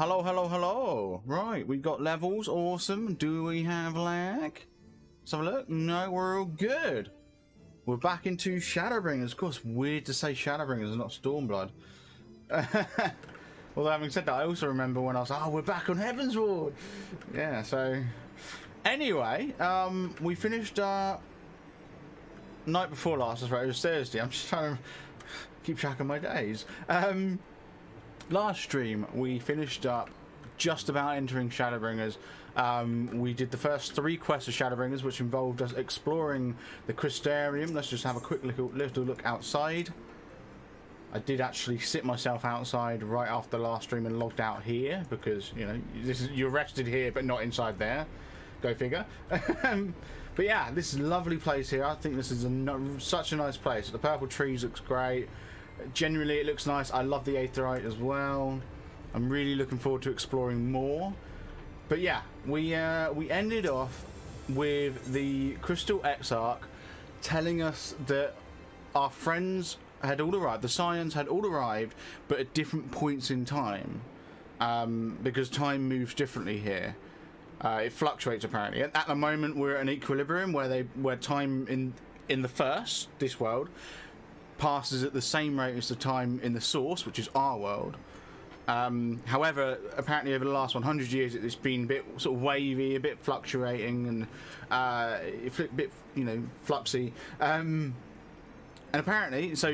Hello, hello, hello. Right, we got levels. Awesome. Do we have lag? Let's have a look. No, we're all good. We're back into Shadowbringers. Of course, weird to say Shadowbringers, not Stormblood. Although, having said that, I also remember when I was like, oh, we're back on Heaven's Ward. Yeah, so... Anyway, we finished night before last. That's right, it was Thursday. I'm just trying to keep track of my days. Last stream, we finished up just about entering Shadowbringers. We did the first 3 quests of Shadowbringers, which involved us exploring the Crystarium. Let's just have a quick little look outside. I did actually sit myself outside right after the last stream and logged out here because, you know, you're rested here but not inside there. Go figure. But yeah, this is a lovely place here. I think this is such a nice place. The purple trees looks great. Generally it looks nice. I love the Aetherite as well. I'm really looking forward to exploring more. But yeah, we ended off with the Crystal Exarch telling us that our friends had all arrived. The Scions had all arrived, but at different points in time, because time moves differently here. It fluctuates apparently. At the moment, we're at an equilibrium where time in this world passes at the same rate as the time in the source, which is our world. However, apparently over the last 100 years, it's been a bit sort of wavy, a bit fluctuating, and a bit, you know, fluxy. And apparently, so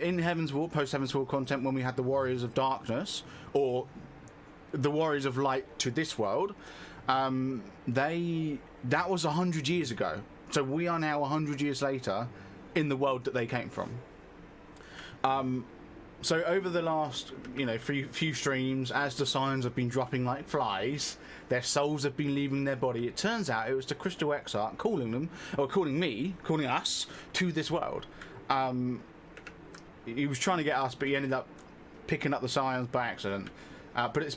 in Heaven's Ward, post Heaven's Ward content, when we had the Warriors of Darkness or the Warriors of Light to this world, that was 100 years ago. So we are now 100 years later in the world that they came from. So over the last, you know, few streams, as the Scions have been dropping like flies, their souls have been leaving their body. It turns out it was the Crystal Exarch calling us to this world. He was trying to get us, but he ended up picking up the Scions by accident. But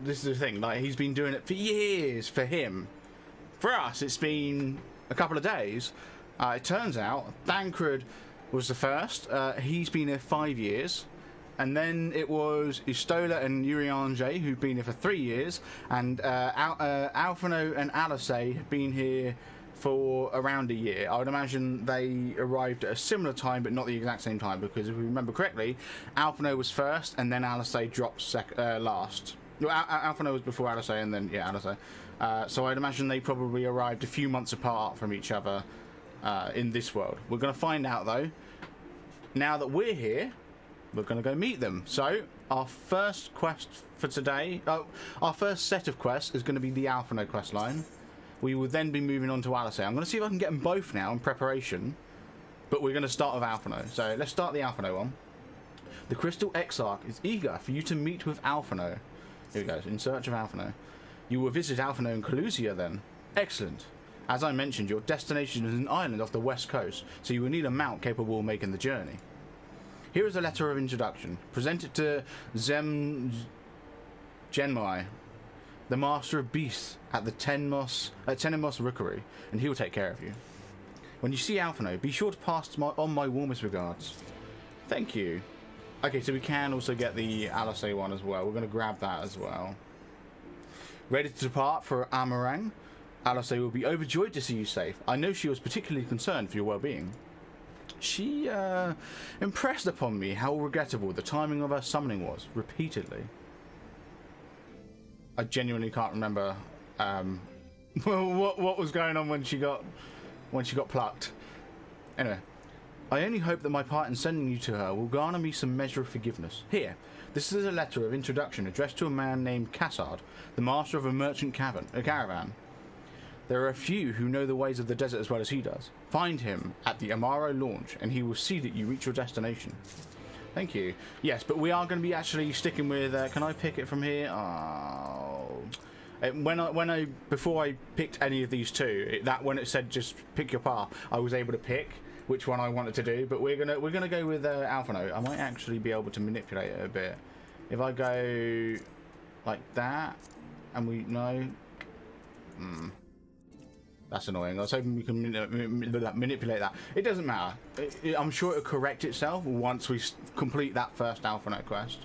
this is the thing, like, he's been doing it for years for him. For us, it's been a couple of days. It turns out Thancred was the first. He's been here 5 years. And then it was Istola and Uriange who've been here for 3 years. And Alphino and Alice have been here for around a year. I would imagine they arrived at a similar time, but not the exact same time, because if we remember correctly, Alphino was first, and then Alice dropped last. No, Alphino was before Alice, and then, yeah, Alice. So I'd imagine they probably arrived a few months apart from each other in this world. We're going to find out, though. Now that we're here, we're going to go meet them. So our first quest for today, our first set of quests is going to be the Alphino quest line. We will then be moving on to Alice. I'm going to see if I can get them both now in preparation, but we're going to start with Alphino. So let's start the Alphino one. The Crystal Exarch is eager for you to meet with Alphino. Here we go, in search of Alphino. You will visit Alphino and Calusia then. Excellent. As I mentioned, your destination is an island off the west coast, so you will need a mount capable of making the journey. Here is a letter of introduction. Present it to Genmai, the Master of Beasts at the Tenemos Rookery, and he will take care of you. When you see Alphino, be sure to pass on my warmest regards. Thank you. Okay, so we can also get the Alice one as well. We're going to grab that as well. Ready to depart for Amarang? Alice will be overjoyed to see you safe. I know she was particularly concerned for your well-being. She impressed upon me how regrettable the timing of her summoning was, repeatedly. I genuinely can't remember what was going on when she got plucked. Anyway, I only hope that my part in sending you to her will garner me some measure of forgiveness. Here, this is a letter of introduction addressed to a man named Cassard, the master of a merchant caravan. There are a few who know the ways of the desert as well as he does. Find him at the Amaro launch, and he will see that you reach your destination. Thank you. Yes, but we are going to be actually sticking with. Can I pick it from here? Oh, before I picked any of these two, when it said just pick your path, I was able to pick which one I wanted to do. But we're gonna go with Alphino. I might actually be able to manipulate it a bit if I go like that, and we know. That's annoying. I was hoping we can manipulate that. It doesn't matter. I'm sure it'll correct itself once we complete that first Alphino quest.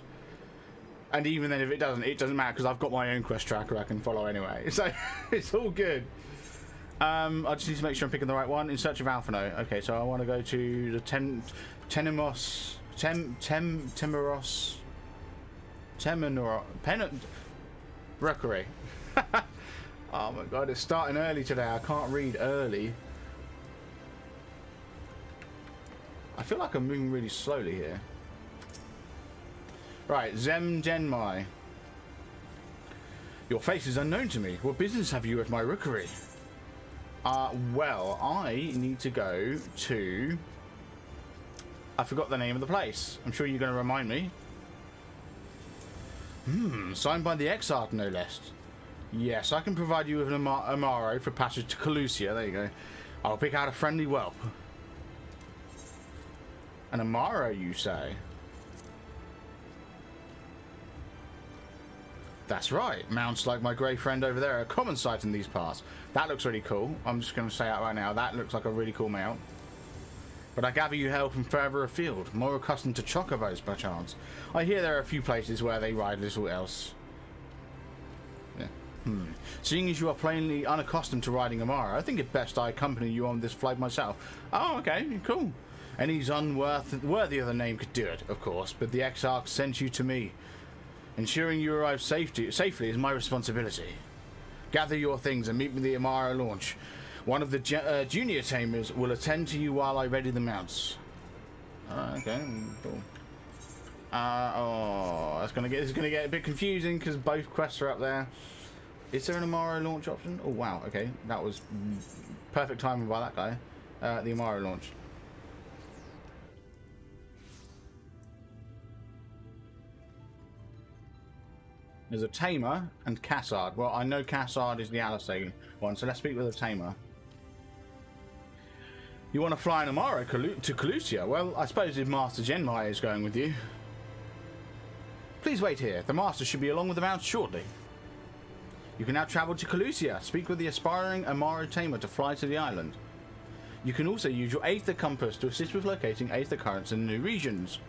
And even then, if it doesn't matter because I've got my own quest tracker I can follow anyway. So it's all good. I just need to make sure I'm picking the right one. In search of Alphino. Okay, so I want to go to the Temeros, Rookery. Oh my god, it's starting early today. I can't read early. I feel like I'm moving really slowly here. Right, Zem Genmai. Your face is unknown to me. What business have you at my rookery? Well, I need to go to... I forgot the name of the place. I'm sure you're going to remind me. Signed by the Exarch, no less. Yes, I can provide you with an Amaro for passage to Calusia. There you go. I'll pick out a friendly whelp. An Amaro, you say? That's right. Mounts like my grey friend over there are a common sight in these parts. That looks really cool. I'm just going to say that right now. That looks like a really cool mount. But I gather you hail from further afield, more accustomed to chocobos, perchance. I hear there are a few places where they ride little else. Yeah. Seeing as you are plainly unaccustomed to riding Amara, I think it best I accompany you on this flight myself. Oh, okay, cool. Any's unworthy of the name could do it, of course, but the Exarch sent you to me. Ensuring you arrive safely is my responsibility. Gather your things and meet me at the Amara launch. One of the junior tamers will attend to you while I ready the mounts. Okay, cool. Oh, this is gonna get a bit confusing because both quests are up there. Is there an Amaro launch option? Oh wow, okay, that was perfect timing by that guy. The Amaro launch. There's a Tamer and Cassard. Well, I know Cassard is the Alisane one, so let's speak with a Tamer. You want to fly an Amaro to Calusia? Well, I suppose if Master Genmai is going with you. Please wait here. The Master should be along with the mounts shortly. You can now travel to Calusia. Speak with the aspiring Amaro Tamer to fly to the island. You can also use your Aether compass to assist with locating Aether currents in new regions.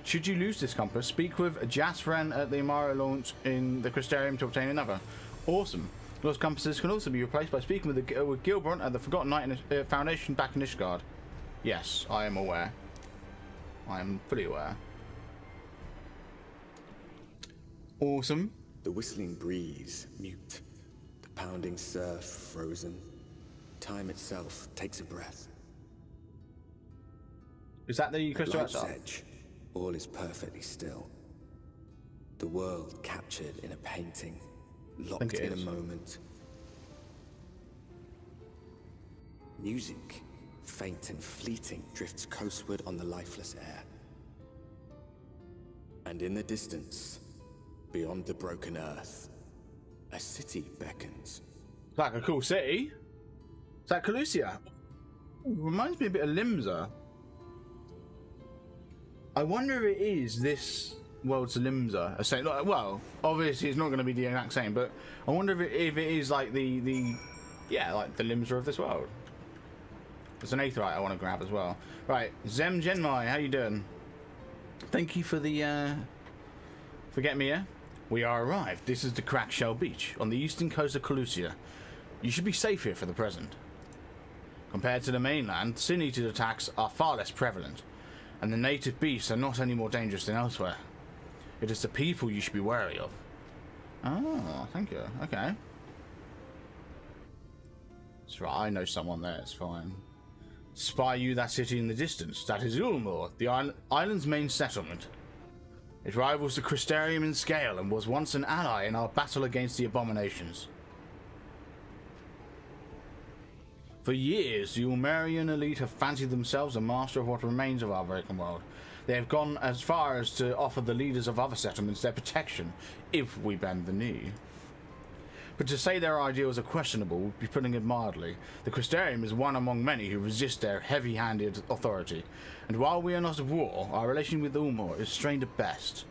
Should you lose this compass, speak with Jasfran at the Amaro launch in the Crystarium to obtain another. Awesome. Lost compasses can also be replaced by speaking with Gilbrant at the Forgotten Knight Foundation back in Ishgard. Yes, I am aware. I am fully aware. Awesome. The whistling breeze, mute. The pounding surf, frozen. Time itself takes a breath. Is that the Crystal Edge? All is perfectly still. The world captured in a painting, locked in a moment. Music, faint and fleeting, drifts coastward on the lifeless air. And in the distance, beyond the broken earth, a city beckons. It's like a cool city. Is that Calusia? Reminds me a bit of Limsa. I wonder if it is this world's Limsa. Well, obviously it's not going to be the exact same, but I wonder if it is like the Limsa of this world. There's an Aetherite I want to grab as well. Right, Zem Genmai, how you doing? Thank you for the for getting me here. We are arrived. This is the Crackshell Beach on the eastern coast of Calusia. You should be safe here for the present. Compared to the mainland, Sin-Eater attacks are far less prevalent, and the native beasts are not any more dangerous than elsewhere. It is the people you should be wary of. Oh, thank you. Okay. That's right, I know someone there, it's fine. Spy you that city in the distance. That is Ulmor, the island's main settlement. It rivals the Crystarium in scale and was once an ally in our battle against the abominations. For years, the Ulmerian elite have fancied themselves a master of what remains of our broken world. They have gone as far as to offer the leaders of other settlements their protection, if we bend the knee. But to say their ideals are questionable would be putting it mildly. The Crystarium is one among many who resist their heavy-handed authority, and while we are not at war, our relation with Ulmor is strained at best.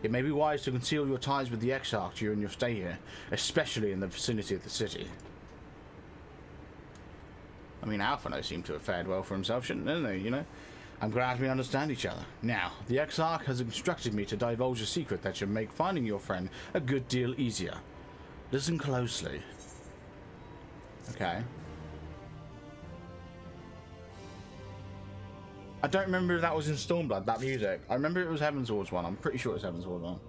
It may be wise to conceal your ties with the Exarch during your stay here, especially in the vicinity of the city. I mean, Alphino seemed to have fared well for himself, shouldn't he, you know? I'm glad we understand each other. Now, the Exarch has instructed me to divulge a secret that should make finding your friend a good deal easier. Listen closely. Okay. I don't remember if that was in Stormblood, that music. I remember it was Heavensward's one. I'm pretty sure it was Heavensward's one.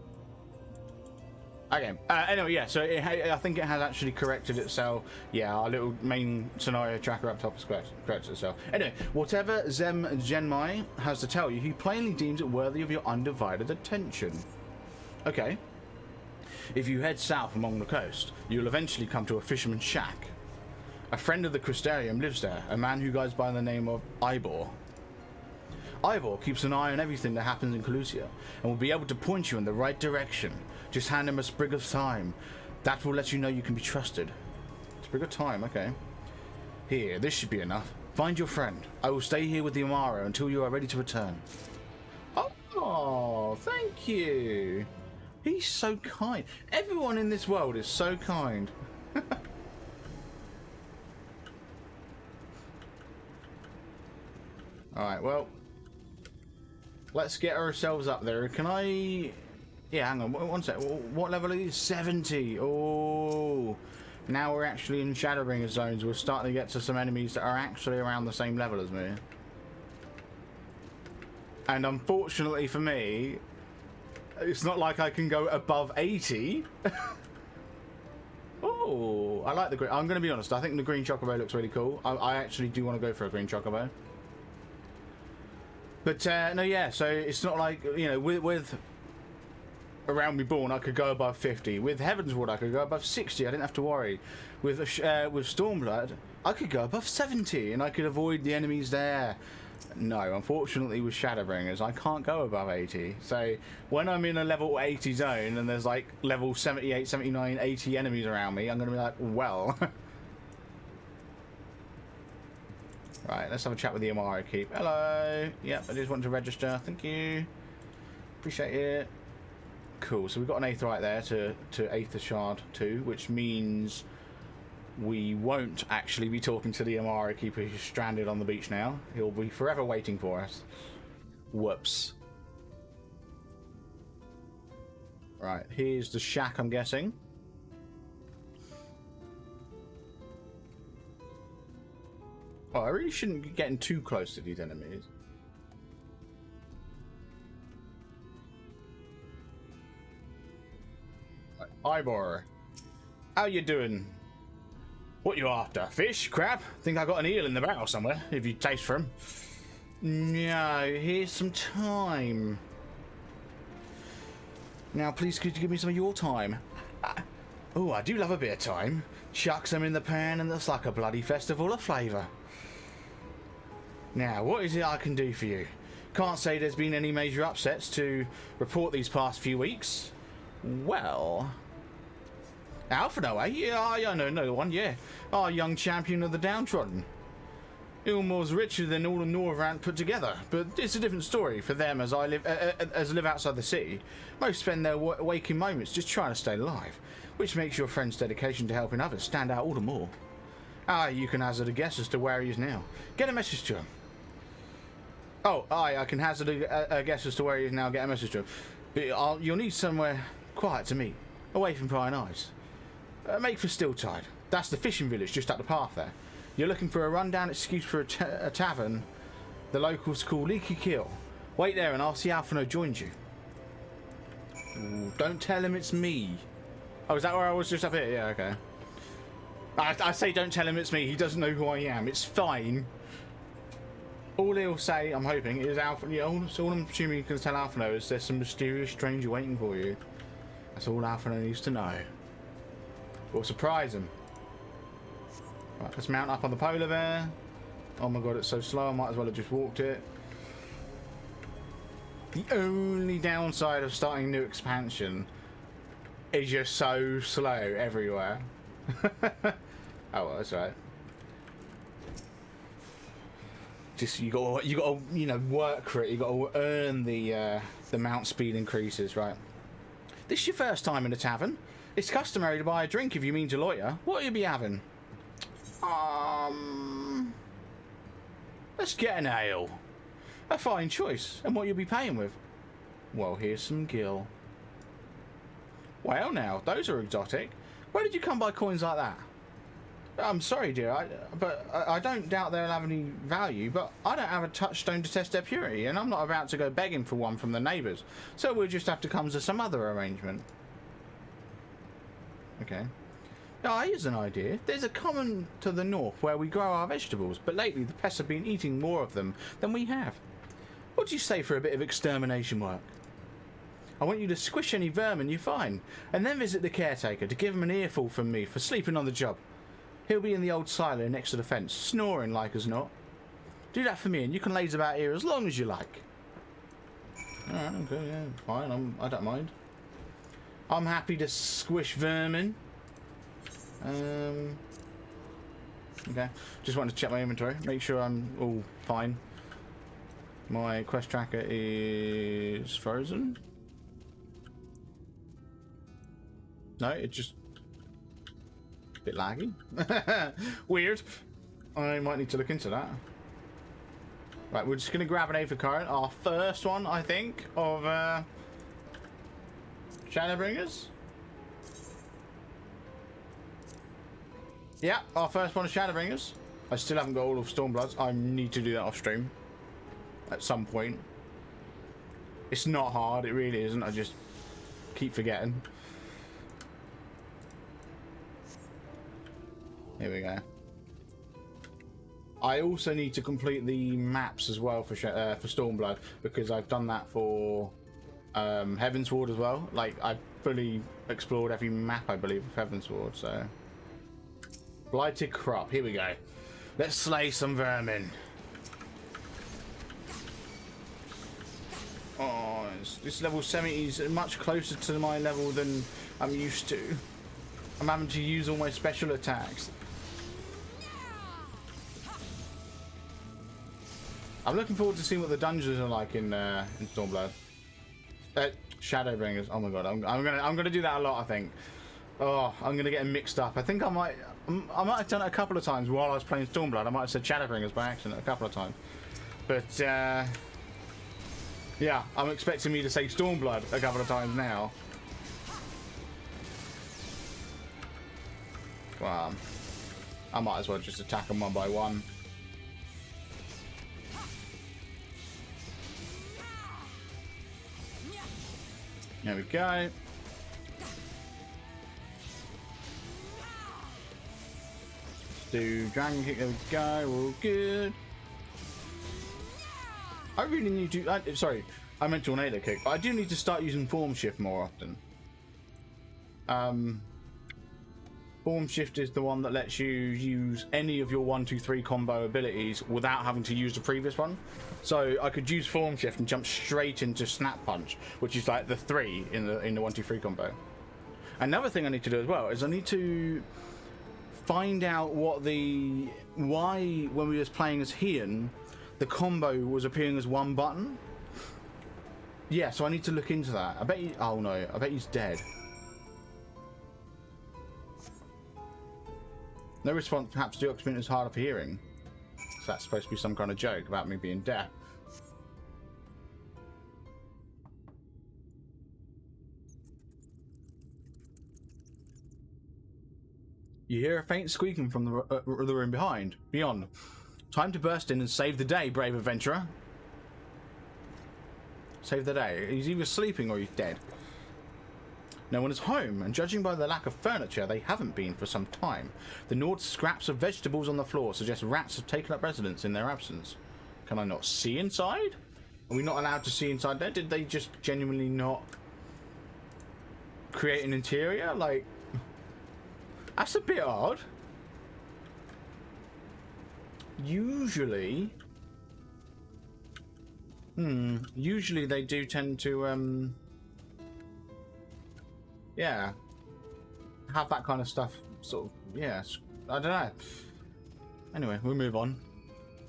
Okay. Anyway, yeah, so I think it has actually corrected itself. Yeah, our little main scenario tracker up top has corrected itself. Anyway, whatever Zem Genmai has to tell you, he plainly deems it worthy of your undivided attention. Okay. If you head south along the coast, you'll eventually come to a fisherman's shack. A friend of the Crystarium lives there, a man who goes by the name of Ivor. Ivor keeps an eye on everything that happens in Calusia and will be able to point you in the right direction. Just hand him a sprig of thyme. That will let you know you can be trusted. Sprig of thyme, okay. Here, this should be enough. Find your friend. I will stay here with the Amaro until you are ready to return. Oh, thank you. He's so kind. Everyone in this world is so kind. Alright, well, let's get ourselves up there. Can I... Yeah, hang on, one sec. What level are these? 70. Oh, now we're actually in Shadowbringers zones. We're starting to get to some enemies that are actually around the same level as me. And unfortunately for me, it's not like I can go above 80. Oh, I like the green. I'm going to be honest. I think the green chocobo looks really cool. I actually do want to go for a green chocobo. But no, yeah. So it's not like, you know, with Around Reborn, I could go above 50. With Heavensward, I could go above 60. I didn't have to worry. With Stormblood, I could go above 70, and I could avoid the enemies there. No, unfortunately, with Shadowbringers, I can't go above 80. So when I'm in a level 80 zone and there's like level 78, 79, 80 enemies around me, I'm going to be like, well. Right, let's have a chat with the Amaro Keep. Hello. Yep, I just want to register. Thank you. Appreciate it. Cool, so we've got an Aether right there to Aether Shard 2, which means we won't actually be talking to the Amaro Keeper who's stranded on the beach now. He'll be forever waiting for us. Whoops. Right, here's the shack, I'm guessing. Oh, I really shouldn't be getting too close to these enemies. Ivor, how you doing? What you after? Fish? Crab? Think I got an eel in the barrel somewhere, if you taste for him. No, here's some time. Now, please, could you give me some of your time? Oh, I do love a bit of time. Chuck some in the pan and it's like a bloody festival of flavour. Now, what is it I can do for you? Can't say there's been any major upsets to report these past few weeks. Well... Alphino, eh? Yeah, I know no one, yeah. Our young champion of the downtrodden. Ilmore's richer than all of Norvrant put together, but it's a different story for them as I live outside the city. Most spend their waking moments just trying to stay alive, which makes your friend's dedication to helping others stand out all the more. Ah, you can hazard a guess as to where he is now. Get a message to him. Oh, aye, I can hazard a guess as to where he is now. Get a message to him. But you'll need somewhere quiet to meet, away from prying eyes. Make for Stilltide. That's the fishing village just up the path there. You're looking for a rundown excuse for a tavern the locals call Leaky Kill. Wait there and I'll see Alphino joins you. Ooh, don't tell him it's me. Oh, is that where I was just up here? Yeah, okay. I say don't tell him it's me. He doesn't know who I am. It's fine. All he'll say, I'm hoping, is Alphino. Yeah, all I'm assuming you can tell Alphino is there's some mysterious stranger waiting for you. That's all Alphino needs to know. We'll surprise him. Right, let's mount up on the polar bear. Oh my god, it's so slow, I might as well have just walked it. The only downside of starting a new expansion is you're so slow everywhere. Oh well, that's right. Just you got to you know, work for it. You got to earn the mount speed increases, right? This is your first time in a tavern. It's customary to buy a drink if you mean to loiter. What will you be having? Let's get an ale. A fine choice. And what you'll be paying with? Well, here's some gil. Well now, those are exotic. Where did you come by coins like that? I'm sorry, dear, I don't doubt they'll have any value, but I don't have a touchstone to test their purity, and I'm not about to go begging for one from the neighbours, so we'll just have to come to some other arrangement. Okay. Now, here's an idea. There's a common to the north where we grow our vegetables, but lately the pests have been eating more of them than we have. What do you say for a bit of extermination work? I want you to squish any vermin you find, and then visit the caretaker to give him an earful from me for sleeping on the job. He'll be in the old silo next to the fence, snoring like as not. Do that for me, and you can laze about here as long as you like. Alright, okay, yeah, fine, I don't mind. I'm happy to squish vermin. Okay, just wanted to check my inventory, make sure I'm all fine. My quest tracker is frozen. No, it just... bit laggy. Weird. I might need to look into that. Right, we're just going to grab an Aether card. Our first one, I think, of Shadowbringers. Yeah, our first one of Shadowbringers. I still haven't got all of Stormbloods. I need to do that off stream at some point. It's not hard, it really isn't. I just keep forgetting. Here we go. I also need to complete the maps as well for Stormblood, because I've done that for Heavensward as well. Like, I've fully explored every map, I believe, of Heavensward, so... Blighted Crop, here we go. Let's slay some vermin. Oh, this level 70 is much closer to my level than I'm used to. I'm having to use all my special attacks. I'm looking forward to seeing what the dungeons are like in Stormblood. Shadowbringers. Oh my god, I'm gonna do that a lot. I think. Oh, I'm gonna get them mixed up. I think I might have done it a couple of times while I was playing Stormblood. I might have said Shadowbringers by accident a couple of times. But yeah, I'm expecting me to say Stormblood a couple of times now. Well, I might as well just attack them one by one. There we go. Let's do Dragon Kick. There we go. We're all good. I really need to... sorry, I meant Tornado Kick, but I do need to start using Form Shift more often. Form Shift is the one that lets you use any of your 1-2-3 combo abilities without having to use the previous one. So I could use Form Shift and jump straight into Snap Punch, which is like the 3 in the 1-2-3 combo. Another thing I need to do as well is I need to find out why when we was playing as Heian, the combo was appearing as one button. Yeah, so I need to look into that. I bet he... oh no, I bet he's dead. No response, perhaps the oxygen is hard of hearing. So that's supposed to be some kind of joke about me being deaf. You hear a faint squeaking from the room beyond. Time to burst in and save the day, brave adventurer. Save the day. He's either sleeping or he's dead. No one is home, and judging by the lack of furniture, they haven't been for some time. The gnawed scraps of vegetables on the floor suggest rats have taken up residence in their absence. Can I not see inside? Are we not allowed to see inside there? Did they just genuinely not create an interior? Like, that's a bit odd. Usually... usually they do tend to, yeah, have that kind of stuff, sort of, yeah, I don't know. Anyway, we'll move on.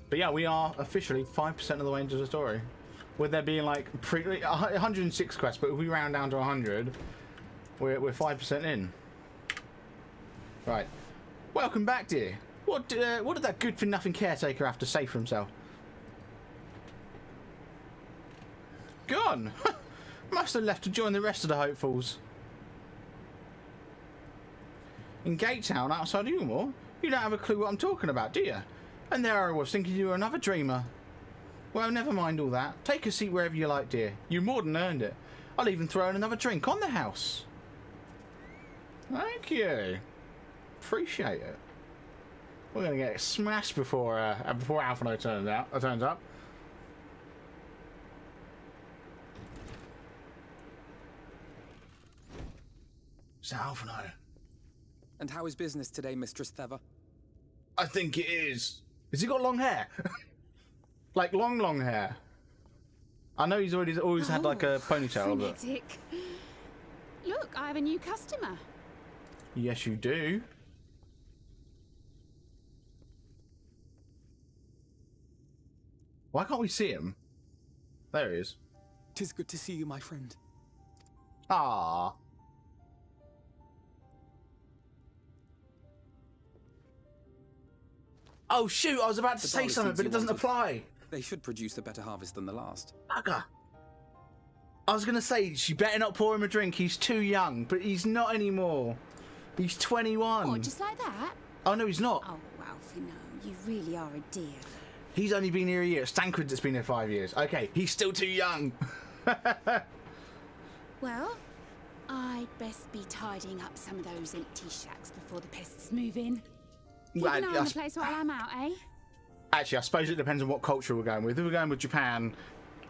But yeah, we are officially 5% of the way into the story. With there being like 106 quests, but if we round down to 100, we're 5% in. Right. Welcome back, dear. What did that good-for-nothing caretaker have to say for himself? Gone. Must have left to join the rest of the hopefuls. In Gatetown, outside Umor, you don't have a clue what I'm talking about, do you? And there I was, thinking you were another dreamer. Well, never mind all that. Take a seat wherever you like, dear. You more than earned it. I'll even throw in another drink on the house. Thank you. Appreciate it. We're gonna get smashed before Alphino turns up. It's Alphino. And how is business today, Mistress Thever? I think it is. Has he got long hair? Like long hair. I know he's always had like a ponytail, frenetic. But look, I have a new customer. Yes, you do. Why can't we see him? There he is. 'Tis good to see you, my friend. Ah. Oh shoot! I was about to say something, but it doesn't apply. They should produce a better harvest than the last. Bugger. I was gonna say she better not pour him a drink. He's too young, but he's not anymore. He's 21. What, just like that? Oh no, he's not. Oh, Alfie, no, you really are a dear. He's only been here a year. Stankrid's has been here 5 years. Okay, he's still too young. Well, I'd best be tidying up some of those empty shacks before the pests move in. Keep an eye on the place while I'm out, eh? Actually, I suppose it depends on what culture we're going with. If we're going with Japan,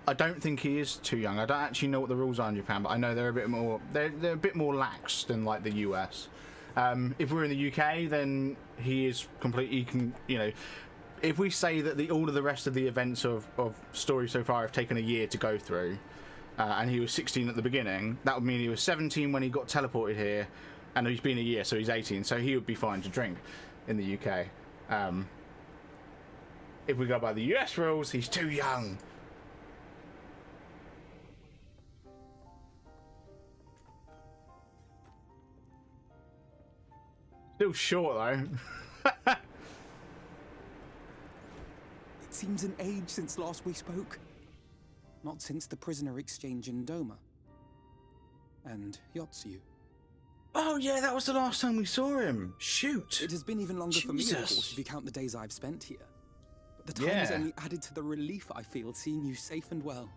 I don't think he is too young. I don't actually know what the rules are in Japan, but I know they're a bit more they're a bit more lax than like the US. If we're in the UK, then he is completely. If we say that all of the rest of the events of story so far have taken a year to go through, and he was 16 at the beginning, that would mean he was 17 when he got teleported here, and he's been a year, so he's 18. So he would be fine to drink in the UK. If we go by the US rules, he's too young. Still short though. It seems an age since last we spoke. Not since the prisoner exchange in Doma. And Yotsu. Oh yeah, that was the last time we saw him. Shoot. It has been even longer for me, of course, if you count the days I've spent here. But the time has only added to the relief I feel seeing you safe and well.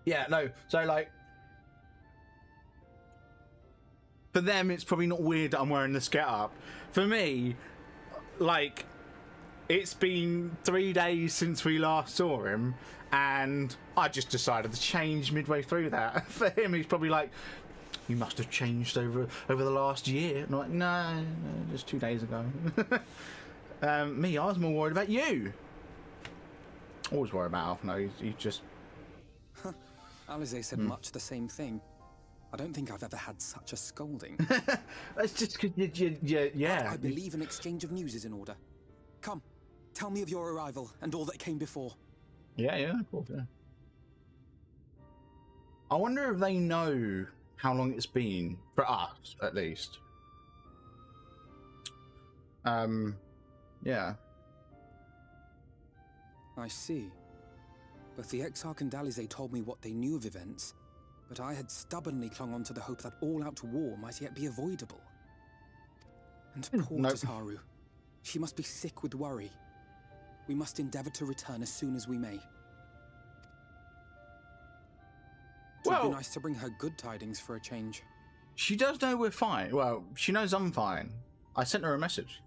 Yeah, no, so like, for them it's probably not weird that I'm wearing this get-up. For me, like, it's been 3 days since we last saw him, and I just decided to change midway through that. For him, he's probably like, you must have changed over the last year. And I'm like, no, just 2 days ago. Me, I was more worried about you. Always worried about Alf. No, he's just... Alize said much the same thing. I don't think I've ever had such a scolding. That's just because yeah. I believe an exchange of news is in order. Come, tell me of your arrival and all that came before. Yeah, of course, yeah. I wonder if they know how long it's been, for us, at least. Yeah. I see. Both the Exarch and Alize told me what they knew of events, but I had stubbornly clung on to the hope that all-out war might yet be avoidable. And poor Tasaru. She must be sick with worry. We must endeavor to return as soon as we may. It would be nice to bring her good tidings for a change. She does know we're fine. Well, she knows I'm fine. I sent her a message.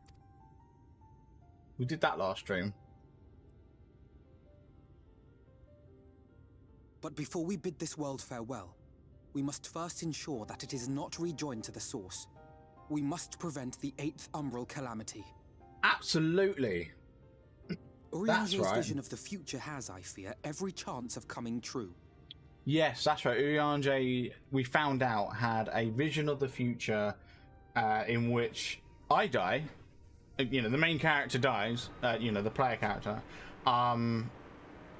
We did that last stream. But before we bid this world farewell, we must first ensure that it is not rejoined to the source. We must prevent the 8th Umbral calamity. Absolutely. Urianger's vision of the future has, I fear, every chance of coming true. Yes, that's right. Urianger, we found out, had a vision of the future in which I die. You know, the main character dies. The player character.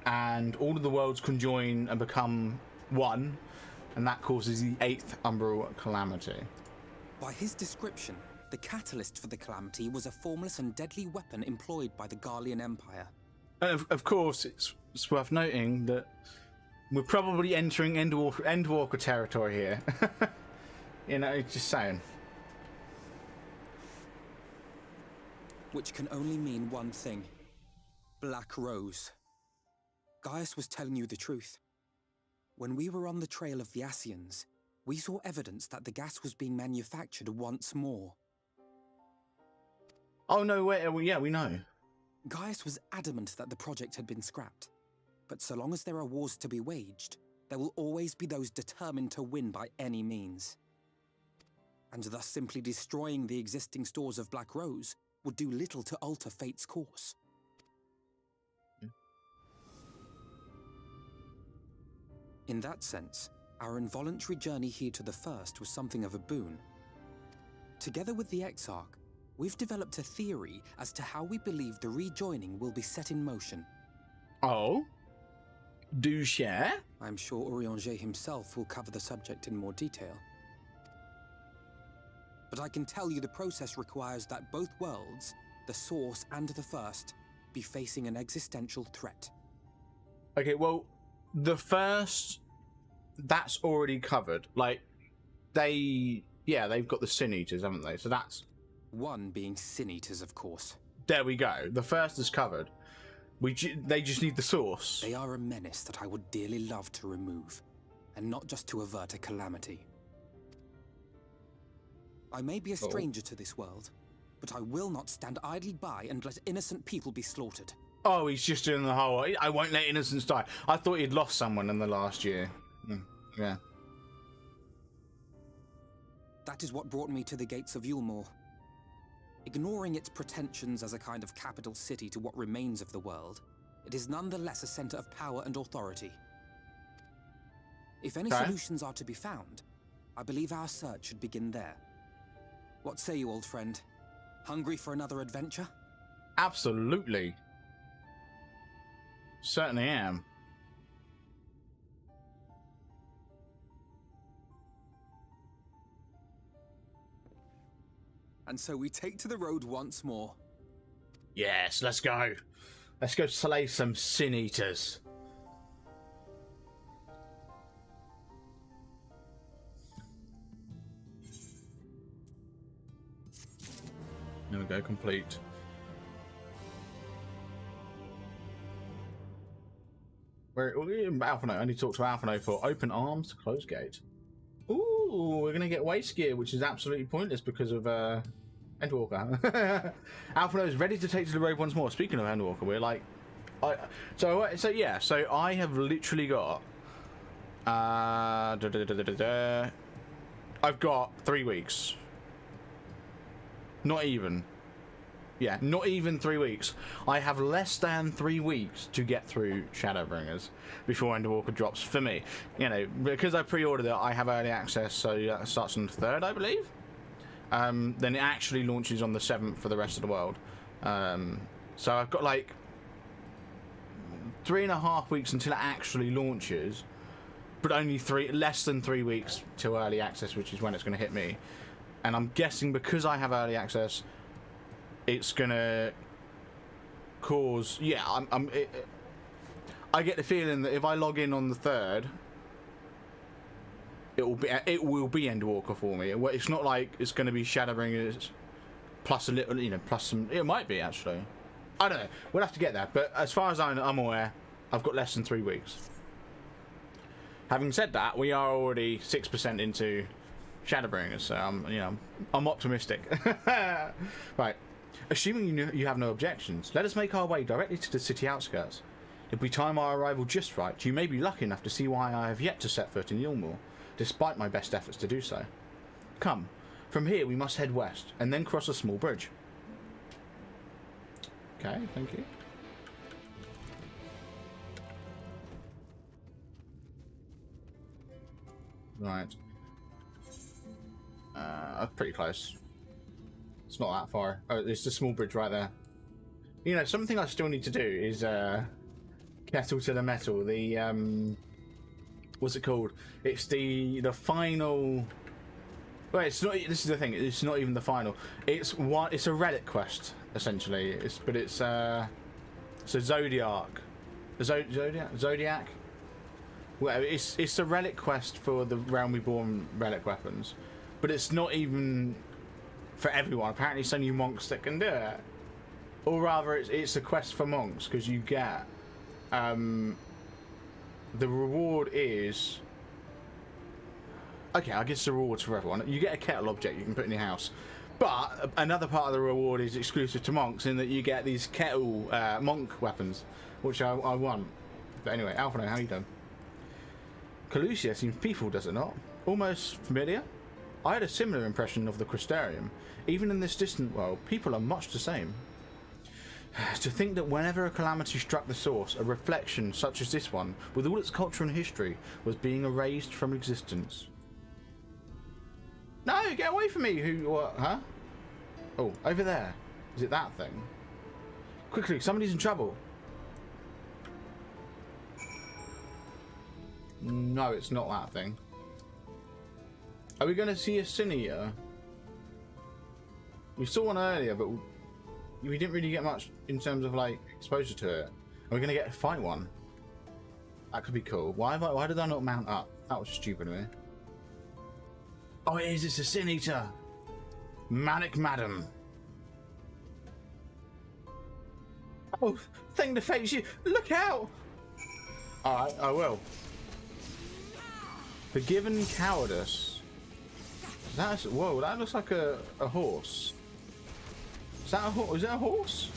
And all of the worlds conjoin and become one, and that causes the 8th Umbral calamity. By his description, The catalyst for the calamity was a formless and deadly weapon employed by the Garlean Empire. And of course, it's worth noting that we're probably entering Endwalker territory here. You know, just saying. Which can only mean one thing. Black Rose. Gaius was telling you the truth. When we were on the trail of the Ascians, we saw evidence that the gas was being manufactured once more. Oh, no, wait, yeah, we know. Gaius was adamant that the project had been scrapped. But so long as there are wars to be waged, there will always be those determined to win by any means. And thus simply destroying the existing stores of Black Rose would do little to alter fate's course. In that sense, our involuntary journey here to the First was something of a boon. Together with the Exarch, we've developed a theory as to how we believe the rejoining will be set in motion. Oh? Do share? I'm sure Urianger himself will cover the subject in more detail. But I can tell you the process requires that both worlds, the Source and the First, be facing an existential threat. Okay, well, the First, that's already covered. Like, they've got the Sin Eaters, haven't they? So that's... One being Sin Eaters, of course. There we go. The First is covered. They just need the Source. They are a menace that I would dearly love to remove, and not just to avert a calamity. I may be a stranger to this world, but I will not stand idly by and let innocent people be slaughtered. Oh, he's just doing the whole, I won't let innocents die. I thought he'd lost someone in the last year. Yeah. That is what brought me to the gates of Yulmore. Ignoring its pretensions as a kind of capital city to what remains of the world, it is nonetheless a center of power and authority. If any solutions are to be found, I believe our search should begin there. What say you, old friend? Hungry for another adventure? Absolutely. Certainly am. And so we take to the road once more. Yes, let's go. Let's go slay some Sin Eaters. There we go, complete. Where Alphino? I need to talk to Alphino for open arms, close gate. Ooh, we're gonna get waste gear, which is absolutely pointless because of Endwalker. Alphino is ready to take to the road once more. Speaking of Endwalker, we're like, so I have literally got I've got 3 weeks. Not even. Yeah, not even 3 weeks. I have less than 3 weeks to get through Shadowbringers before Endwalker drops for me. You know, because I pre-ordered it, I have early access, so it starts on the 3rd, I believe. Then it actually launches on the 7th for the rest of the world. So I've got like 3.5 weeks until it actually launches, but only less than 3 weeks to early access, which is when it's going to hit me. And I'm guessing because I have early access, it's gonna cause. Yeah, I get the feeling that if I log in on the 3rd, it will be Endwalker for me. It's not like it's going to be Shadowbringers plus a little, plus some. It might be actually. I don't know. We'll have to get that. But as far as I'm aware, I've got less than 3 weeks. Having said that, we are already 6% into Shadowbringers, so I'm optimistic. Right. Assuming you have no objections, let us make our way directly to the city outskirts. If we time our arrival just right, you may be lucky enough to see why I have yet to set foot in Yulmore, despite my best efforts to do so. Come, from here we must head west, and then cross a small bridge. Okay, thank you. Right. Pretty close. It's not that far. Oh, there's the small bridge right there. Something I still need to do is kettle to the metal. The what's it called? It's the final Well, it's not. This is the thing. It's not even the final. It's one. It's a relic quest essentially. It's Zodiac. Zodiac. Well, it's a relic quest for the Realm Reborn relic weapons, but it's not even for everyone. Apparently, it's only monks that can do it, or rather, it's a quest for monks because you get the reward is. Okay, I guess the rewards for everyone. You get a kettle object you can put in your house. But another part of the reward is exclusive to monks in that you get these kettle monk weapons, which I want. But anyway, Alphino, how you doing? Calusia seems peaceful, does it not? Almost familiar? I had a similar impression of the Crystarium. Even in this distant world, people are much the same. To think that whenever a calamity struck the source, a reflection such as this one, with all its culture and history, was being erased from existence. No, get away from me! Who? What? Huh? Oh, over there. Is it that thing? Quickly, somebody's in trouble. No, it's not that thing. Are we going to see a Cineator? We saw one earlier, but we didn't really get much in terms of like exposure to it. Are we going to get a fight one? That could be cool. Why did I not mount up? That was stupid of me. Oh, it is. It's a Cineator. Manic Madam. Oh, thing to face you. Look out! Alright, I will. Forgiven Cowardice. That's whoa. That looks like a horse. Is that a horse? Is it a horse?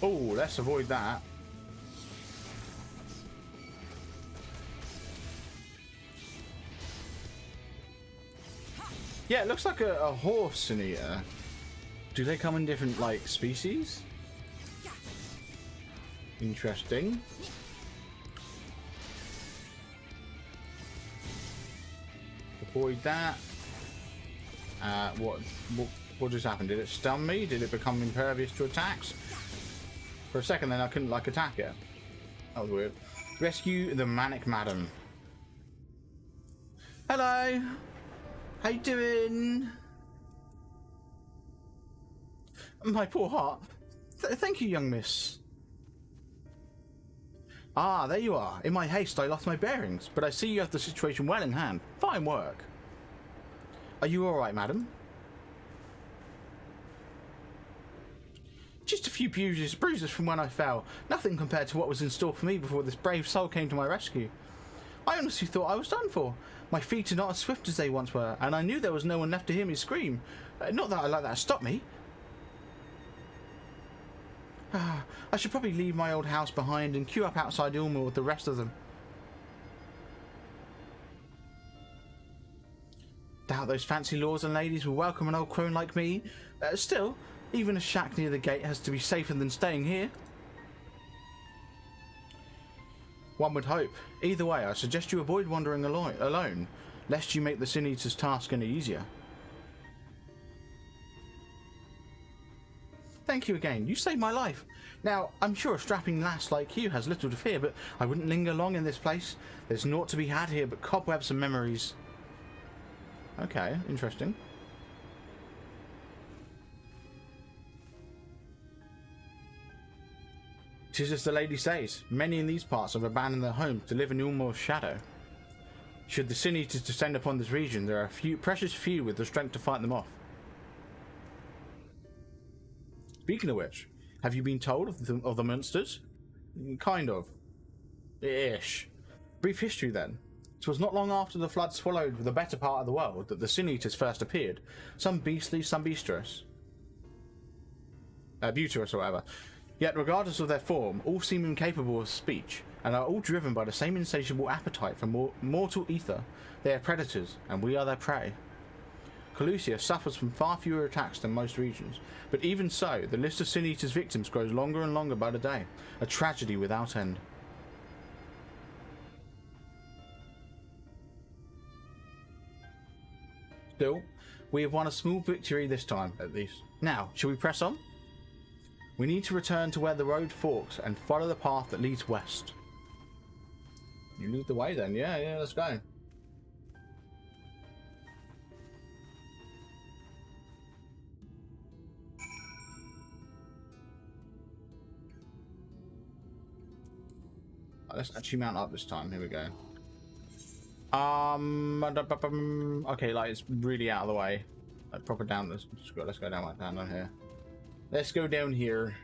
Oh, let's avoid that. Yeah, it looks like a horse in here. Do they come in different like species? Interesting. Avoid that. What just happened? Did it stun me? Did it become impervious to attacks? For a second then I couldn't like attack it. That was weird. Rescue the Manic Madam. Hello. How you doing? My poor heart. Thank you, young miss. Ah, there you are. In my haste, I lost my bearings, but I see you have the situation well in hand. Fine work. Are you all right, madam? Just a few bruises from when I fell. Nothing compared to what was in store for me before this brave soul came to my rescue. I honestly thought I was done for. My feet are not as swift as they once were, and I knew there was no one left to hear me scream. Not that I let that stop me. I should probably leave my old house behind and queue up outside Ilmor with the rest of them. Doubt those fancy lords and ladies will welcome an old crone like me. Still, even a shack near the gate has to be safer than staying here. One would hope. Either way, I suggest you avoid wandering alone, lest you make the Sin-Eater's task any easier. Thank you again. You saved my life. Now, I'm sure a strapping lass like you has little to fear, but I wouldn't linger long in this place. There's naught to be had here but cobwebs and memories. Okay, interesting. Tis as the lady says, many in these parts have abandoned their homes to live in Ulmor's shadow. Should the Sin-Eaters descend upon this region, there are precious few with the strength to fight them off. Speaking of which, have you been told of the monsters? Kind of. Ish. Brief history then. It was not long after the flood swallowed the better part of the world that the Sin-Eaters first appeared. Some beastly, some butyrous, or whatever. Yet regardless of their form, all seem incapable of speech, and are all driven by the same insatiable appetite for mortal ether. They are predators, and we are their prey. Calusia suffers from far fewer attacks than most regions, but even so, the list of Sin-Eater's victims grows longer and longer by the day, a tragedy without end. Still, we have won a small victory this time, at least. Now, shall we press on? We need to return to where the road forks and follow the path that leads west. You lead the way then, yeah, let's go. Let's actually mount up this time. Here we go. Okay, like it's really out of the way. Like proper down. Let's go down like down here. Let's go down here.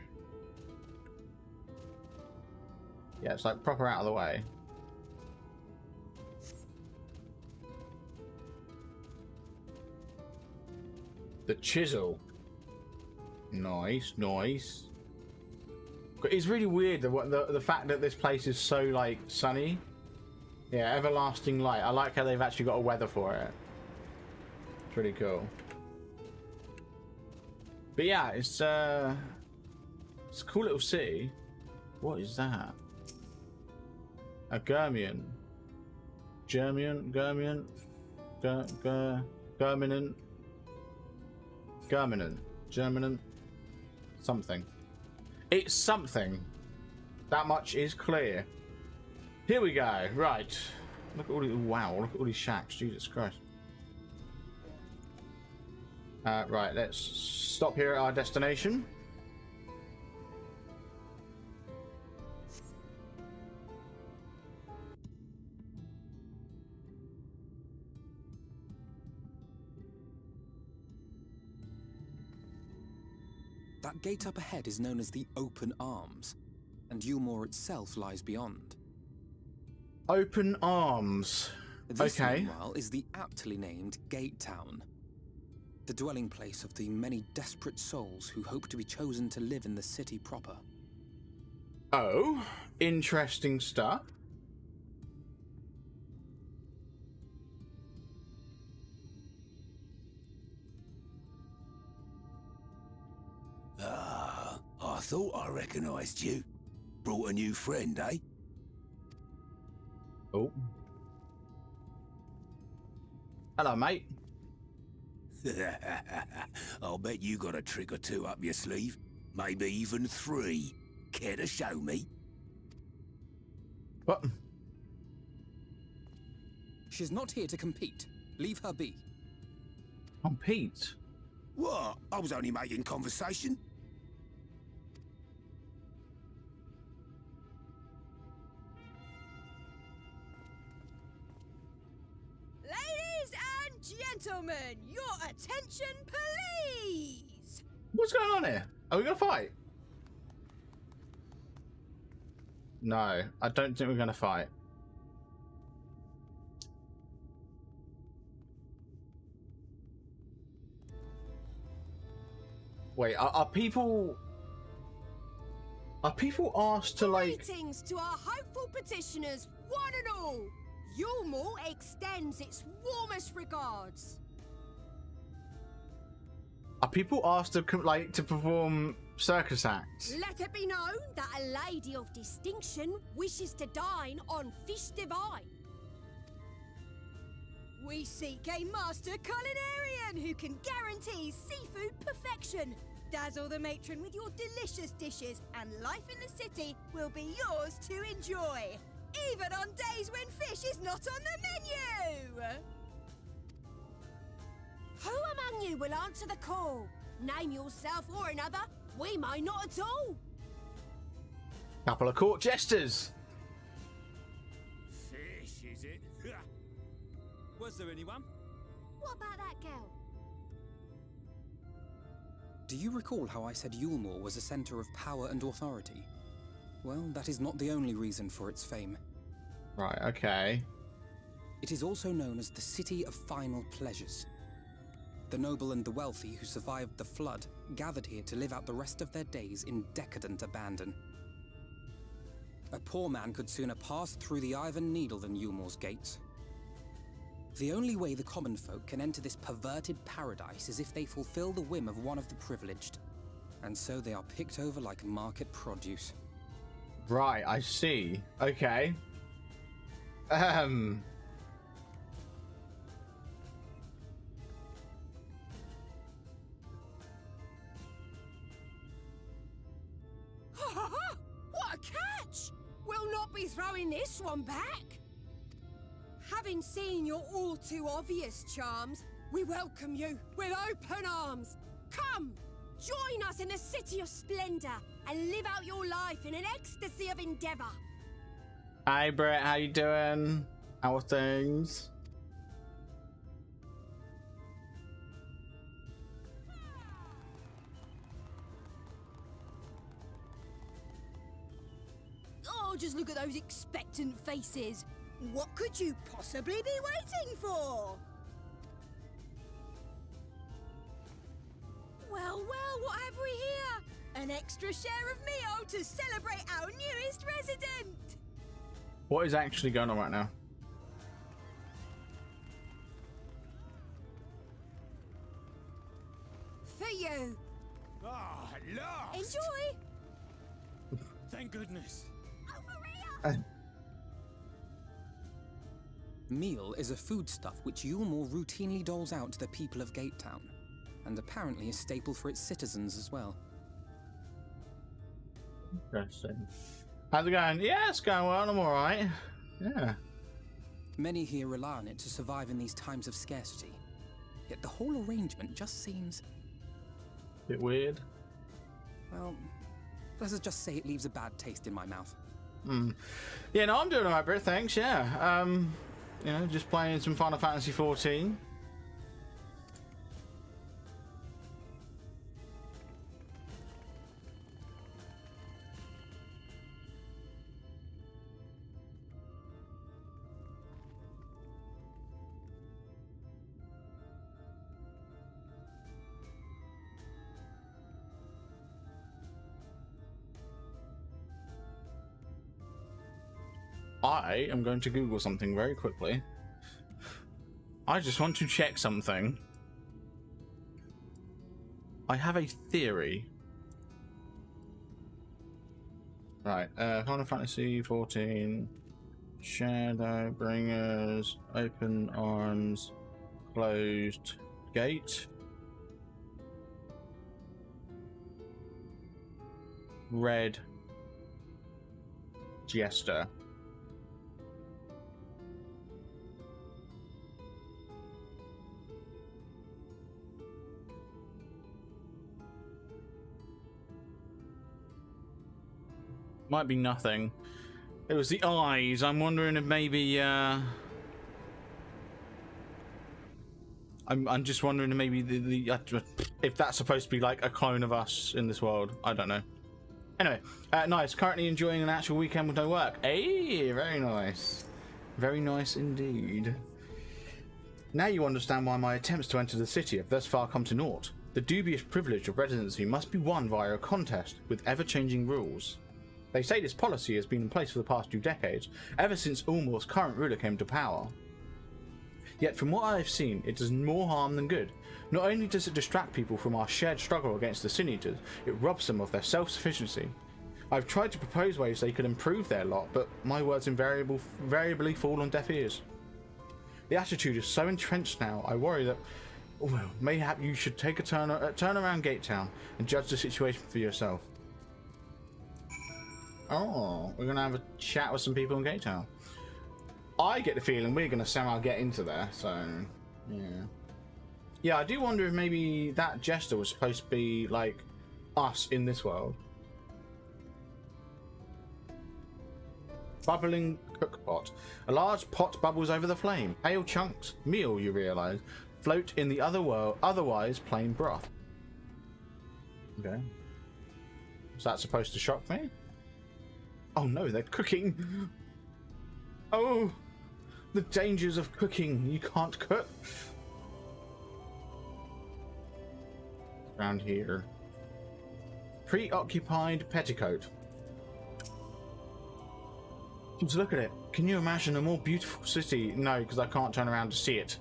Yeah, it's like proper out of the way. The chisel. Nice, nice. It's really weird the fact that this place is so like sunny. Yeah, everlasting light. I like how they've actually got a weather for it. It's really cool. But yeah, it's a cool little city. What is that? A Germian. Germinant. Something. It's something. That much is clear. Here we go. Right. Look at all these. Wow. Look at all these shacks. Jesus Christ. Right. Let's stop here at our destination. That gate up ahead is known as the Open Arms, and Yulmore itself lies beyond. Open Arms. This, okay. Meanwhile, is the aptly named Gate Town, the dwelling place of the many desperate souls who hope to be chosen to live in the city proper. Oh, interesting stuff. I thought I recognised you. Brought a new friend, eh? Oh. Hello, mate. I'll bet you got a trick or two up your sleeve. Maybe even 3. Care to show me? What? She's not here to compete. Leave her be. Compete? What? I was only making conversation. Ladies and gentlemen, your attention, please! What's going on here? Are we gonna fight? No, I don't think we're gonna fight. Wait, are people asked to like? Greetings to our hopeful petitioners, one and all. Yulmore extends its warmest regards. Are people asked to to perform circus acts? Let it be known that a lady of distinction wishes to dine on fish divine. We seek a master culinarian who can guarantee seafood perfection. Dazzle the matron with your delicious dishes, and life in the city will be yours to enjoy, even on days when fish is not on the menu. Who among you will answer the call? Name yourself or another. We might not at all. Couple of court jesters. Fish, is it? Was there anyone? What about that girl? Do you recall how I said Yulmore was a center of power and authority? Well, that is not the only reason for its fame. Right, okay. It is also known as the City of Final Pleasures. The noble and the wealthy who survived the flood gathered here to live out the rest of their days in decadent abandon. A poor man could sooner pass through the Iron Needle than Yulmore's gates. The only way the common folk can enter this perverted paradise is if they fulfill the whim of one of the privileged. And so they are picked over like market produce. Right, I see. Okay. What a catch! We'll not be throwing this one back. Having seen your all too obvious charms, we welcome you with open arms. Come, join us in the City of Splendor and live out your life in an ecstasy of endeavor. Hi Brett, how you doing? How are things? Oh, just look at those expectant faces. What could you possibly be waiting for? Well, well, what have we here? An extra share of meal to celebrate our newest resident. What is actually going on right now? For you. Ah, at last! Enjoy. Thank goodness. Meal is a foodstuff which Yulmore routinely doles out to the people of Gatetown, and apparently a staple for its citizens as well. Interesting. How's it going? Yeah, it's going well. I'm all right. Yeah. Many here rely on it to survive in these times of scarcity, yet the whole arrangement just seems... Bit weird. Well, let's just say it leaves a bad taste in my mouth. Yeah, no, I'm doing alright, Britt. Thanks. Yeah. You know, just playing some Final Fantasy XIV. I am going to Google something very quickly. I just want to check something. I have a theory. Right, Final Fantasy XIV, Shadowbringers, open arms, closed gate, red jester. Might be nothing. It was the eyes. I'm wondering if maybe I'm just wondering if maybe if that's supposed to be like a clone of us in this world. I don't know. Anyway, nice. Currently enjoying an actual weekend with no work. Hey, very nice. Very nice indeed. Now you understand why my attempts to enter the city have thus far come to naught. The dubious privilege of residency must be won via a contest with ever-changing rules. They say this policy has been in place for the past 2 decades, ever since Ulmore's current ruler came to power. Yet from what I have seen, it does more harm than good. Not only does it distract people from our shared struggle against the Sin Eaters, it robs them of their self-sufficiency. I've tried to propose ways they could improve their lot, but my words invariably fall on deaf ears. The attitude is so entrenched now, I worry that, well, mayhap you should take a turn around Gatetown and judge the situation for yourself. Oh, we're gonna have a chat with some people in Gatetown. I get the feeling we're gonna somehow get into there, so yeah. Yeah, I do wonder if maybe that jester was supposed to be like us in this world. Bubbling cookpot. A large pot bubbles over the flame. Pale chunks, meal, you realise, float in the otherwise plain broth. Okay. Is that supposed to shock me? Oh no, they're cooking. Oh, the dangers of cooking. You can't cook. Around here. Preoccupied petticoat. Just look at it. Can you imagine a more beautiful city? No, because I can't turn around to see it.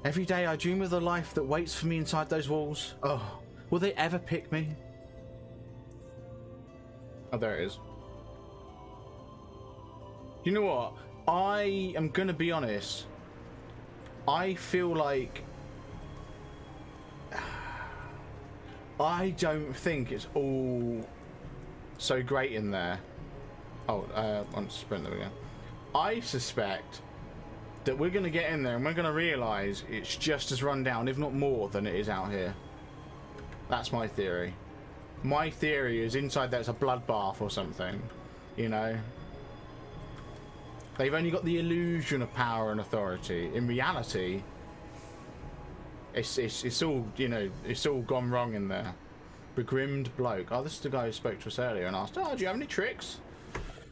Every day I dream of the life that waits for me inside those walls. Oh, will they ever pick me? Oh, there it is. You know what? I am gonna be honest. I feel like I don't think it's all so great in there. Oh, on sprint, there we go. I suspect that we're gonna get in there and we're gonna realise it's just as run down, if not more, than it is out here. That's my theory. My theory is inside there's a bloodbath or something, you know. They've only got the illusion of power and authority. In reality, it's all, you know, it's all gone wrong in there. Begrimed bloke. Oh, this is the guy who spoke to us earlier and asked, oh, do you have any tricks?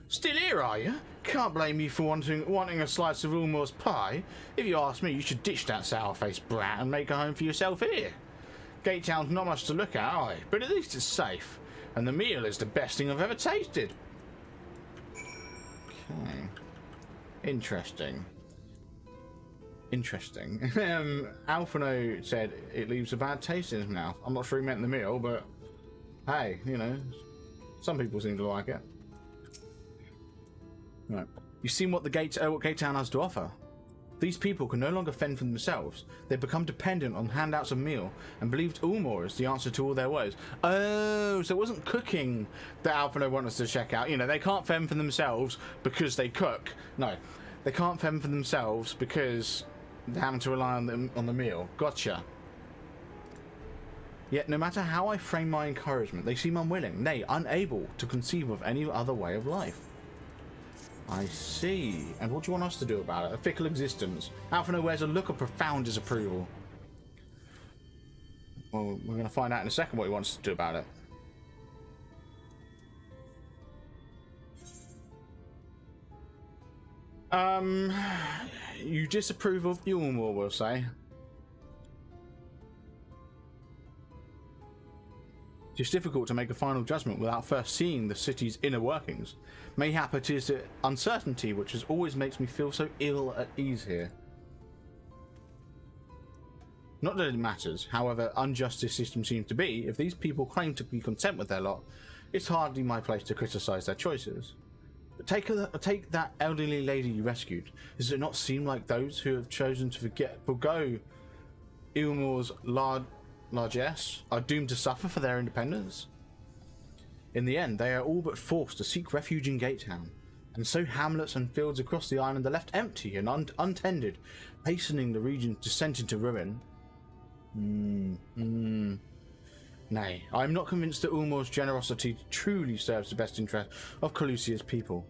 Still here, are you? Can't blame you for wanting a slice of Ulmore's pie. If you ask me, you should ditch that sour-faced brat and make a home for yourself here. Gatetown's not much to look at, aye, but at least it's safe. And the meal is the best thing I've ever tasted. Okay. Interesting. Interesting. Alphino said it leaves a bad taste in his mouth. I'm not sure he meant the meal, but hey, you know, some people seem to like it. Right. You've seen what what Gatetown has to offer. These people can no longer fend for themselves. They've become dependent on handouts of meal and believed Ulmore is the answer to all their woes. Oh, so it wasn't cooking that Alphino wanted us to check out. You know, they can't fend for themselves because they cook. No, they can't fend for themselves because they're having to rely on the meal. Gotcha. Yet, no matter how I frame my encouragement, they seem unwilling, nay, unable to conceive of any other way of life. I see. And what do you want us to do about it? A fickle existence. Alphino wears a look of profound disapproval. Well, we're going to find out in a second what he wants to do about it. You disapprove of Ulmore, we'll say. It's difficult to make a final judgment without first seeing the city's inner workings. Mayhap it is the uncertainty which always makes me feel so ill at ease here. Not that it matters, however unjust this system seems to be. If these people claim to be content with their lot, it's hardly my place to criticise their choices. But take that elderly lady you rescued. Does it not seem like those who have chosen to forgo Ulmore's largesse are doomed to suffer for their independence? In the end, they are all but forced to seek refuge in Gatetown, and so hamlets and fields across the island are left empty and untended, hastening the region's descent into ruin. Nay, I am not convinced that Ulmore's generosity truly serves the best interest of Calusia's people.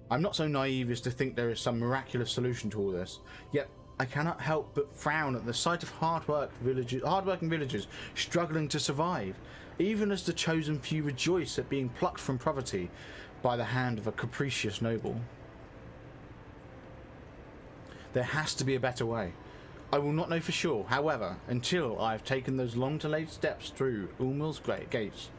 I'm not so naive as to think there is some miraculous solution to all this, yet I cannot help but frown at the sight of hard-working villagers struggling to survive, even as the chosen few rejoice at being plucked from poverty by the hand of a capricious noble. There has to be a better way. I will not know for sure, however, until I have taken those long-delayed steps through Ulmore's great gates.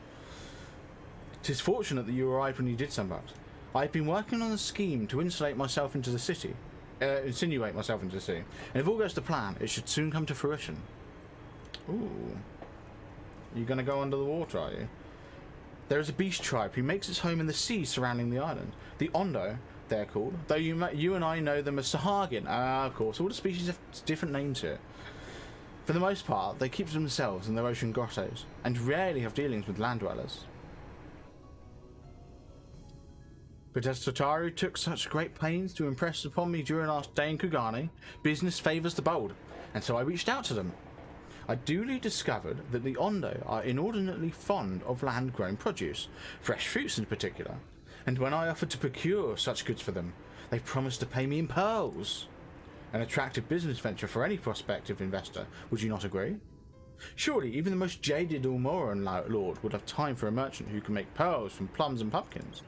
'Tis fortunate that you arrived when you did, Sunbucks. I have been working on a scheme to insulate myself into the city. Insinuate myself into the city. And if all goes to plan, it should soon come to fruition. Ooh. You're going to go under the water, are you? There is a beast tribe who makes its home in the sea surrounding the island. The Ondo, they're called. Though you and I know them as Sahagin. Of course, all the species have different names here. For the most part, they keep to themselves in their ocean grottos, and rarely have dealings with land dwellers. But as Totaru took such great pains to impress upon me during our stay in Kugane, business favours the bold, and so I reached out to them. I duly discovered that the Ondo are inordinately fond of land-grown produce, fresh fruits in particular, and when I offered to procure such goods for them, they promised to pay me in pearls. An attractive business venture for any prospective investor, would you not agree? Surely even the most jaded Ulmoran lord would have time for a merchant who can make pearls from plums and pumpkins.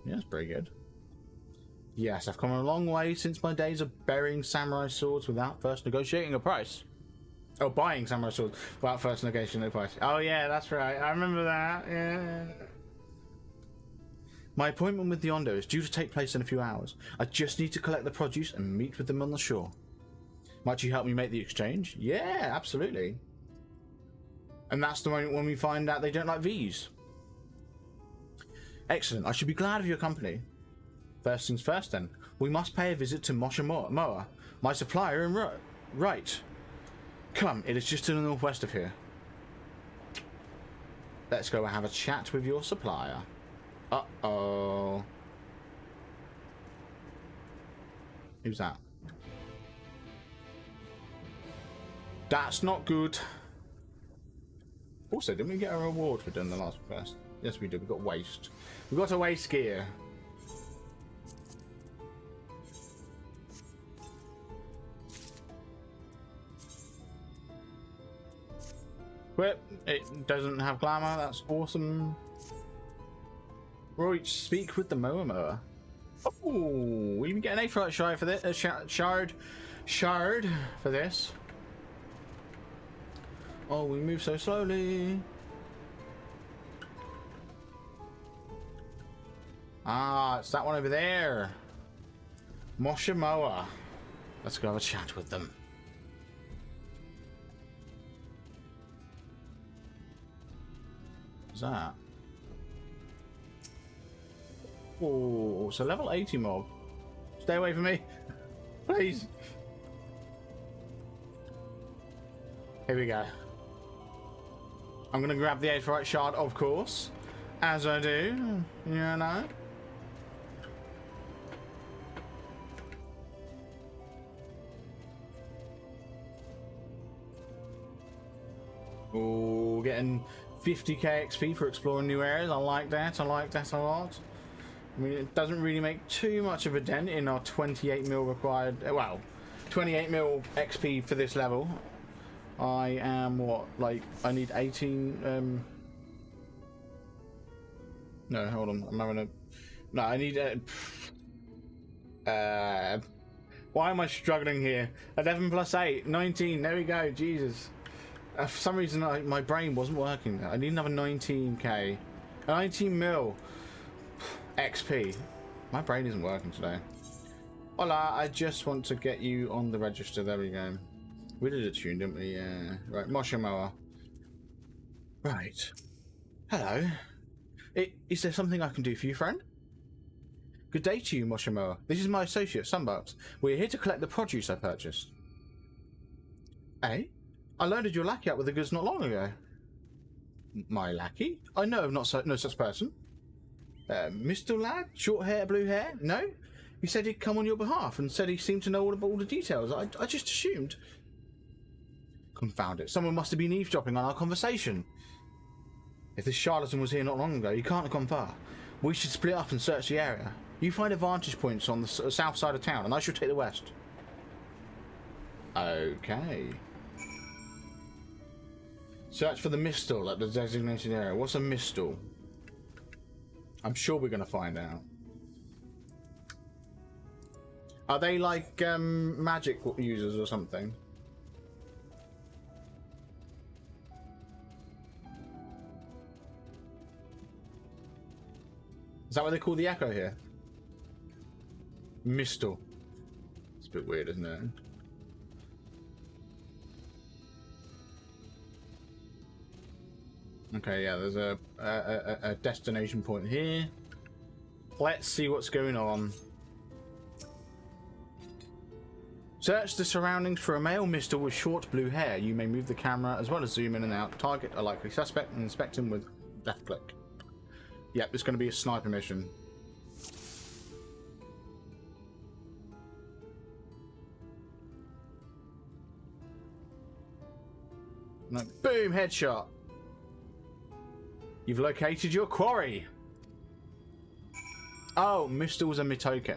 Yeah, that's pretty good. Yes, I've come a long way since my days of burying samurai swords without first negotiating a price. Oh, buying samurai swords without first negotiating a price. Oh yeah, that's right. I remember that. Yeah. My appointment with the Ondo is due to take place in a few hours. I just need to collect the produce and meet with them on the shore. Might you help me make the exchange? Yeah, absolutely. And that's the moment when we find out they don't like V's. Excellent. I should be glad of your company. First things first then. We must pay a visit to Mosha Moa, my supplier in right. Come, it is just to the northwest of here. Let's go and have a chat with your supplier. Uh-oh. Who's that? That's not good. Also, didn't we get a reward for doing the last quest? Yes, we do. We've got waste. We've got a waste gear. Whip. It doesn't have glamour. That's awesome. Right, speak with the Moa. Oh, we even get an Aether shard for this. Shard for this. Oh, we move so slowly. Ah, it's that one over there. Moa. Let's go have a chat with them. What's that? Oh, so level 80 mob. Stay away from me. Please. Here we go. I'm gonna grab the Aetherite shard, of course. As I do. You know. Oh, getting 50k XP for exploring new areas. I like that. I like that a lot. I mean, it doesn't really make too much of a dent in our 28 mil required. Well, 28 mil XP for this level. I am what? Like, I need 18. No, hold on. I'm having a. No, I need. Why am I struggling here? 11 plus 8, 19. There we go. Jesus. For some reason, my brain wasn't working. I need another 19k. 19 mil XP. My brain isn't working today. Hola, I just want to get you on the register. There we go. We did a tune, didn't we? Yeah. Right, Moa. Right. Hello. Is there something I can do for you, friend? Good day to you, Moa. This is my associate, Sunbucks. We're here to collect the produce I purchased. Eh? I loaded your lackey up with the goods not long ago. My lackey? I know of no such person. Mr. Lad? Short hair, blue hair? No? He said he'd come on your behalf and said he seemed to know all the details. I just assumed. Confound it. Someone must have been eavesdropping on our conversation. If this charlatan was here not long ago, he can't have gone far. We should split up and search the area. You find a vantage points on the south side of town, and I shall take the west. Okay. Search for the mistle at the designated area. What's a mistle? I'm sure we're going to find out. Are they like magic users or something? Is that what they call the echo here? Mistle. It's a bit weird, isn't it? Okay, yeah, there's a destination point here. Let's see what's going on. Search the surroundings for a male mistle with short blue hair. You may move the camera as well as zoom in and out. Target a likely suspect and inspect him with left click. Yep, it's going to be a sniper mission. No, boom, headshot. You've located your quarry. Oh, mistles and mikotes.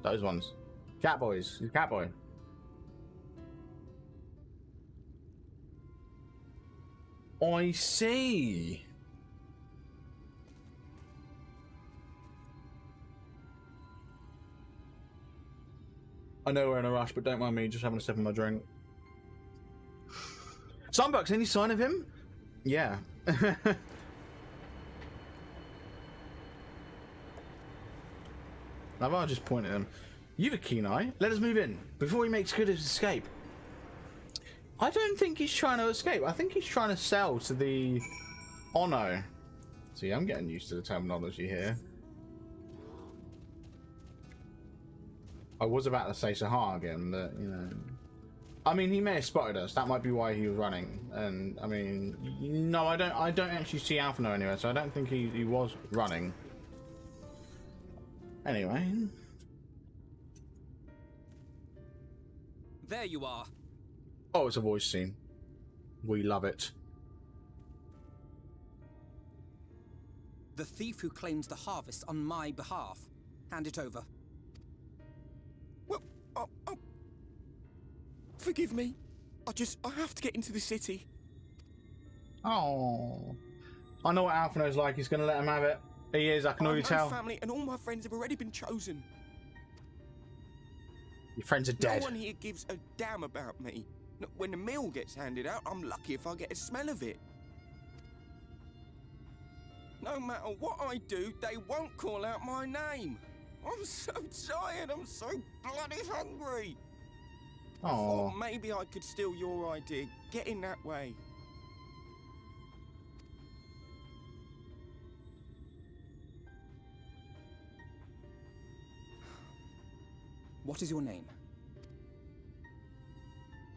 Those ones. Catboys. He's a catboy. I see. I know we're in a rush, but don't mind me just having a sip of my drink. Sunbucks, any sign of him? Yeah. I'll just point at him. You've a keen eye. Let us move in before he makes good his escape. I don't think he's trying to escape. I think he's trying to sell to the Ono. See, I'm getting used to the terminology here. I was about to say Sahar again, but you know. I mean, he may have spotted us. That might be why he was running. And I mean, no, I don't actually see Alphino anywhere, so I don't think he was running. Anyway. There you are. Oh, it's a voice scene. We love it. The thief who claims the harvest on my behalf. Hand it over. Well, forgive me. I have to get into the city. Oh. I know what Alphino's like. He's going to let him have it. He is, I can already tell. My family and all my friends have already been chosen. Your friends are dead. No one here gives a damn about me. When the meal gets handed out, I'm lucky if I get a smell of it. No matter what I do, they won't call out my name. I'm so tired, I'm so bloody hungry. I thought maybe I could steal your idea, get in that way. What is your name?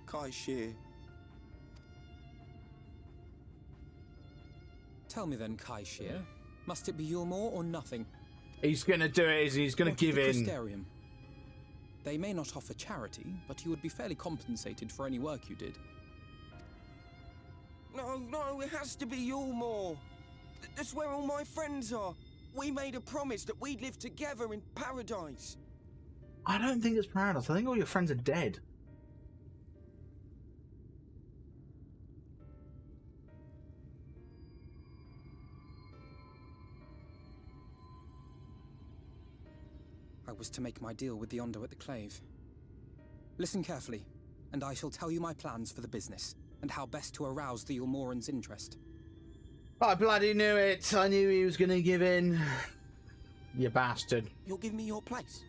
Kai Shear. Tell me then, Kai Shear. Must it be Yulmore or nothing? He's going to do it, is he? He's going to give in. Crystarium? They may not offer charity, but you would be fairly compensated for any work you did. No, it has to be Yulmore. That's where all my friends are. We made a promise that we'd live together in paradise. I don't think it's paradise. I think all your friends are dead. I was to make my deal with the Ondo at the Clave. Listen carefully, and I shall tell you my plans for the business, and how best to arouse the Yulmoran's interest. I bloody knew it. I knew he was going to give in. You bastard. You'll give me your place?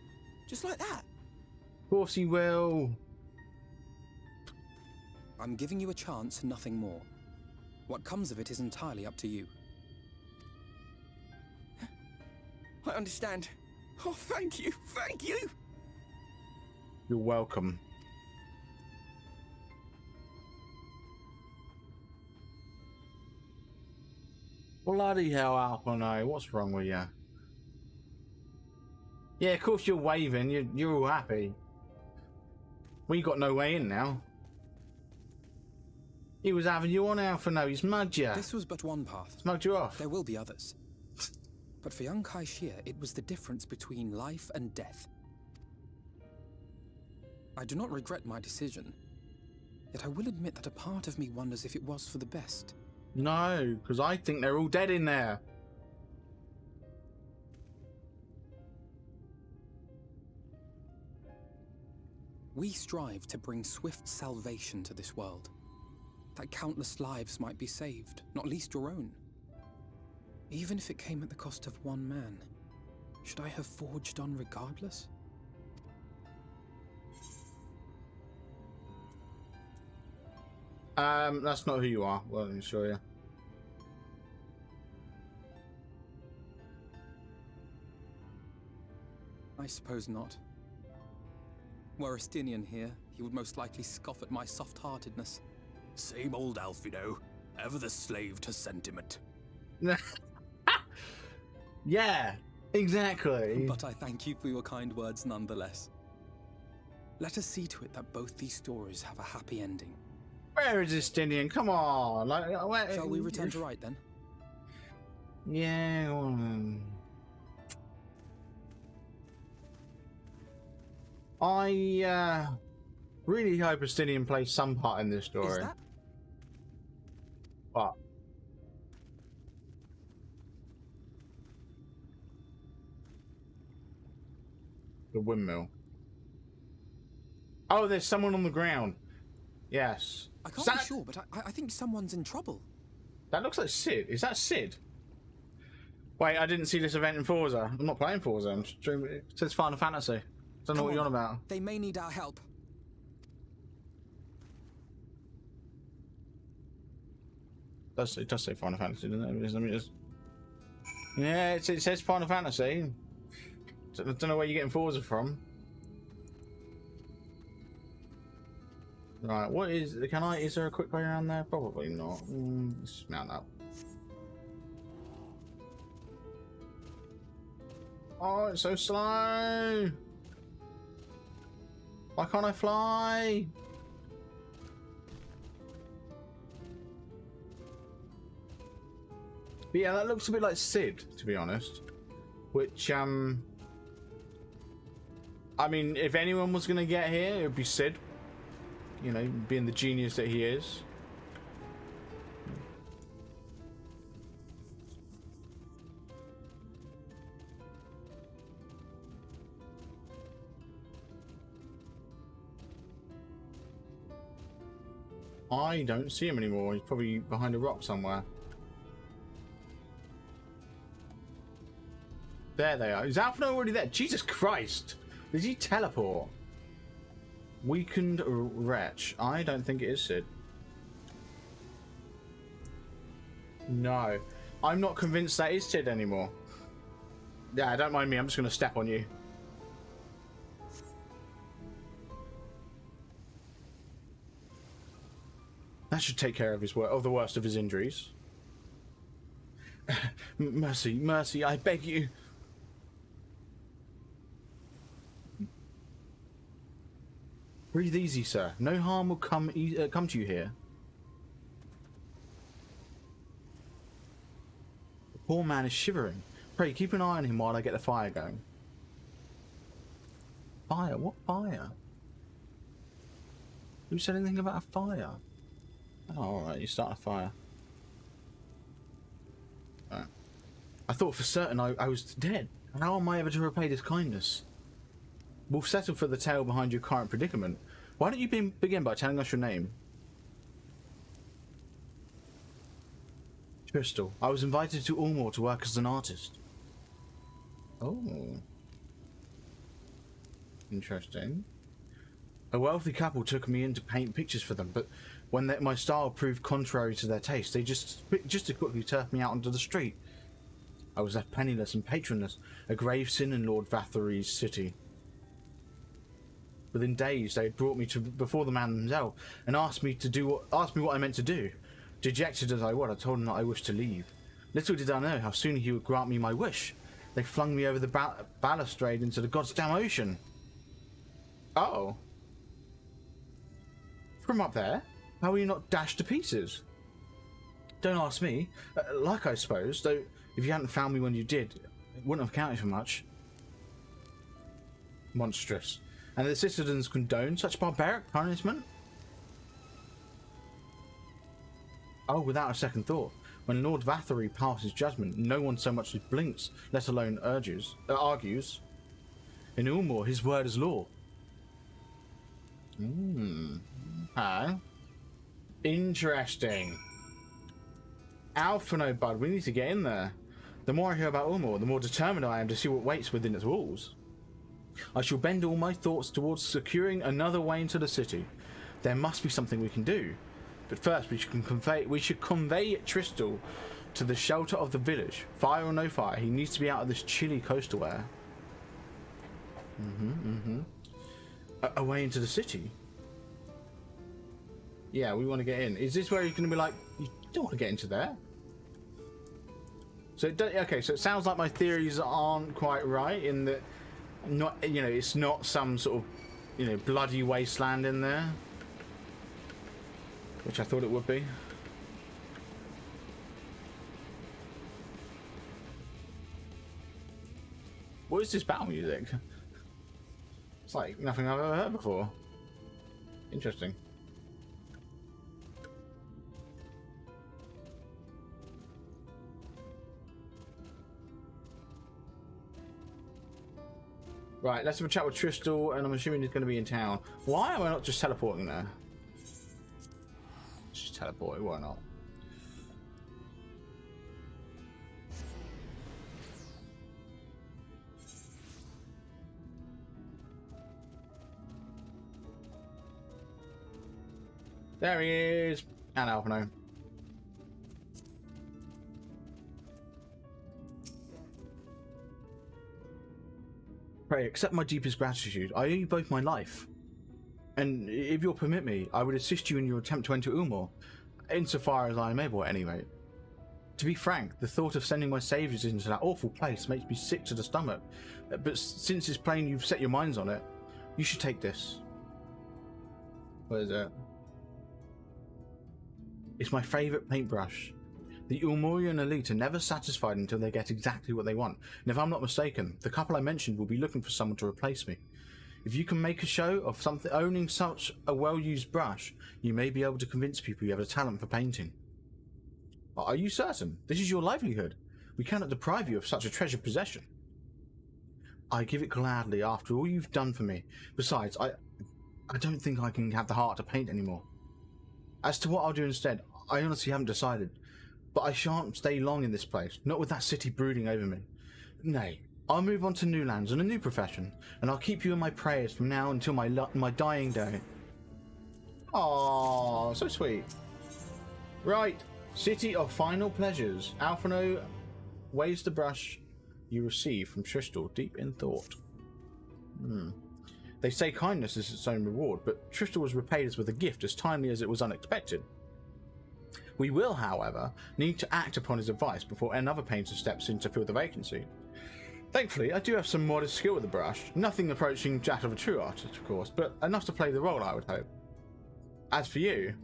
Just like that? Of course he will. I'm giving you a chance, nothing more. What comes of it is entirely up to you. I understand. Oh, thank you, thank you! You're welcome. Bloody hell, Alpino, what's wrong with you? Yeah, of course you're waving, you're all happy. We got no way in now. He was having you on, Alpino, he's mugged you. This was but one path. Smugged you off. There will be others. But for young Kai Shear, it was the difference between life and death. I do not regret my decision, yet I will admit that a part of me wonders if it was for the best. No, because I think they're all dead in there. We strive to bring swift salvation to this world, that countless lives might be saved, not least your own. Even if it came at the cost of one man, should I have forged on regardless? That's not who you are. Well, let me show you. I suppose not. Were Estinian here, he would most likely scoff at my soft-heartedness. Same old Alphino, ever the slave to sentiment. Yeah, exactly. But I thank you for your kind words nonetheless. Let us see to it that both these stories have a happy ending. Where is Estinian? Come on. Where... Shall we return to right then? Yeah. I really hope Estinian plays some part in this story. Is that? But the windmill. Oh, there's someone on the ground. Yes. I can't be sure, but I think someone's in trouble. That looks like Sid. Is that Sid? Wait, I didn't see this event in Forza. I'm not playing Forza. I'm streaming. It says Final Fantasy. Don't know what you're on about. They may need our help. It does say Final Fantasy, doesn't it? Let me just... Yeah, it says Final Fantasy. I don't know where you're getting Forza from. Right, what is... Is there a quick way around there? Probably not. Let's just mount up. Oh, it's so slow! Why can't I fly? But yeah, that looks a bit like Sid, to be honest. Which, I mean, if anyone was going to get here, it would be Sid. You know, being the genius that he is. I don't see him anymore. He's probably behind a rock somewhere. There they are. Is Alpha already there? Jesus Christ! Did he teleport? Weakened wretch. I don't think it is Sid. No. I'm not convinced that is Sid anymore. Yeah, don't mind me. I'm just going to step on you. That should take care of his of the worst of his injuries. Mercy, mercy, I beg you. Breathe easy, sir. No harm will come to you here. The poor man is shivering. Pray, keep an eye on him while I get the fire going. Fire? What fire? Who said anything about a fire? Oh, alright, you start a fire. Right. I thought for certain I was dead. How am I ever to repay this kindness? We'll settle for the tale behind your current predicament. Why don't you begin by telling us your name? Crystal. I was invited to Ulmor to work as an artist. Oh. Interesting. A wealthy couple took me in to paint pictures for them, but when my style proved contrary to their taste, they just as quickly turfed me out onto the street. I was left penniless and patronless, a grave sin in Lord Faerie's city. Within days, they had brought me before the man himself and asked me what I meant to do. Dejected as I was, I told him that I wished to leave. Little did I know how soon he would grant me my wish. They flung me over the balustrade into the goddamn ocean. Oh. From up there? How were you not dashed to pieces? Don't ask me. Like I suppose, though if you hadn't found me when you did, it wouldn't have counted for much. Monstrous. And the citizens condone such barbaric punishment? Oh, without a second thought. When Lord Faerie passes judgment, no one so much as blinks, let alone argues. In Ulmor, his word is law. Huh? Interesting. Alphino, bud, we need to get in there. The more I hear about Ulmor, the more determined I am to see what waits within its walls. I shall bend all my thoughts towards securing another way into the city. There must be something we can do. But first, we should convey Tristal to the shelter of the village. Fire or no fire, he needs to be out of this chilly coastal air. Away into the city. Yeah, we want to get in. Is this where you're going to be like, you don't want to get into there? So okay, so it sounds like my theories aren't quite right in that, it's not some sort of, bloody wasteland in there, which I thought it would be. What is this battle music? It's like nothing I've ever heard before. Interesting. Right, let's have a chat with Tristal, and I'm assuming he's going to be in town. Why am I not just teleporting there? Just teleport, why not? There he is! And Alphino. Pray, accept my deepest gratitude. I owe you both my life. And if you'll permit me, I would assist you in your attempt to enter Ulmor, insofar as I am able, at any rate. To be frank, the thought of sending my saviors into that awful place makes me sick to the stomach. But since it's plain you've set your minds on it, you should take this. What is it? It's my favourite paintbrush. The Ulmorian elite are never satisfied until they get exactly what they want, and if I'm not mistaken, the couple I mentioned will be looking for someone to replace me. If you can make a show of something owning such a well-used brush, you may be able to convince people you have a talent for painting. Are you certain? This is your livelihood. We cannot deprive you of such a treasured possession. I give it gladly after all you've done for me. Besides, I don't think I can have the heart to paint anymore. As to what I'll do instead, I honestly haven't decided. But I shan't stay long in this place, not with that city brooding over me. Nay, I'll move on to new lands and a new profession, and I'll keep you in my prayers from now until my dying day. Aww, so sweet. Right, City of Final Pleasures. Alphino weighs the brush you receive from Tristal deep in thought. They say kindness is its own reward, but Tristal was repaid us with a gift as timely as it was unexpected. We will, however, need to act upon his advice before another painter steps in to fill the vacancy. Thankfully, I do have some modest skill with the brush, nothing approaching that of a true artist, of course, but enough to play the role, I would hope. As for you,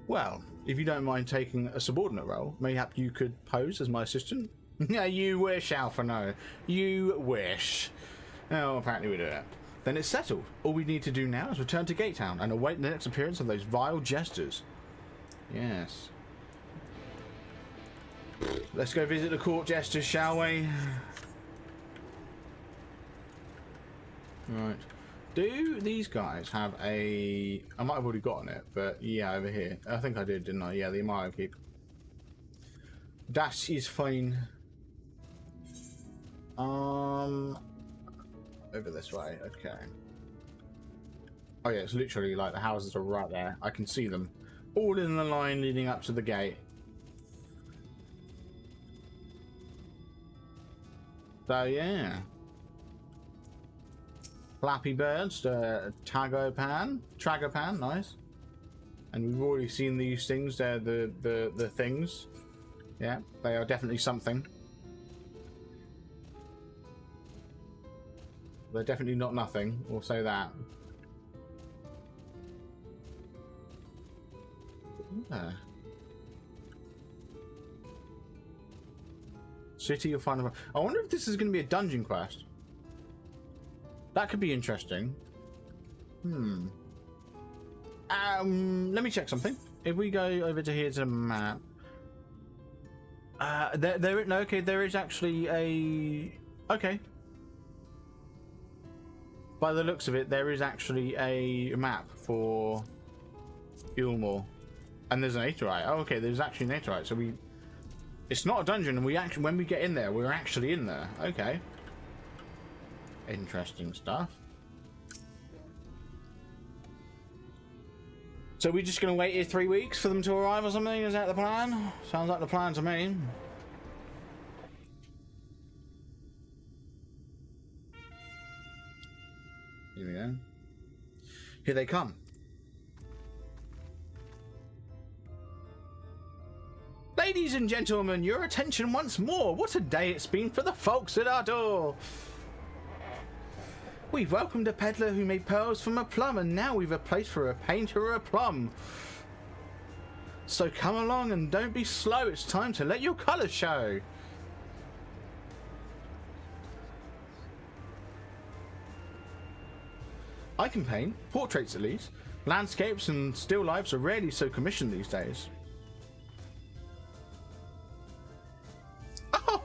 well, if you don't mind taking a subordinate role, mayhap you could pose as my assistant? Yeah, you wish, Alphino. You wish. Oh, apparently we do it. Then it's settled. All we need to do now is return to Gatetown and await the next appearance of those vile jesters. Yes. Let's go visit the court jesters, shall we? Right. Do these guys have a... I might have already gotten it, but yeah, over here. I think I did, didn't I? Yeah, the Amayo Keep. That is fine. Over this way, okay. Oh yeah, it's literally like the houses are right there. I can see them. All in the line leading up to the gate. So yeah. Flappy Birds, Tragopan, nice. And we've already seen these things, they're the things. Yeah, they are definitely something. They're definitely not nothing, we'll say that. Yeah. City of Final... I wonder if this is going to be a dungeon quest. That could be interesting. Let me check something. If we go over to here to the map... there is actually a... Okay. By the looks of it, there is actually a map for Ulmor. And there's an Aetherite. Oh, okay, there's actually an Aetherite. So it's not a dungeon, and when we get in there, we're actually in there. Okay. Interesting stuff. So we're just going to wait here 3 weeks for them to arrive or something? Is that the plan? Sounds like the plan to me. Here we go. Here they come. Ladies and gentlemen, your attention once more. What a day it's been for the folks at our door. We've welcomed a peddler who made pearls from a plum, and now we've a place for a painter or a plum. So come along and don't be slow. It's time to let your colours show. I can paint, portraits at least. Landscapes and still lifes are rarely so commissioned these days.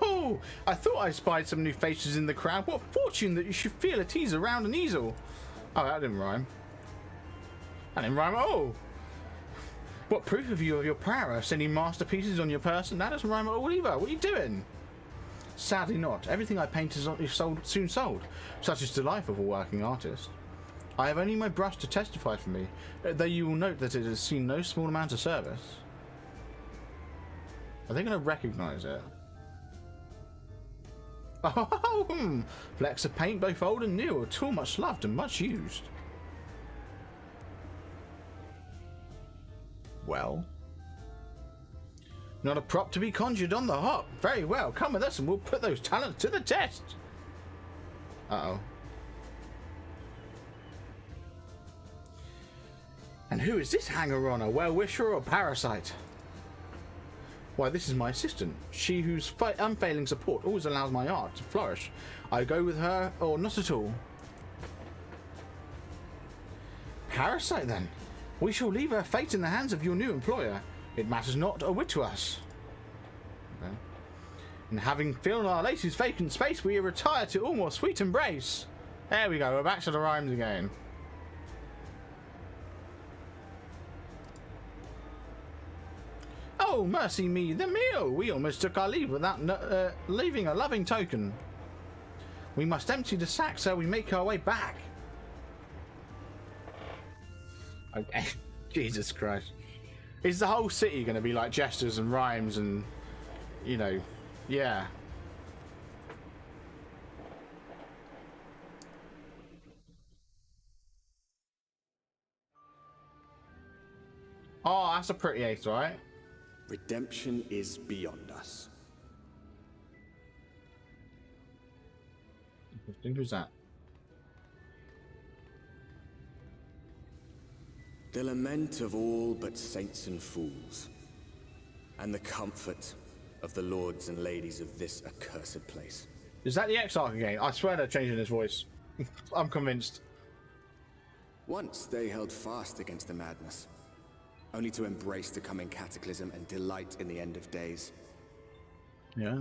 Oh, I thought I spied some new faces in the crowd. What fortune that you should feel at ease around an easel. Oh, that didn't rhyme. That didn't rhyme at all. What proof have you of your prowess? Any masterpieces on your person? That doesn't rhyme at all either. What are you doing? Sadly not. Everything I paint is soon sold. Such is the life of a working artist. I have only my brush to testify for me, though you will note that it has seen no small amount of service. Are they going to recognise it? Oh, flecks of paint, both old and new, a tool much loved and much used. Well, not a prop to be conjured on the hop. Very well, come with us and we'll put those talents to the test. Uh-oh. And who is this hanger-on, a well-wisher or a parasite? Why, this is my assistant. She whose unfailing support always allows my art to flourish. I go with her or not at all. Parasite, then. We shall leave her fate in the hands of your new employer. It matters not a whit to us. Okay. And having filled our latest vacant space, we retire to all more sweet embrace. There we go, we're back to the rhymes again. Oh, mercy me, the meal! We almost took our leave without leaving a loving token. We must empty the sack so we make our way back. Okay, Jesus Christ. Is the whole city going to be like gestures and rhymes and, you know, yeah. Oh, that's a pretty Aether, right? Redemption is beyond us. Who's that? The lament of all but saints and fools, and the comfort of the lords and ladies of this accursed place. Is that the Exarch again? I swear they're changing his voice. I'm convinced. Once they held fast against the madness, only to embrace the coming cataclysm and delight in the end of days. Yeah.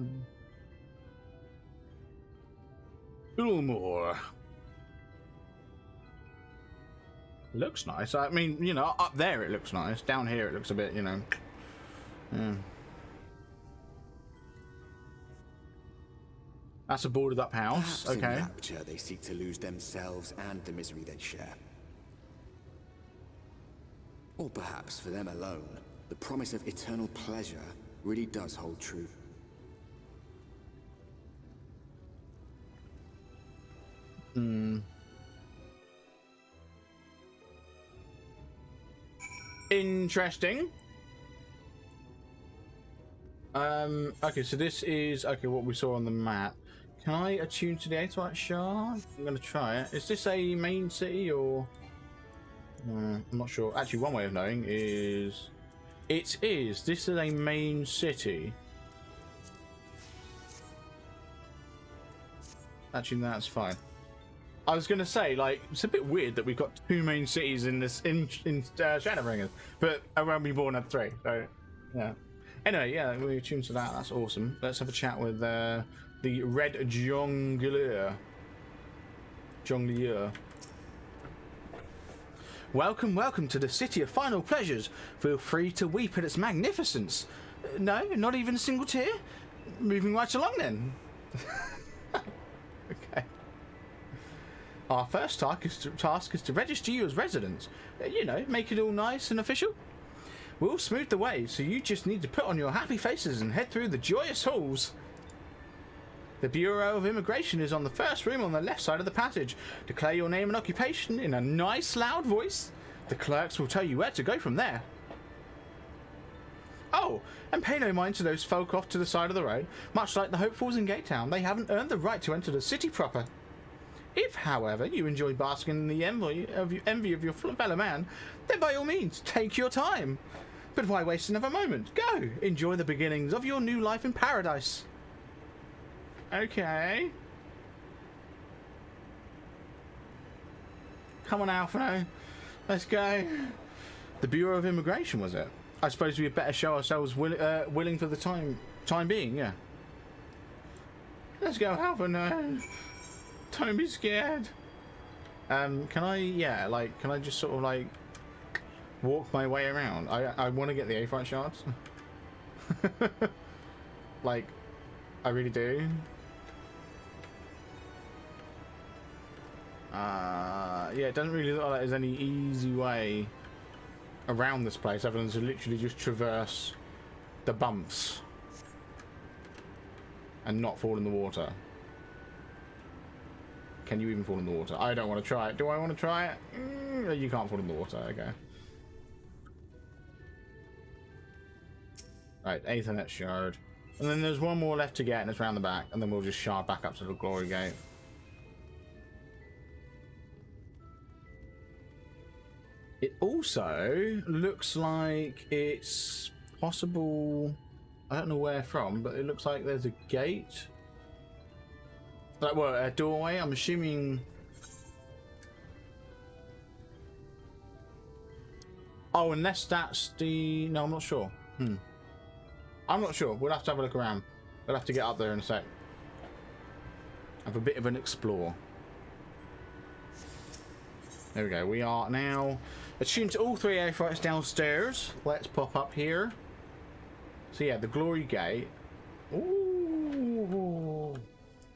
Ulmore. Looks nice. I mean, you know, up there it looks nice. Down here it looks a bit, you know. Yeah. That's a boarded up house. Perhaps okay. In rapture they seek to lose themselves and the misery they share. Or perhaps for them alone, the promise of eternal pleasure really does hold true. Interesting. Okay, so this is what we saw on the map. Can I attune to the Aetherite shard? I'm gonna try it. Is this a main city or? I'm not sure. Actually, one way of knowing is it is. This is a main city. Actually, that's fine. I was gonna say, like, it's a bit weird that we've got two main cities in this in Shadowbringers, but I won't be born at 3. So, yeah. Anyway, yeah, we tuned to that. That's awesome. Let's have a chat with the Red Jongleur. Welcome, welcome to the city of final pleasures. Feel free to weep at its magnificence. No, not even a single tear. Moving right along then. Okay. Our first task is to register you as residents. You know, make it all nice and official. We'll smooth the way, so you just need to put on your happy faces and head through the joyous halls. The Bureau of Immigration is on the first room on the left side of the passage. Declare your name and occupation in a nice loud voice. The clerks will tell you where to go from there. Oh, and pay no mind to those folk off to the side of the road. Much like the hopefuls in Gatetown, they haven't earned the right to enter the city proper. If, however, you enjoy basking in the envy of your fellow man, then by all means, take your time. But why waste another moment? Go! Enjoy the beginnings of your new life in paradise. Okay. Come on, Alphino. Let's go. The Bureau of Immigration, was it? I suppose we had better show ourselves willing for the time being, yeah. Let's go, Alphino. Don't be scared. Can I just sort of like walk my way around? I want to get the Aetherite shards. Like, I really do. Yeah, it doesn't really look like there's any easy way around this place other than to literally just traverse the bumps and not fall in the water. Can you even fall in the water? I don't want to try it. Do I want to try it? You can't fall in the water. Okay. Right, Aethernet shard. And then there's one more left to get, and it's round the back, and then we'll just shard back up to the glory gate. It also looks like it's possible I don't know where from, but it looks like there's a gate. Like, what, a doorway? I'm assuming... Oh, unless that's the... No, I'm not sure. I'm not sure. We'll have to have a look around. We'll have to get up there in a sec. Have a bit of an explore. There we go. We are now attuned to all 3 Aetherites downstairs. Let's pop up here. So yeah, the Glory Gate. Ooh,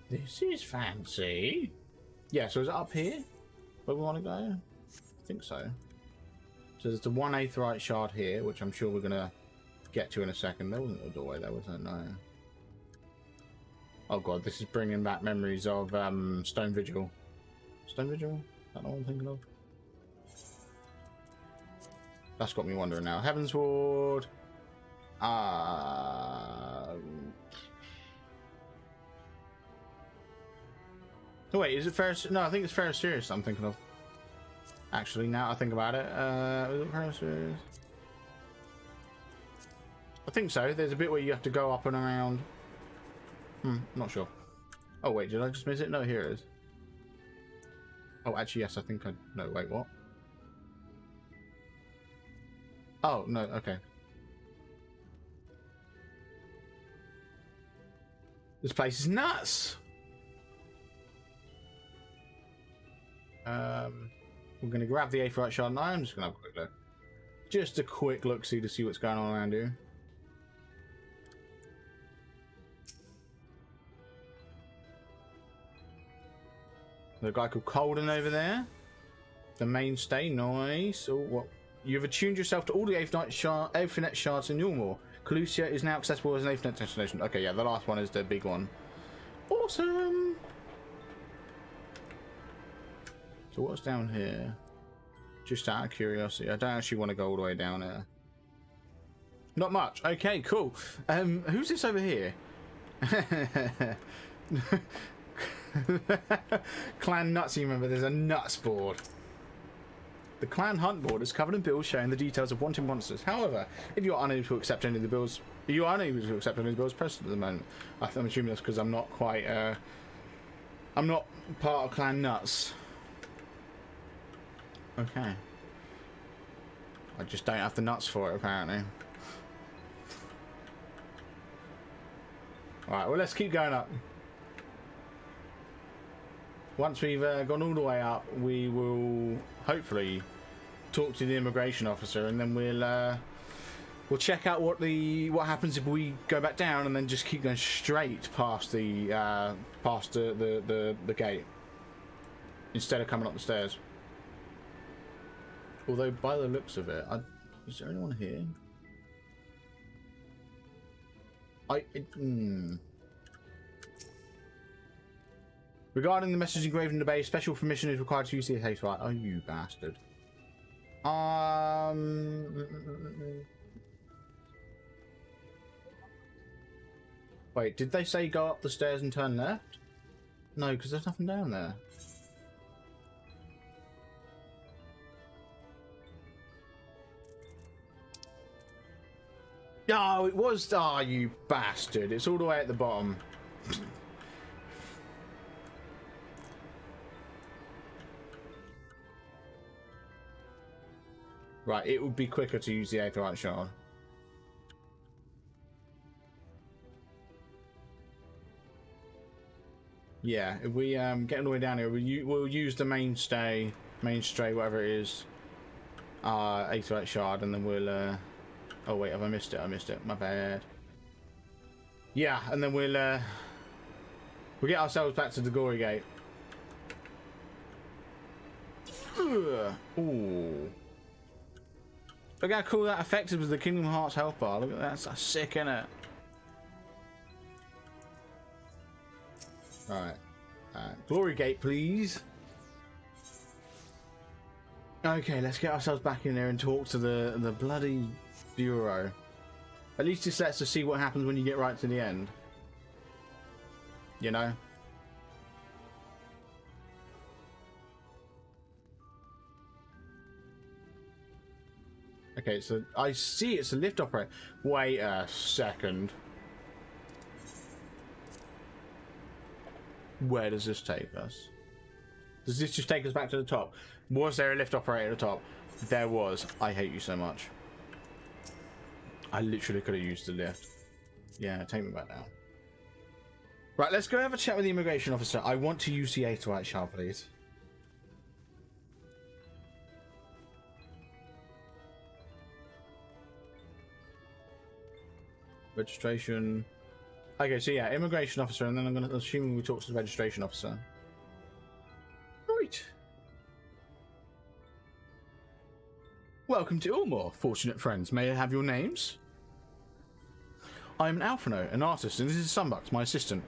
this is fancy. Yeah, so is it up here where we want to go? I think so. So there's the 1 Aetherite shard here, which I'm sure we're gonna get to in a second. There wasn't a doorway there, was there? No. Oh god, this is bringing back memories of Stone Vigil. Stone Vigil? Is that what I'm thinking of? That's got me wondering now. Heaven's Ward. Oh wait, is it Faerie? No, I think it's Faerie Serious I'm thinking of. Actually, now I think about it, is it Faerie Serious? I think so. There's a bit where you have to go up and around. Not sure. Oh wait, did I just miss it? No, here it is. Oh, actually, yes, I think I... No, wait, what? Oh, no, okay. This place is nuts! We're going to grab the Aetherite shard now. I'm just going to have a quick look. Just a quick look-see to see what's going on around here. There's a guy called Colden over there. The mainstay, nice. Oh, what? You've attuned yourself to all the Aethernet shards in Yulmore. Calusia is now accessible as an Aethernet destination. Okay, yeah, the last one is the big one. Awesome! So what's down here? Just out of curiosity. I don't actually want to go all the way down there. Not much. Okay, cool. Who's this over here? Clan Nuts, you remember, there's a nuts board. The clan hunt board is covered in bills showing the details of wanted monsters. However, if you are unable to accept any of the bills, present at the moment. I'm assuming that's because I'm not quite, I'm not part of Clan Nuts. Okay. I just don't have the nuts for it, apparently. Alright, well, let's keep going up. Once we've gone all the way up, we will hopefully talk to the immigration officer, and then we'll check out what happens if we go back down, and then just keep going straight past the gate instead of coming up the stairs. Although by the looks of it, is there anyone here? Regarding the message engraved in the bay, special permission is required to use the Aetherite. Oh, you bastard. Wait, did they say go up the stairs and turn left? No, because there's nothing down there. Oh, it was... Oh, you bastard. It's all the way at the bottom. Right, it would be quicker to use the Aetherite shard. Yeah, if we get all the way down here, we'll use the mainstay, whatever it is, Aetherite shard, and then we'll... Oh wait, have I missed it? I missed it. My bad. Yeah, and then we'll get ourselves back to the Glory Gate. Ooh. Look how cool that effect is with the Kingdom Hearts health bar. Look at that. That's sick, isn't it? Alright. Glory Gate, please. Okay, let's get ourselves back in there and talk to the bloody Bureau. At least this lets us see what happens when you get right to the end. You know? Okay, so I see it's a lift operator. Wait a second. Where does this take us? Does this just take us back to the top? Was there a lift operator at the top? There was. I hate you so much. I literally could have used the lift. Yeah, take me back now. Right, let's go have a chat with the immigration officer. I want to use the Aether shard, please. Registration. Okay, so yeah, immigration officer, and then I'm going to assume we talk to the registration officer. Right. Welcome to Ulmore, fortunate friends. May I have your names? I'm Alphino, an artist, and this is Sunbucks, my assistant.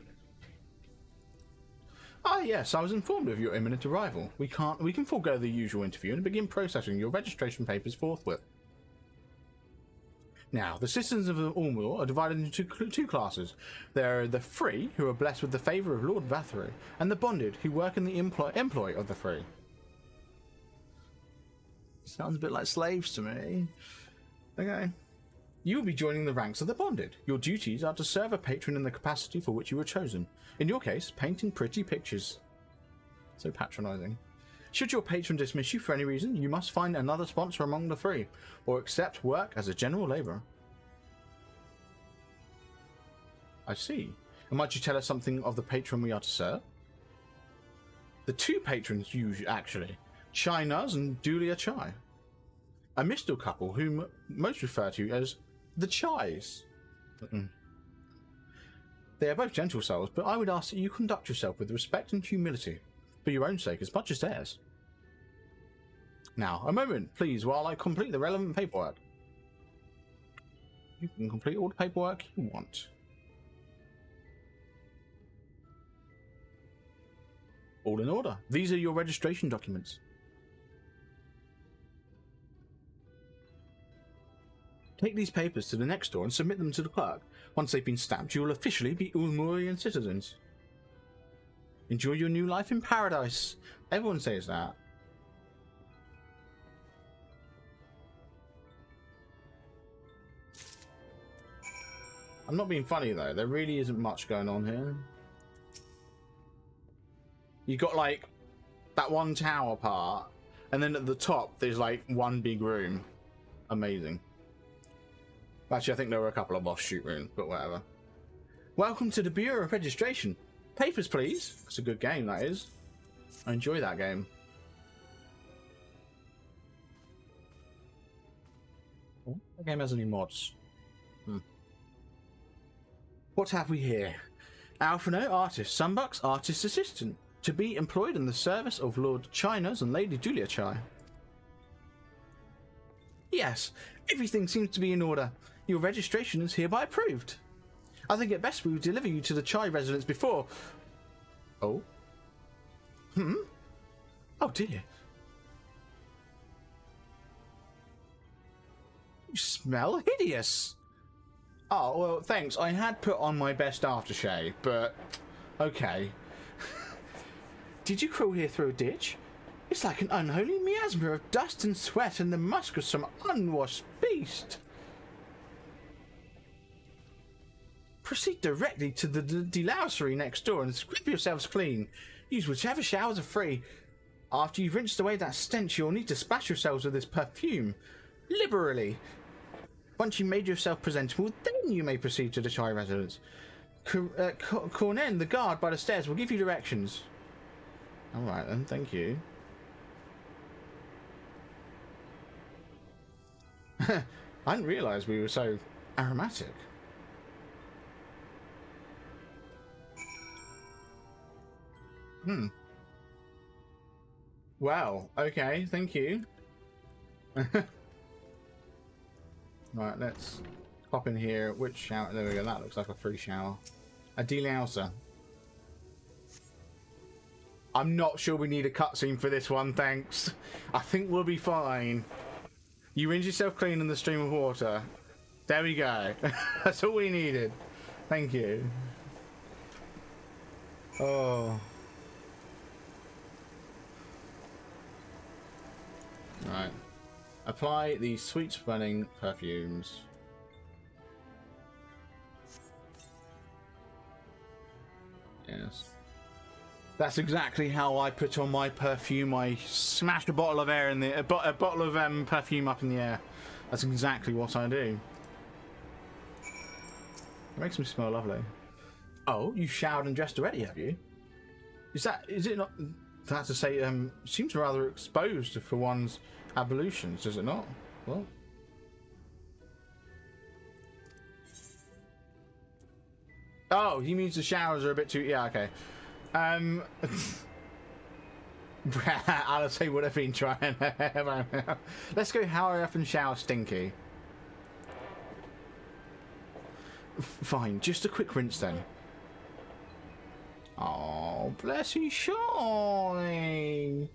Ah, yes, I was informed of your imminent arrival. We can forego the usual interview and begin processing your registration papers forthwith. Now, the citizens of Ulmore are divided into two classes. There are the free, who are blessed with the favour of Lord Faerie, and the bonded, who work in the employ of the free. Sounds a bit like slaves to me. Okay. You will be joining the ranks of the bonded. Your duties are to serve a patron in the capacity for which you were chosen. In your case, painting pretty pictures. So patronising. Should your patron dismiss you for any reason, you must find another sponsor among the free, or accept work as a general labourer. I see. And might you tell us something of the patron we are to serve? The two patrons usually, actually. Chai Nuz and Dulia Chai. A mystical couple whom most refer to as the Chais. They are both gentle souls, but I would ask that you conduct yourself with respect and humility, for your own sake as much as theirs. Now, a moment, please, while I complete the relevant paperwork. You can complete all the paperwork you want. All in order. These are your registration documents. Take these papers to the next door and submit them to the clerk. Once they've been stamped, you will officially be Ulmorian citizens. Enjoy your new life in paradise. Everyone says that. I'm not being funny though, there really isn't much going on here. You got like that one tower part, and then at the top there's like one big room. Amazing. Actually, I think there were a couple of offshoot rooms, but whatever. Welcome to the Bureau of Registration. Papers, please. It's a good game, that is. I enjoy that game. Oh, the game has any mods. What have we here? Alphino, artist. Sunbucks, artist assistant. To be employed in the service of Lord Chai Nuz and Lady Dulia Chai. Yes, everything seems to be in order. Your registration is hereby approved. I think it best we will deliver you to the Chai residence before... Oh? Oh dear. You smell hideous. Oh, well, thanks. I had put on my best aftershave, but... Okay. Did you crawl here through a ditch? It's like an unholy miasma of dust and sweat and the musk of some unwashed beast. Proceed directly to the delousery next door and scrub yourselves clean. Use whichever showers are free. After you've rinsed away that stench, you'll need to splash yourselves with this perfume. Liberally. Once you've made yourself presentable, then you may proceed to the Chai residence. Cornen, the guard by the stairs, will give you directions. Alright then, thank you. I didn't realise we were so aromatic. Wow, okay, thank you. Right, let's hop in here. Which shower? There we go, that looks like a free shower. A delouser. I'm not sure we need a cutscene for this one, thanks. I think we'll be fine. You rinse yourself clean in the stream of water. There we go. That's all we needed. Thank you. Oh. Right. Apply these sweet-smelling perfumes. Yes. That's exactly how I put on my perfume. I smash a bottle of air in the a bottle of perfume up in the air. That's exactly what I do. It makes me smell lovely. Oh, you showered and dressed already, have you? Is it not? That's to say, seems rather exposed for one's ablutions, does it not? Well. Oh, he means the showers are a bit too. Yeah, okay. I'll say what I've been trying. Let's go. How I often shower stinky. Fine, just a quick rinse then. Oh, bless you, Shine.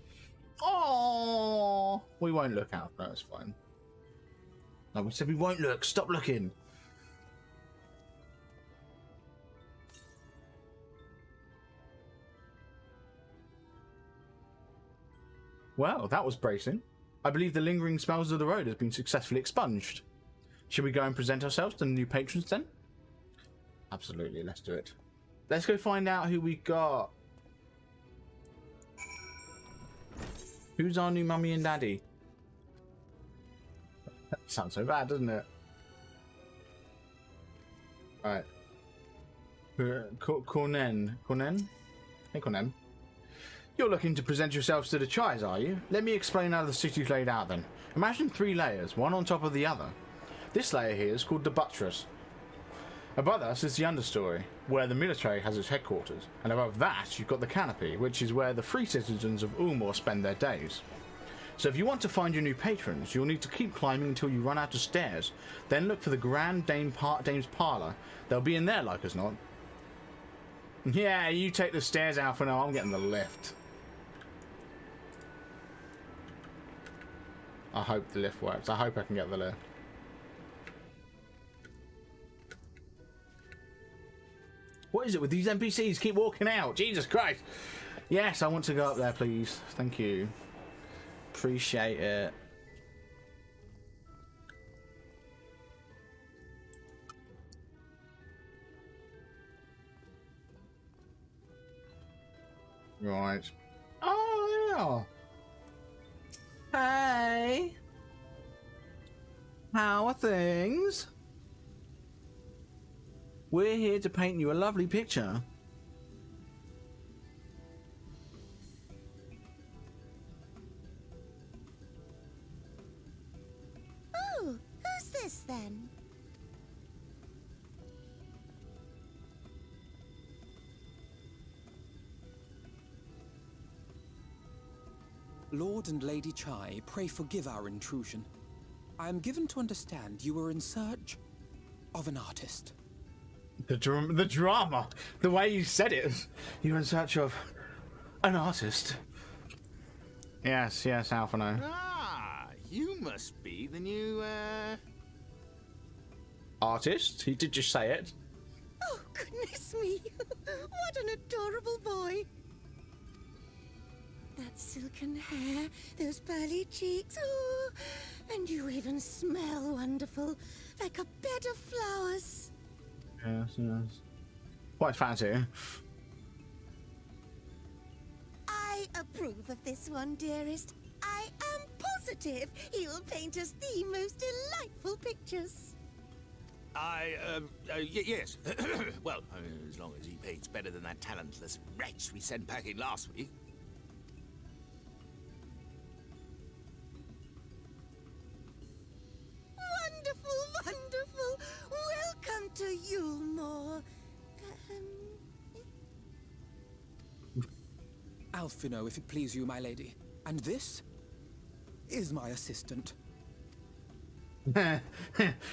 Oh, we won't look out. No, it's fine. No, we said we won't look. Stop looking. Well, that was bracing. I believe the lingering smells of the road has been successfully expunged. Should we go and present ourselves to the new patrons then? Absolutely, let's do it. Let's go find out who we got. Who's our new mummy and daddy? That sounds so bad, doesn't it? Alright. Cornen? Hey, Cornen. You're looking to present yourselves to the Chais, are you? Let me explain how the city's laid out then. Imagine 3 layers, one on top of the other. This layer here is called the buttress. Above us is the understory, where the military has its headquarters, and above that you've got the canopy, which is where the free citizens of Ulmor spend their days. So if you want to find your new patrons, you'll need to keep climbing until you run out of stairs, then look for the Grand Dame's parlour. They'll be in there like as not. Yeah, you take the stairs out for now, I'm getting the lift. I hope the lift works. I hope I can get the lift. What is it with these NPCs? Keep walking out. Jesus Christ. Yes, I want to go up there, please. Thank you. Appreciate it. Right. Oh, yeah. Hey. How are things? We're here to paint you a lovely picture. Oh, who's this then? Lord and Lady Chai, pray forgive our intrusion. I am given to understand you were in search of an artist. The drama, the way you said it. You're in search of an artist. Yes, Alphino. Ah, you must be the new, Artist? He did just say it. Oh, goodness me. What an adorable boy. That silken hair, those pearly cheeks, oh, and you even smell wonderful, like a bed of flowers. Yes. Quite fancy. I approve of this one, dearest. I am positive he'll paint us the most delightful pictures. Yes. Well, as long as he paints better than that talentless wretch we sent packing last week. Wonderful. Welcome to Ulmor. Alphino, if it please you, my lady. And this is my assistant.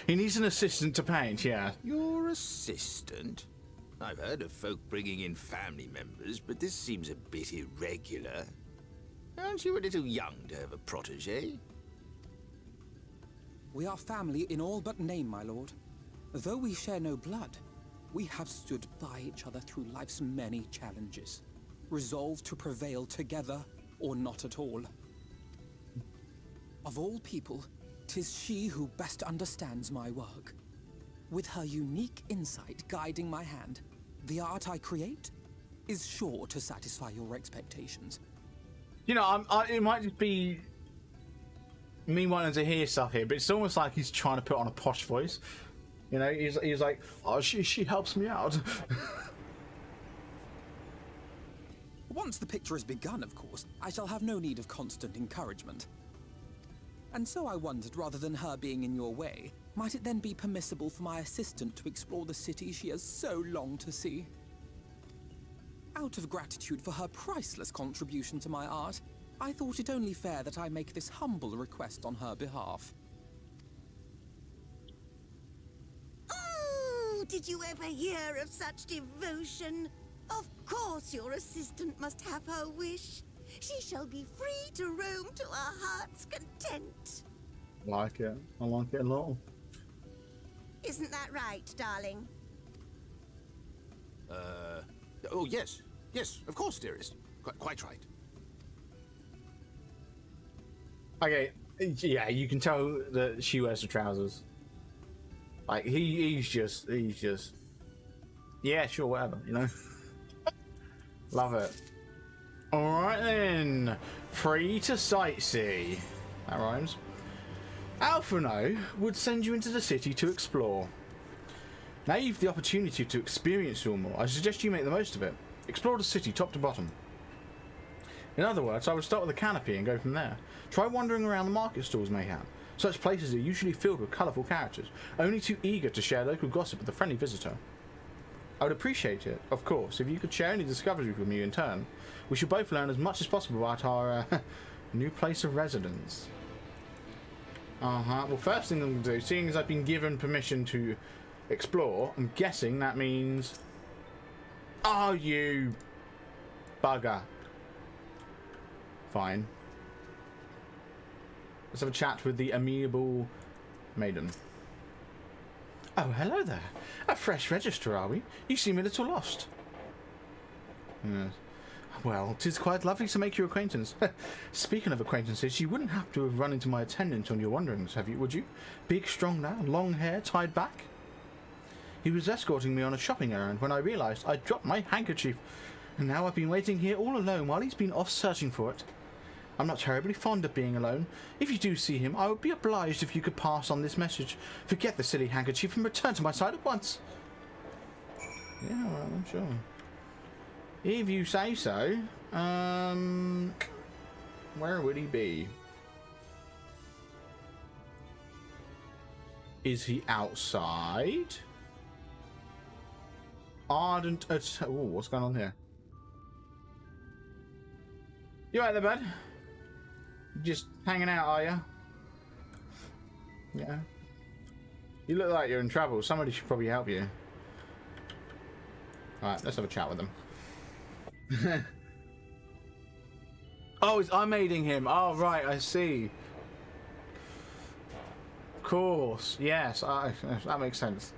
He needs an assistant to paint, yeah. Your assistant? I've heard of folk bringing in family members, but this seems a bit irregular. Aren't you a little young to have a protege? We are family in all but name, my lord. Though we share no blood, we have stood by each other through life's many challenges, resolved to prevail together or not at all. Of all people, 'tis she who best understands my work. With her unique insight guiding my hand, the art I create is sure to satisfy your expectations. You know, it might just be me wanting to hear stuff here, but it's almost like he's trying to put on a posh voice. You know, he's like, oh, she helps me out. Once the picture is begun, of course, I shall have no need of constant encouragement. And so I wondered, rather than her being in your way, might it then be permissible for my assistant to explore the city she has so longed to see? Out of gratitude for her priceless contribution to my art, I thought it only fair that I make this humble request on her behalf. Oh, did you ever hear of such devotion? Of course your assistant must have her wish. She shall be free to roam to her heart's content. Like it. I like it a lot. Isn't that right, darling? Oh, yes. Yes, of course, dearest. Quite right. Okay, yeah, you can tell that she wears the trousers. Like, he's just... Yeah, sure, whatever, you know? Love it. Alright then. Free to sightsee. That rhymes. Alphino would send you into the city to explore. Now you've the opportunity to experience all more. I suggest you make the most of it. Explore the city top to bottom. In other words, I would start with a canopy and go from there. Try wandering around the market stalls mayhap. Such places are usually filled with colourful characters, only too eager to share local gossip with a friendly visitor. I would appreciate it, of course, if you could share any discoveries with me in turn. We should both learn as much as possible about our new place of residence. Well, first thing I'm going to do, seeing as I've been given permission to explore, I'm guessing that means... Oh, you bugger. Fine. Let's have a chat with the amiable maiden. Oh, hello there. A fresh register, are we? You seem a little lost. Yes. Well, 'tis quite lovely to make your acquaintance. Speaking of acquaintances, you wouldn't have to have run into my attendant on your wanderings, have you, would you? Big, strong lad, long hair, tied back? He was escorting me on a shopping errand when I realised I'd dropped my handkerchief, and now I've been waiting here all alone while he's been off searching for it. I'm not terribly fond of being alone. If you do see him, I would be obliged if you could pass on this message. Forget the silly handkerchief and return to my side at once. Yeah, well, I'm sure. If you say so. Where would he be? Is he outside? Ardent... Oh, what's going on here? You right there, bud? Just hanging out, are you? Yeah. You look like you're in trouble. Somebody should probably help you. Alright, let's have a chat with him. Oh, I'm aiding him. Oh, right, I see. Of course. Yes, that makes sense.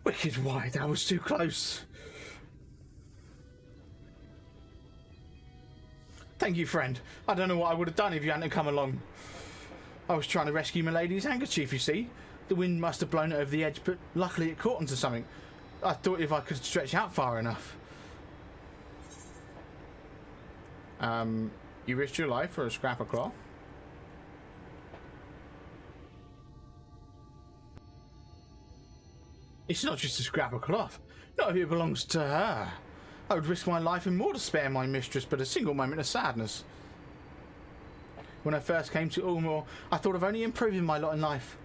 Wicked wide, that was too close. Thank you, friend. I don't know what I would have done if you hadn't come along. I was trying to rescue my lady's handkerchief, you see. The wind must have blown it over the edge, but luckily it caught onto something. I thought if I could stretch out far enough. You risked your life for a scrap of cloth? It's not just a scrap of cloth. Not if it belongs to her. I would risk my life and more to spare my mistress but a single moment of sadness. When I first came to Ulmor, I thought of only improving my lot in life.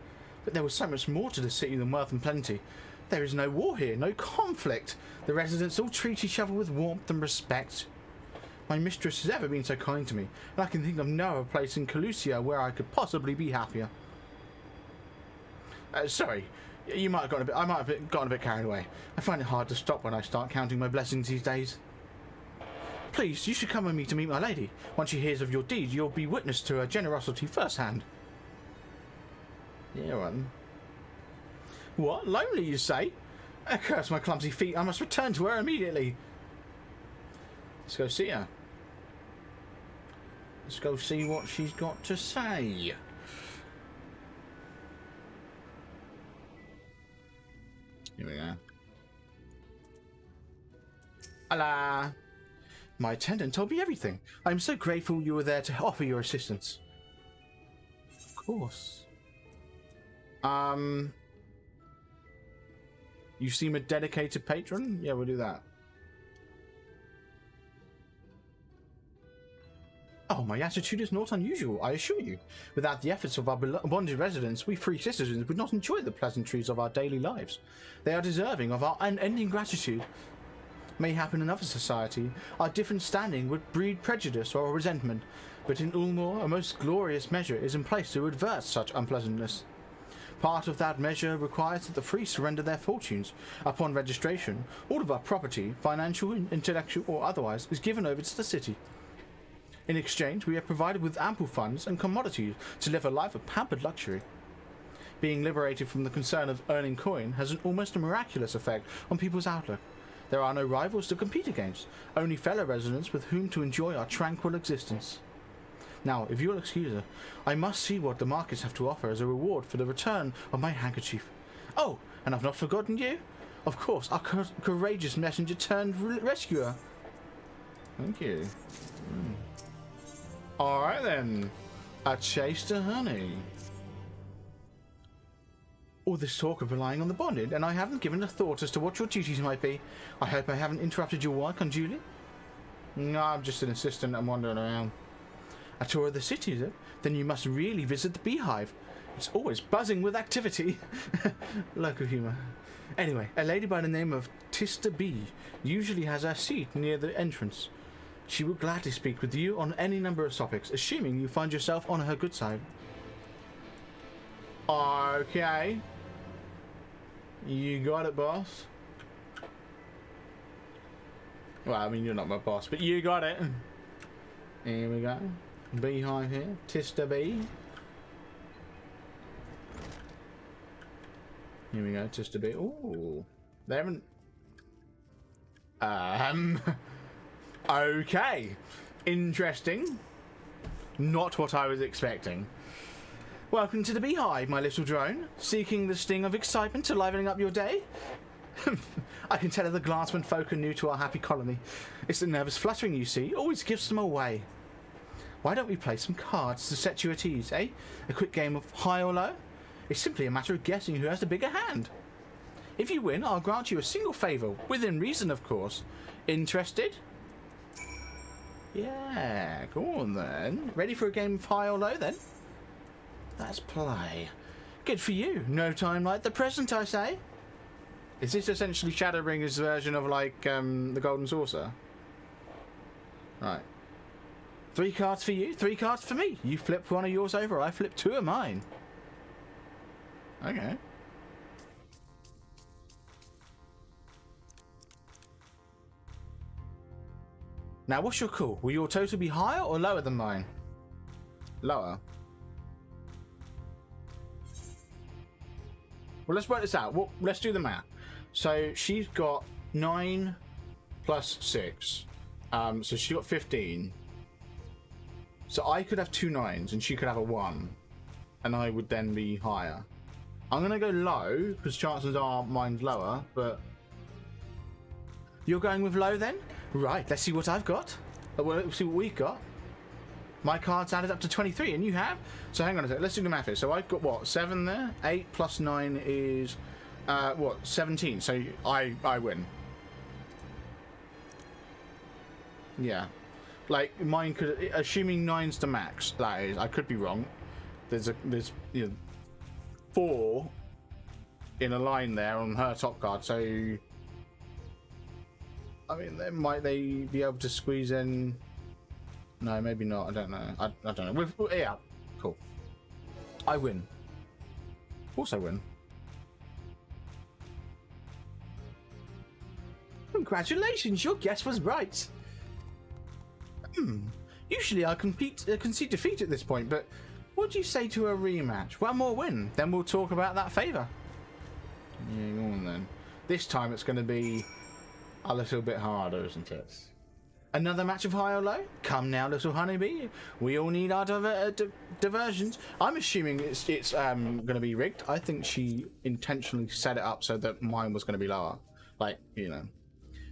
But there was so much more to the city than wealth and plenty. There is no war here, no conflict. The residents all treat each other with warmth and respect. My mistress has ever been so kind to me, and I can think of no other place in Calusia where I could possibly be happier. Sorry. I might have gotten a bit carried away. I find it hard to stop when I start counting my blessings these days. Please, you should come with me to meet my lady. Once she hears of your deed, you'll be witness to her generosity firsthand. Yeah, right. What? Lonely, you say? Curse my clumsy feet. I must return to her immediately. Let's go see her. Let's go see what she's got to say. Here we go. Hello. My attendant told me everything. I'm so grateful you were there to offer your assistance. Of course. You seem a dedicated patron? Yeah, we'll do that. Oh, my attitude is not unusual, I assure you. Without the efforts of our bonded residents, we free citizens would not enjoy the pleasantries of our daily lives. They are deserving of our unending gratitude. Mayhap in another society, our different standing would breed prejudice or resentment, but in Ulmor, a most glorious measure is in place to avert such unpleasantness. Part of that measure requires that the free surrender their fortunes. Upon registration, all of our property, financial, intellectual, or otherwise, is given over to the city. In exchange, we are provided with ample funds and commodities to live a life of pampered luxury. Being liberated from the concern of earning coin has an almost miraculous effect on people's outlook. There are no rivals to compete against, only fellow residents with whom to enjoy our tranquil existence. Now, if you'll excuse her, I must see what the markets have to offer as a reward for the return of my handkerchief. Oh, and I've not forgotten you. Of course, our courageous messenger turned rescuer. Thank you. Alright then. A chase to honey. All this talk of relying on the bonded, and I haven't given a thought as to what your duties might be. I hope I haven't interrupted your work unduly. No, I'm just an assistant. I'm wandering around. A tour of the city, is it? Then you must really visit the beehive. It's always buzzing with activity. Local humour. Anyway, a lady by the name of Tista Bee usually has her seat near the entrance. She will gladly speak with you on any number of topics, assuming you find yourself on her good side. Okay. You got it, boss. Well, I mean, you're not my boss, but you got it. Here we go. Beehive here. Tista Bee. Here we go, Tista Bee. Ooh. They haven't... Okay. Interesting. Not what I was expecting. Welcome to the beehive, my little drone. Seeking the sting of excitement to livening up your day? I can tell at the glance when folk are new to our happy colony. It's the nervous fluttering you see, always gives them away. Why don't we play some cards to set you at ease, eh? A quick game of high or low? It's simply a matter of guessing who has the bigger hand. If you win, I'll grant you a single favour, within reason, of course. Interested? Yeah, go on then. Ready for a game of high or low then? Let's play. Good for you. No time like the present, I say. Is this essentially Shadowbringers' version of, like, the Golden Saucer? Right. 3 cards for you, 3 cards for me. You flip one of yours over, I flip 2 of mine. Okay. Now, what's your call? Will your total be higher or lower than mine? Lower. Well, let's work this out. Well, let's do the math. So she's got 9 plus 6. So she got 15. So I could have 2 9s and she could have a 1. And I would then be higher. I'm going to go low because chances are mine's lower, but... You're going with low then? Right, let's see what I've got. Let's see what we've got. My card's added up to 23 and you have? So hang on a sec, let's do the math here. So I've got what, 7 there? 8 plus 9 is, what, 17. So I win. Yeah. Like, mine could, assuming 9's the max, that is, I could be wrong. There's you know, 4 in a line there on her top card, so... I mean, might they be able to squeeze in... No, maybe not, I don't know. I don't know. Yeah, cool. I win. Also win. Congratulations, your guess was right. Usually I concede defeat at this point, but what do you say to a rematch? One more win, then we'll talk about that favour. Yeah, go on then. This time it's going to be a little bit harder, isn't it? Another match of high or low? Come now, little honeybee. We all need our diversions. I'm assuming it's going to be rigged. I think she intentionally set it up so that mine was going to be lower. Like, you know.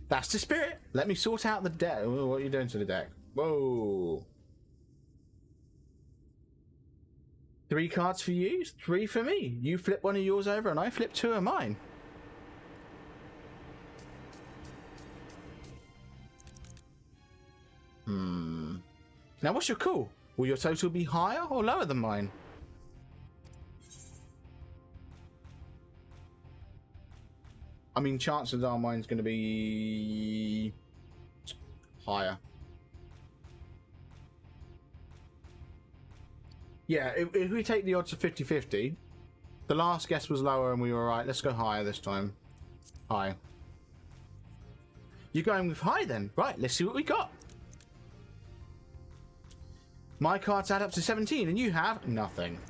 That's the spirit. Let me sort out the deck. What are you doing to the deck? Whoa. 3 cards for you, 3 for me. You flip one of yours over and I flip 2 of mine. Now what's your call? Will your total be higher or lower than mine? I mean, chances are mine's going to be higher. Yeah, if we take the odds to 50-50, the last guess was lower and we were right. Let's go higher this time. High. You're going with high then? Right, let's see what we got. My cards add up to 17 and you have nothing.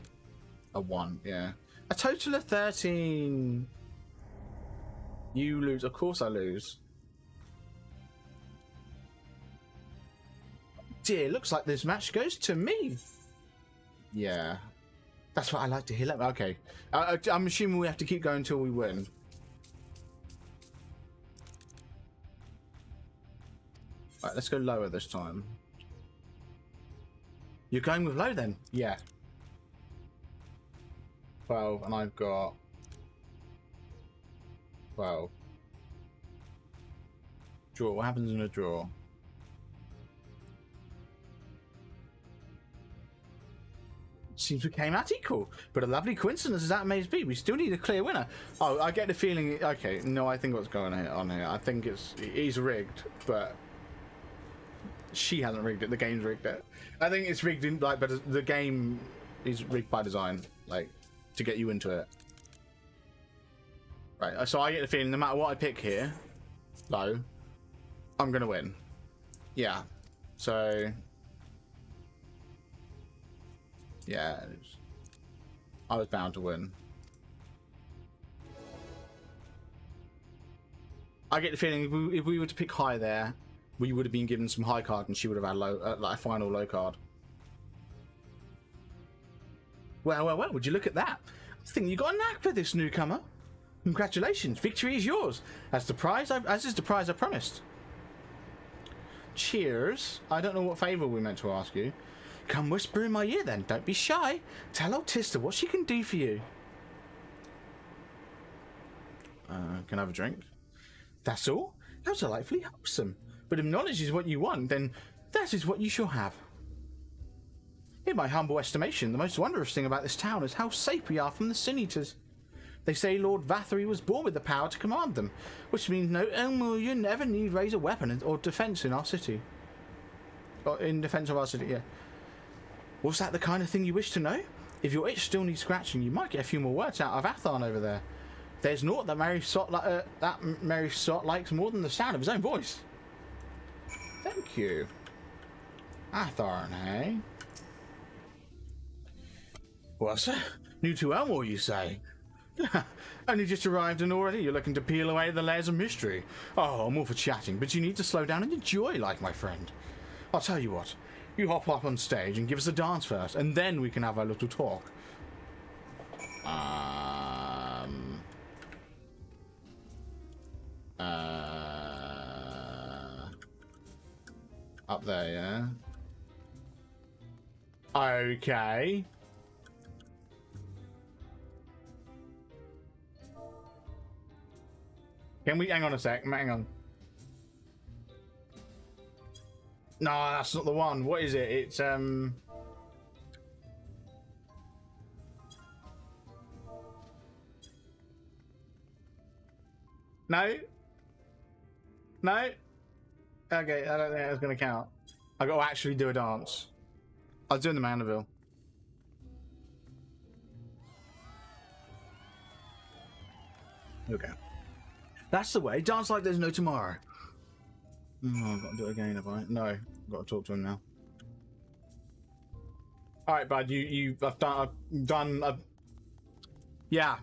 A 1, yeah. A total of 13. You lose. Of course I lose. Dear, looks like this match goes to me. Yeah. That's what I like to hear. Okay. I'm assuming we have to keep going until we win. Right, let's go lower this time. You're going with low then? Yeah. 12, and I've got 12. Draw. What happens in a draw? Seems we came out equal, but a lovely coincidence as that may be. We still need a clear winner. Oh, I get the feeling. Okay, no, I think what's going on here. I think he's rigged, but she hasn't rigged it. The game's rigged it. I think it's rigged in but the game is rigged by design, like to get you into it. Right. So I get the feeling no matter what I pick here, low, I'm gonna win. Yeah. So. Yeah. I was bound to win. I get the feeling if we were to pick high there, we would have been given some high card and she would have had low, like a final low card. Well, would you look at that? I think you got a knack for this, newcomer. Congratulations, victory is yours. As is the prize I promised. Cheers. I don't know what favour we meant to ask you. Come whisper in my ear then, don't be shy. Tell old Tista what she can do for you. Can I have a drink? That's all? How delightfully wholesome. But if knowledge is what you want, then that is what you shall have. In my humble estimation, the most wondrous thing about this town is how safe we are from the Sin Eaters. They say Lord Faerie was born with the power to command them, which means no Elmurian ever need raise a weapon or defense in our city. Or in defense of our city, yeah. Was that the kind of thing you wish to know? If your itch still needs scratching, you might get a few more words out of Athon over there. There's naught that Merry Sot likes more than the sound of his own voice. Thank you. Athorn, hey? Well, sir, new to Elmore, you say? Only just arrived and already you're looking to peel away the layers of mystery. Oh, I'm all for chatting, but you need to slow down and enjoy life, my friend. I'll tell you what, you hop up on stage and give us a dance first, and then we can have a little talk. Up there, yeah? Okay. Can we hang on a sec? Hang on. No, that's not the one. What is it? It's No. No. Okay, I don't think that's gonna count. I got to actually do a dance. I was doing the Mandeville. Okay. That's the way. Dance like there's no tomorrow. Oh, I've got to do it again, have I? No, I've got to talk to him now. All right, bud. I've done. Yeah.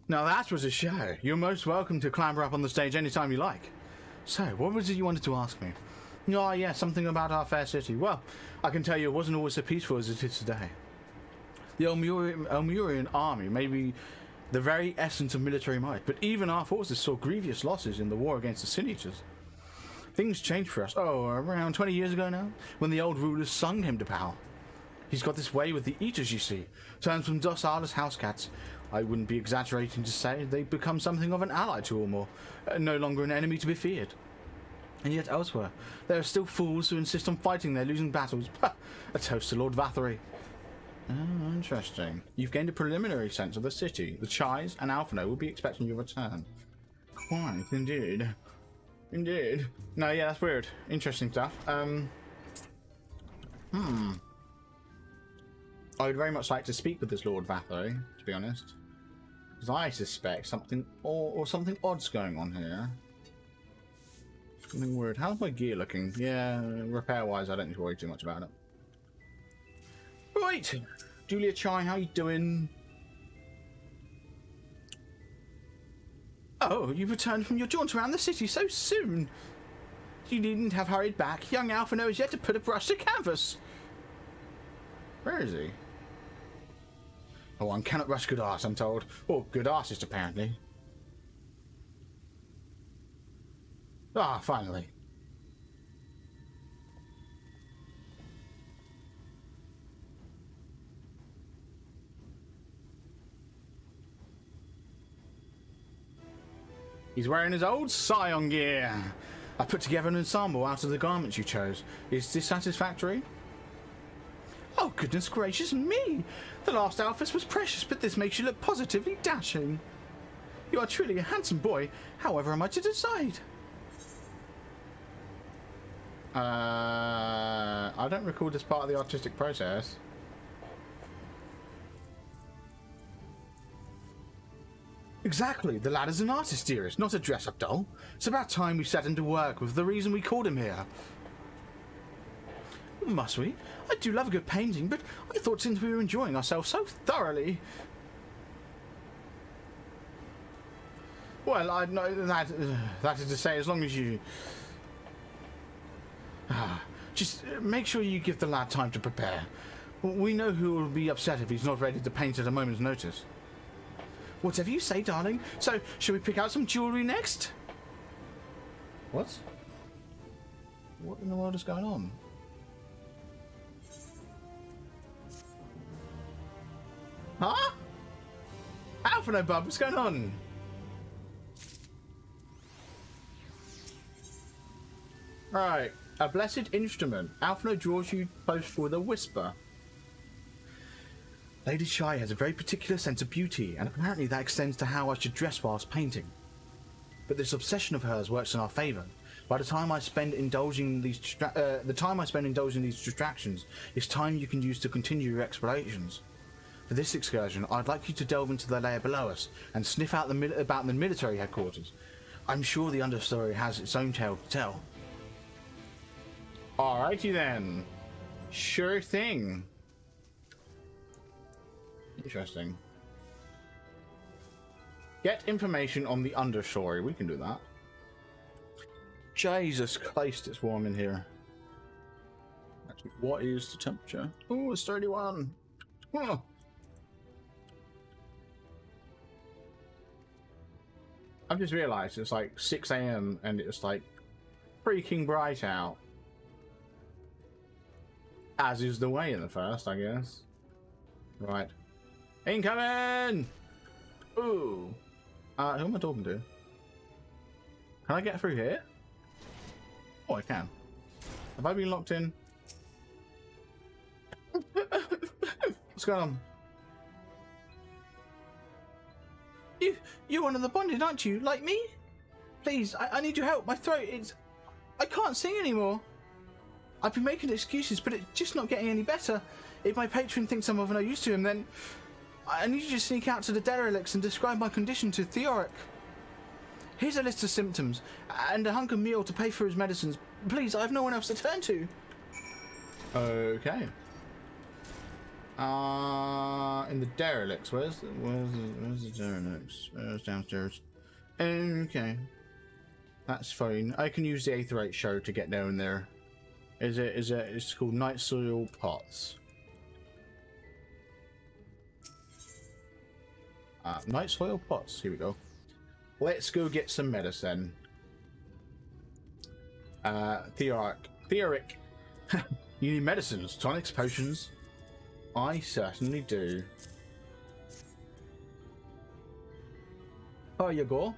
Now that was a show. You're most welcome to clamber up on the stage anytime you like. So, what was it you wanted to ask me? Oh, yeah, something about our fair city. Well, I can tell you it wasn't always so peaceful as it is today. The Elmurian army may be the very essence of military might, but even our forces saw grievous losses in the war against the Sin Eaters. Things changed for us, around 20 years ago now, when the old rulers sung him to power. He's got this way with the Eaters, you see. Turns from docile as house cats. I wouldn't be exaggerating to say they've become something of an ally to Ulmor, no longer an enemy to be feared. And yet elsewhere, there are still fools who insist on fighting their losing battles. A toast to Lord Faerie. Oh, interesting. You've gained a preliminary sense of the city. The Chais and Alphino will be expecting your return. Quite, indeed. Indeed. No, yeah, that's weird. Interesting stuff. I would very much like to speak with this Lord Faerie, to be honest. Because I suspect something or something odd's going on here. Something weird. How's my gear looking? Yeah, repair-wise, I don't need to worry too much about it. Right, Julia Chai, how you doing? Oh, you've returned from your jaunt around the city so soon. You needn't have hurried back. Young Alphino is yet to put a brush to canvas. Where is he? Oh, one cannot rush good arse, I'm told. Or good artist, apparently. Ah, finally. He's wearing his old Scion gear. I put together an ensemble out of the garments you chose. Is this satisfactory? Oh, goodness gracious me! The last outfit was precious, but this makes you look positively dashing. You are truly a handsome boy. However am I to decide? I don't recall this part of the artistic process. Exactly. The lad is an artist, dearest, not a dress-up doll. It's about time we set him to work with the reason we called him here. Must we? I do love a good painting, but I thought since we were enjoying ourselves so thoroughly... Well, I know that is to say, as long as you... just make sure you give the lad time to prepare. We know who will be upset if he's not ready to paint at a moment's notice. Whatever you say, darling. So, shall we pick out some jewellery next? What? What in the world is going on? Huh? Alphino, bub, what's going on? Right. A blessed instrument. Alphino draws you both with a whisper. Lady Chai has a very particular sense of beauty, and apparently that extends to how I should dress whilst painting. But this obsession of hers works in our favour. By the time I spend indulging these distractions is time you can use to continue your explorations. For this excursion, I'd like you to delve into the layer below us and sniff out about the military headquarters. I'm sure the understory has its own tale to tell. Alrighty then. Sure thing. Interesting. Get information on the understory. We can do that. Jesus Christ, it's warm in here. Actually, what is the temperature? Oh, it's 31. Oh. I've just realised it's like 6 AM and it's like freaking bright out. As is the way in the first, I guess. Right. Incoming! Ooh. Who am I talking to? Can I get through here? Oh, I can. Have I been locked in? What's going on? You're one of the bonded, aren't you? Like me? Please, I need your help. My throat, I can't sing anymore. I've been making excuses, but it's just not getting any better. If my patron thinks I'm of no use to him, then I need you to sneak out to the derelicts and describe my condition to Theoric. Here's a list of symptoms, and a hunk of meal to pay for his medicines. Please, I have no one else to turn to. Okay. In the derelicts. Where's the derelicts? It's downstairs. Okay. That's fine. I can use the Aether 8 show to get down there. It's called Night Soil Pots. Night Soil Pots. Here we go. Let's go get some medicine. Theoric. You need medicines, tonics, potions. I certainly do. Oh, you go.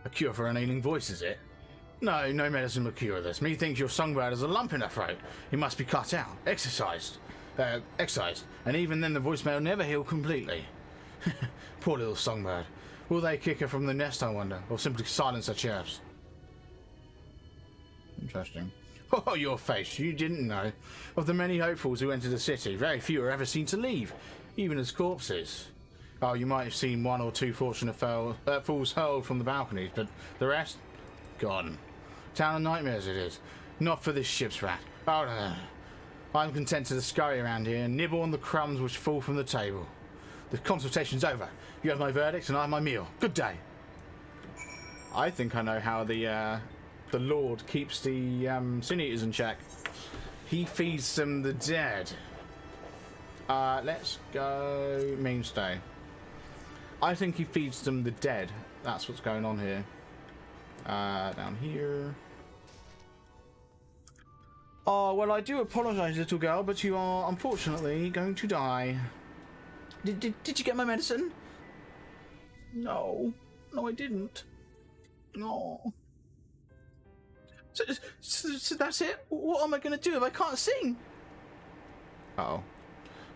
A cure for an ailing voice, is it? No medicine will cure this. Me thinks your songbird has a lump in her throat. It must be cut out, excised, and even then the voice may never heal completely. Poor little songbird. Will they kick her from the nest, I wonder, or simply silence her chirps? Interesting. Oh, your face, you didn't know. Of the many hopefuls who enter the city, very few are ever seen to leave, even as corpses. Oh, you might have seen one or two fortunate fools hurled from the balconies, but the rest? Gone. Town of nightmares it is. Not for this ship's rat. Oh, no. I'm content to scurry around here and nibble on the crumbs which fall from the table. The consultation's over. You have my verdict and I have my meal. Good day. I think I know how the Lord keeps the Sin Eaters in check. He feeds them the dead. Let's go mainstay. I think he feeds them the dead. That's what's going on here. Down here. Oh, well, I do apologise, little girl, but you are unfortunately going to die. Did you get my medicine? No, I didn't. No. So that's it? What am I going to do if I can't sing? Uh-oh.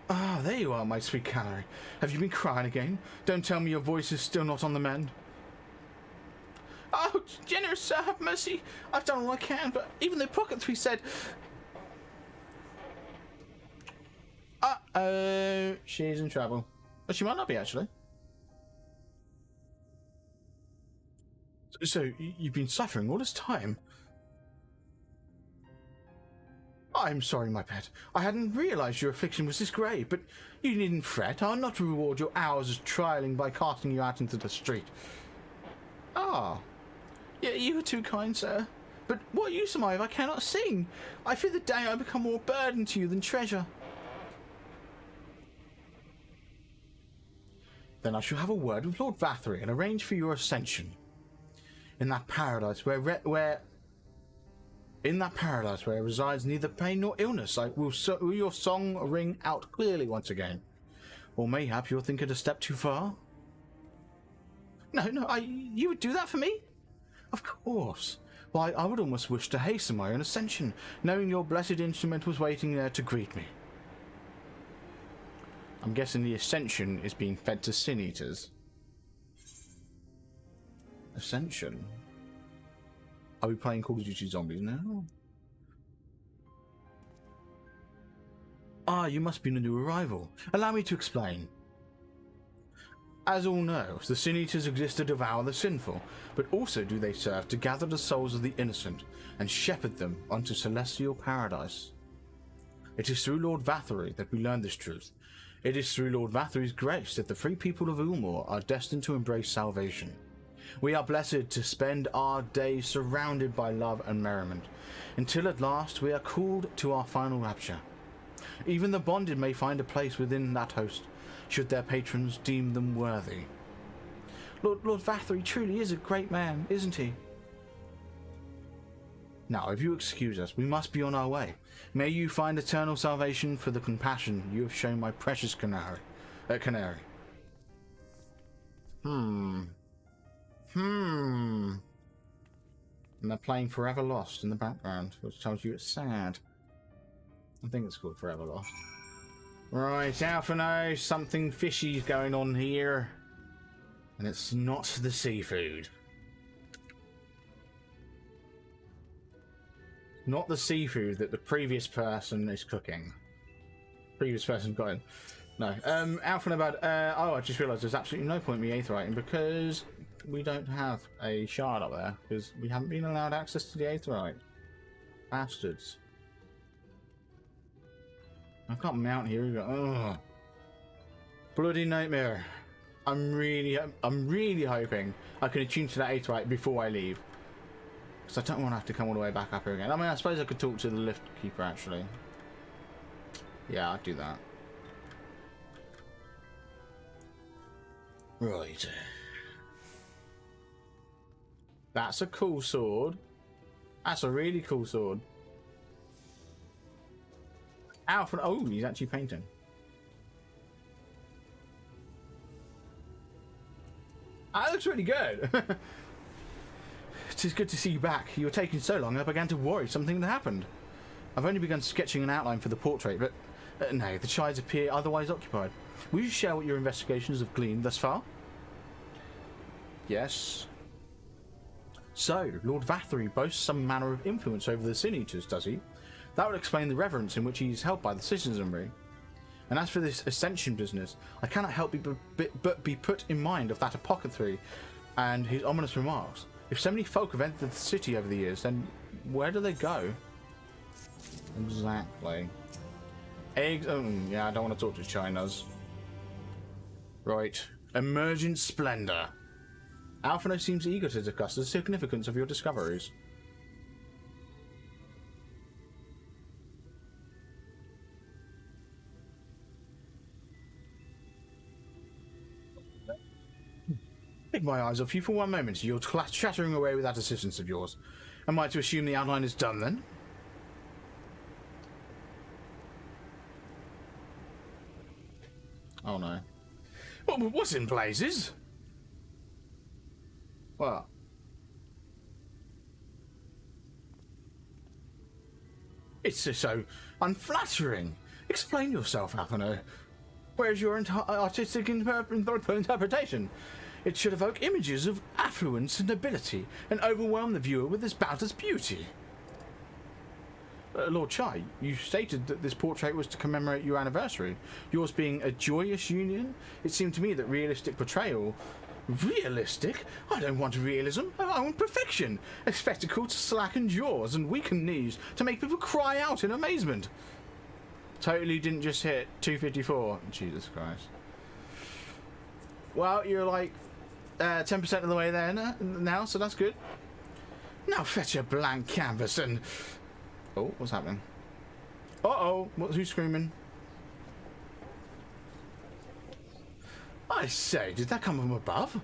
Ah, there you are, my sweet canary. Have you been crying again? Don't tell me your voice is still not on the mend. Oh, generous sir, have mercy. I've done all I can, but even the pocket three said... Uh-oh, she's in trouble. But she might not be, actually. So, you've been suffering all this time? I'm sorry, my pet. I hadn't realised your affliction was this grave, but you needn't fret. I'll not reward your hours of trialing by casting you out into the street. Ah. Yeah, you are too kind, sir. But what use am I if I cannot sing? I fear the day I become more burden to you than treasure. Then I shall have a word with Lord Faerie and arrange for your ascension. In that paradise where resides neither pain nor illness, will your song ring out clearly once again. Or mayhap you'll think it a step too far? No, you would do that for me? Of course. Why, I would almost wish to hasten my own ascension, knowing your blessed instrument was waiting there to greet me. I'm guessing the ascension is being fed to Sin Eaters. Ascension? Are we playing Call of Duty Zombies now? Ah, you must be the new arrival. Allow me to explain. As all know, the Sin Eaters exist to devour the sinful, but also do they serve to gather the souls of the innocent and shepherd them onto celestial paradise. It is through Lord Faerie that we learn this truth. It is through Lord Faerie's grace that the free people of Ulmor are destined to embrace salvation. We are blessed to spend our days surrounded by love and merriment, until at last we are called to our final rapture. Even the bonded may find a place within that host, should their patrons deem them worthy. Lord Faerie truly is a great man, isn't he? Now, if you excuse us, we must be on our way. May you find eternal salvation for the compassion you have shown my precious canary. And they're playing Forever Lost in the background, which tells you it's sad. I think it's called Forever Lost. Right, Alpha knows something fishy's going on here. And it's not the seafood. Not the seafood that the previous person is cooking. Previous person got in. No. Alpha about oh, I just realised there's absolutely no point me aetheriting because we don't have a shard up there because we haven't been allowed access to the aetherite. Bastards. I can't mount here either. Ugh. Bloody nightmare. I'm really hoping I can attune to that aetherite before I leave. Because I don't want to have to come all the way back up here again. I mean, I suppose I could talk to the lift keeper, actually. Yeah, I'd do that. Right. That's a cool sword. That's a really cool sword. Alfred. Oh, he's actually painting. That looks really good. It is good to see you back. You were taking so long, I began to worry something had happened. I've only begun sketching an outline for the portrait, but no, the chides appear otherwise occupied. Will you share what your investigations have gleaned thus far? Yes. So, Lord Faerie boasts some manner of influence over the Sin Eaters, does he? That would explain the reverence in which he is held by the citizenry. And as for this ascension business, I cannot help but be put in mind of that apothecary and his ominous remarks. If so many folk have entered the city over the years, then where do they go? Exactly. Eggs. Oh, yeah, I don't want to talk to Chinas. Right. Emergent splendor. Alphino seems eager to discuss the significance of your discoveries. Take my eyes off you for one moment. You're chattering away with that assistance of yours. Am I to assume the outline is done then? Oh no. What's in blazes? What? It's so unflattering. Explain yourself, Alphino. Where's your artistic interpretation? It should evoke images of affluence and nobility and overwhelm the viewer with its boundless beauty. Lord Chai, you stated that this portrait was to commemorate your anniversary. Yours being a joyous union? It seemed to me that realistic portrayal... Realistic? I don't want realism. I want perfection. A spectacle to slacken jaws and weaken knees to make people cry out in amazement. Totally didn't just hit 254. Jesus Christ. Well, you're like 10% of the way there now, so that's good. Now fetch a blank canvas and... Oh, what's happening? Uh-oh, who's screaming? I say, did that come from above?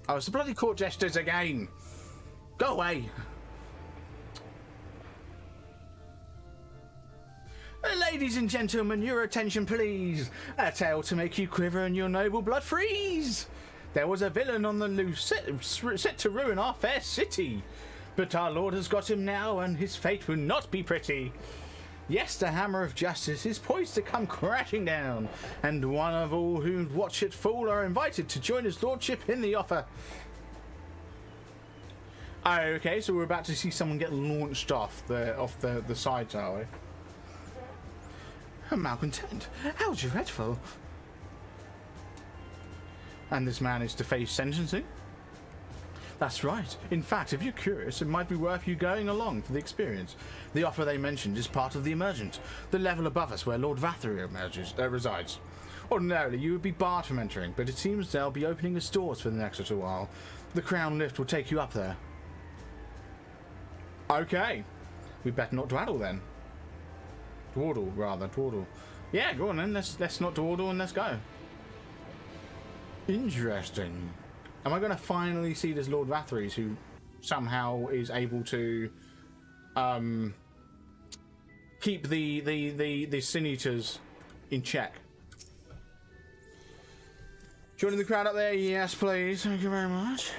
Oh, it's the bloody court jesters again. Go away. Ladies and gentlemen, your attention please. A tale to make you quiver and your noble blood freeze. There was a villain on the loose set to ruin our fair city. But our Lord has got him now, and his fate will not be pretty. Yes, the hammer of justice is poised to come crashing down, and one of all who watch it fall are invited to join his lordship in the offer. Okay, so we're about to see someone get launched off the side tower. Malcontent, how dreadful. And this man is to face sentencing? That's right. In fact, if you're curious, it might be worth you going along for the experience. The offer they mentioned is part of the Emergent, the level above us where Lord Faerie resides. Ordinarily, you would be barred from entering, but it seems they'll be opening its doors for the next little while. The Crown lift will take you up there. Okay. We better not dawdle then. Dawdle, rather. Dawdle. Yeah, go on then. Let's not dawdle and let's go. Interesting. Am I going to finally see this Lord Faerie who somehow is able to keep the Sin Eaters in check? Joining the crowd up there? Yes, please. Thank you very much.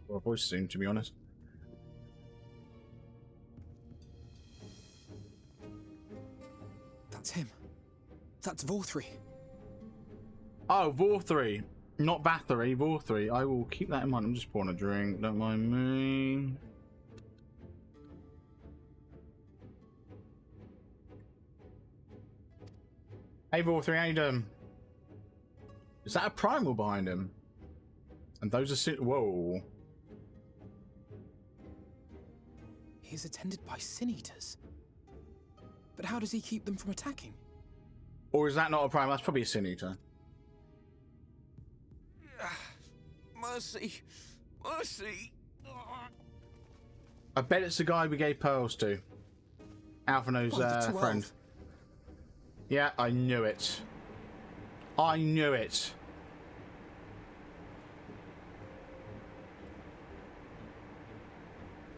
For a voice soon, to be honest. That's him. That's Faerie. Oh, Faerie. Not Faerie, Faerie. I will keep that in mind. I'm just pouring a drink. Don't mind me. Hey, Faerie, how you doing? Is that a primal behind him? And those are... Whoa. He is attended by sin eaters. But how does he keep them from attacking? Or is that not a prime? That's probably a sin eater. Mercy. Mercy. I bet it's the guy we gave pearls to. Alphino's friend. Yeah, I knew it. I knew it.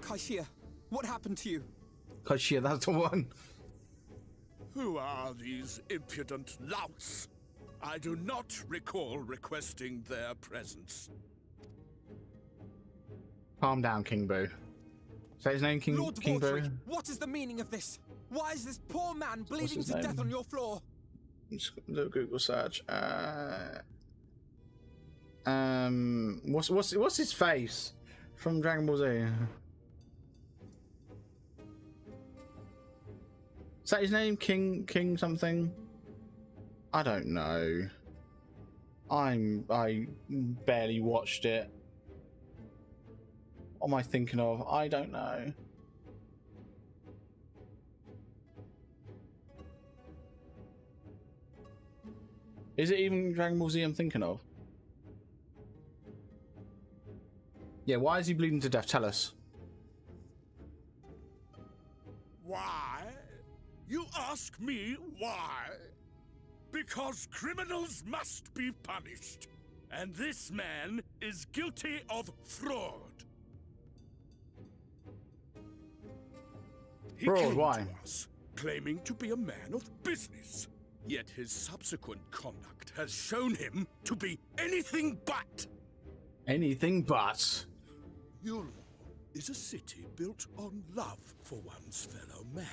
Kaishia, what happened to you? Kaishia, that's the one. Who are these impudent louts? I do not recall requesting their presence. Calm down, King Boo. Is that his name, King Lord King Boo? What is the meaning of this? Why is this poor man bleeding to death on your floor? Just do a Google search. What's his face from Dragon Ball Z? Is that his name? King something? I don't know. I barely watched it. What am I thinking of? I don't know. Is it even Dragon Ball Z I'm thinking of? Yeah, why is he bleeding to death? Tell us. Why? You ask me why? Because criminals must be punished. And this man is guilty of fraud. He came why? to us claiming to be a man of business. Yet his subsequent conduct has shown him to be anything but. Anything but. Yulor is a city built on love for one's fellow man.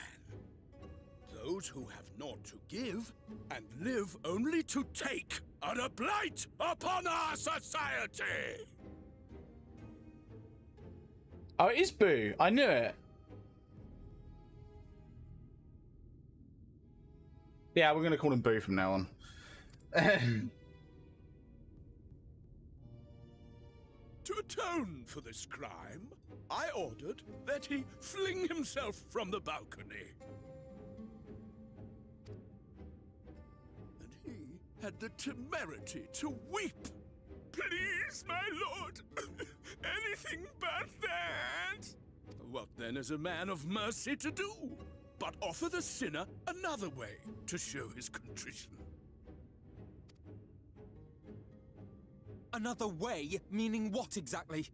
Those who have naught to give and live only to take are a blight upon our society. Oh, it is Boo. I knew it. Yeah, we're going to call him Boo from now on. To atone for this crime, I ordered that he fling himself from the balcony. And he had the temerity to weep. Please, my lord, anything but that. What then is a man of mercy to do? But offer the sinner another way to show his contrition. Another way? Meaning what exactly?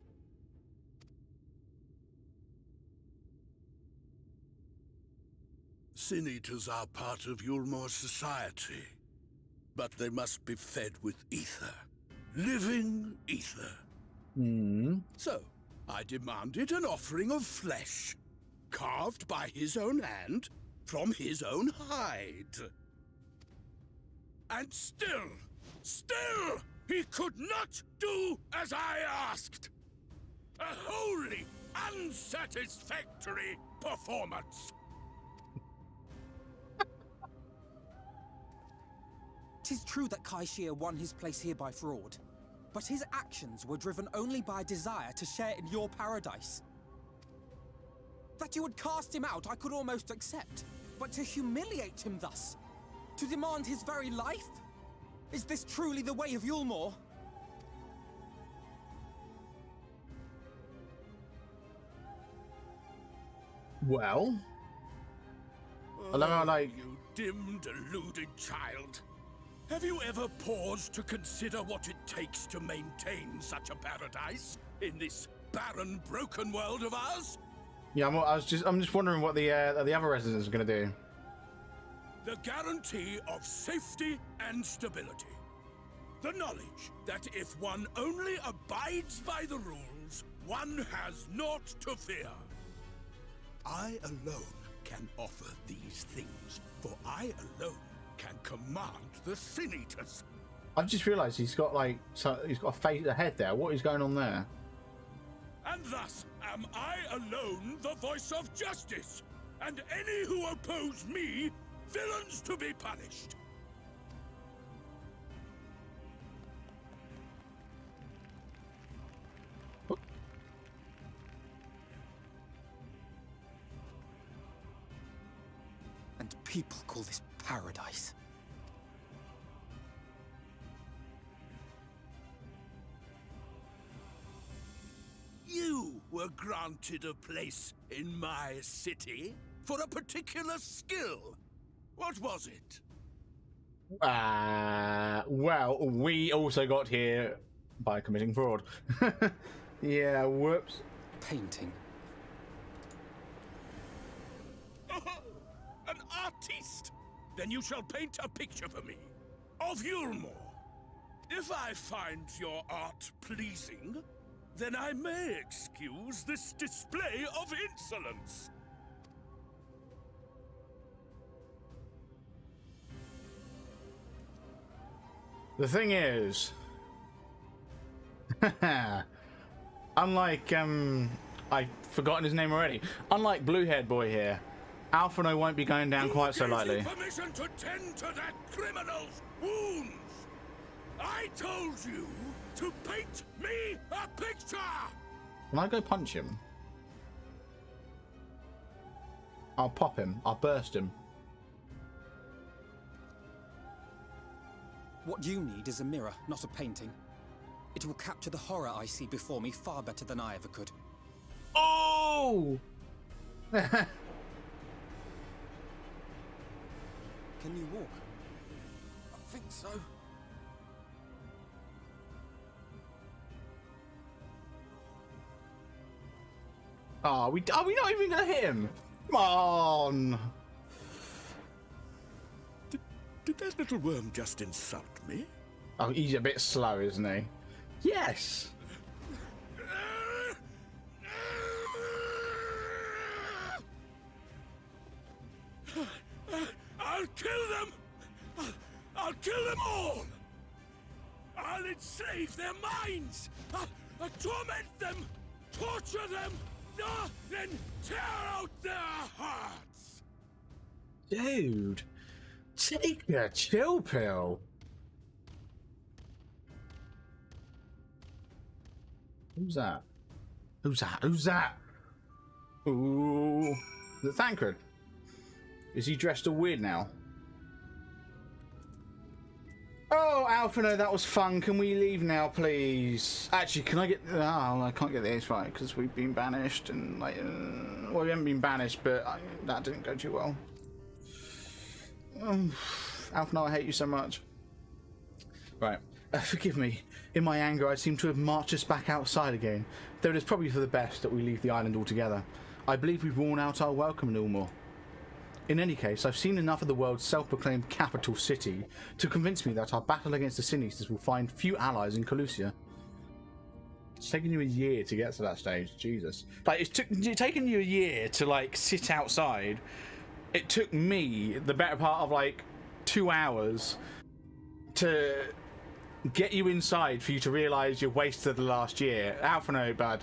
Sin Eaters are part of Yulmor's society, but they must be fed with ether. Living ether. So, I demanded an offering of flesh, carved by his own hand, from his own hide. And still, he could not do as I asked. A wholly unsatisfactory performance. 'Tis true that Kaishia won his place here by fraud, but his actions were driven only by a desire to share in your paradise. That you would cast him out I could almost accept, but to humiliate him thus, to demand his very life? Is this truly the way of Yulmor? Well, I love how, like, you dim, deluded child. Have you ever paused to consider what it takes to maintain such a paradise in this barren, broken world of ours? Yeah, I'm just wondering what the other residents are going to do. The guarantee of safety and stability. The knowledge that if one only abides by the rules, one has naught to fear. I alone can offer these things, for I alone can command the Sin Eaters. I've just realised he's got he's got a face, a head there. What is going on there? And thus am I alone the voice of justice, and any who oppose me, villains to be punished. paradise. You were granted a place in my city for a particular skill. What was it? Well, we also got here by committing fraud. Yeah, whoops. Painting. An artiste! Then you shall paint a picture for me of Yulmore. If I find your art pleasing, then I may excuse this display of insolence. The thing is, unlike, I've forgotten his name already. Unlike Blue-haired boy here, Alphino won't be going down quite so lightly. Who gave you permission to tend to that criminal's wounds? I told you to paint me a picture! Can I go punch him? I'll pop him. I'll burst him. What you need is a mirror, not a painting. It will capture the horror I see before me far better than I ever could. Oh! Can you walk? I think so. Are we not even gonna hit him? Come on! Did that little worm just insult me? Oh, he's a bit slow, isn't he? Yes! I'll kill them! I'll kill them all! I'll enslave their minds! I'll torment them! Torture them! Then tear out their hearts! Dude! Take a chill pill! Who's that? Who's that? Who's that? Ooh. The Thancred. Is he dressed all weird now? Oh, Alphino, that was fun. Can we leave now, please? Actually, can I get... Oh, I can't get the ace right because we've been banished and like... well, we haven't been banished, but that didn't go too well. Alphino, I hate you so much. Right. Forgive me. In my anger, I seem to have marched us back outside again, though it is probably for the best that we leave the island altogether. I believe we've worn out our welcome in Ulmore. In any case, I've seen enough of the world's self-proclaimed capital city to convince me that our battle against the Sinisters will find few allies in Calusia. It's taken you a year to get to that stage, Jesus. Like, it's taken you a year to, like, sit outside. It took me the better part of, like, 2 hours to get you inside for you to realise you wasted the last year. Alphino, bud,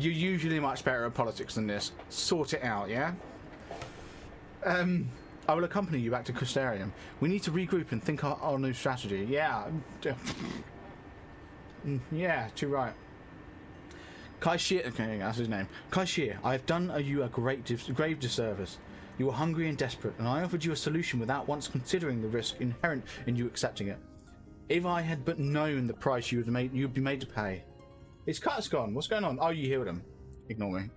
you're usually much better at politics than this. Sort it out, yeah? I will accompany you back to Crystarium. We need to regroup and think our new strategy. Yeah. Yeah, too right. Kaishir, okay, that's his name. Kaishir, I have done you a grave disservice. You were hungry and desperate, and I offered you a solution without once considering the risk inherent in you accepting it. If I had but known the price you'd be made to pay. His cut's gone. What's going on? Oh, you healed him. Ignore me.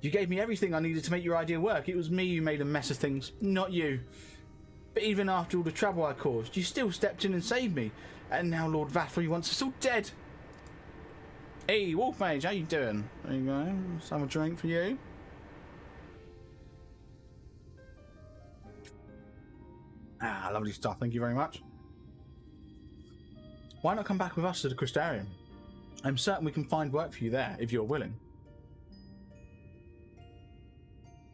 You gave me everything I needed to make your idea work. It was me who made a mess of things, not you. But even after all the trouble I caused, you still stepped in and saved me. And now Lord Vathry wants us all dead. Hey, Wolfmage, how you doing? There you go. Let's have a drink for you. Ah, lovely stuff. Thank you very much. Why not come back with us to the Crystarium? I'm certain we can find work for you there, if you're willing.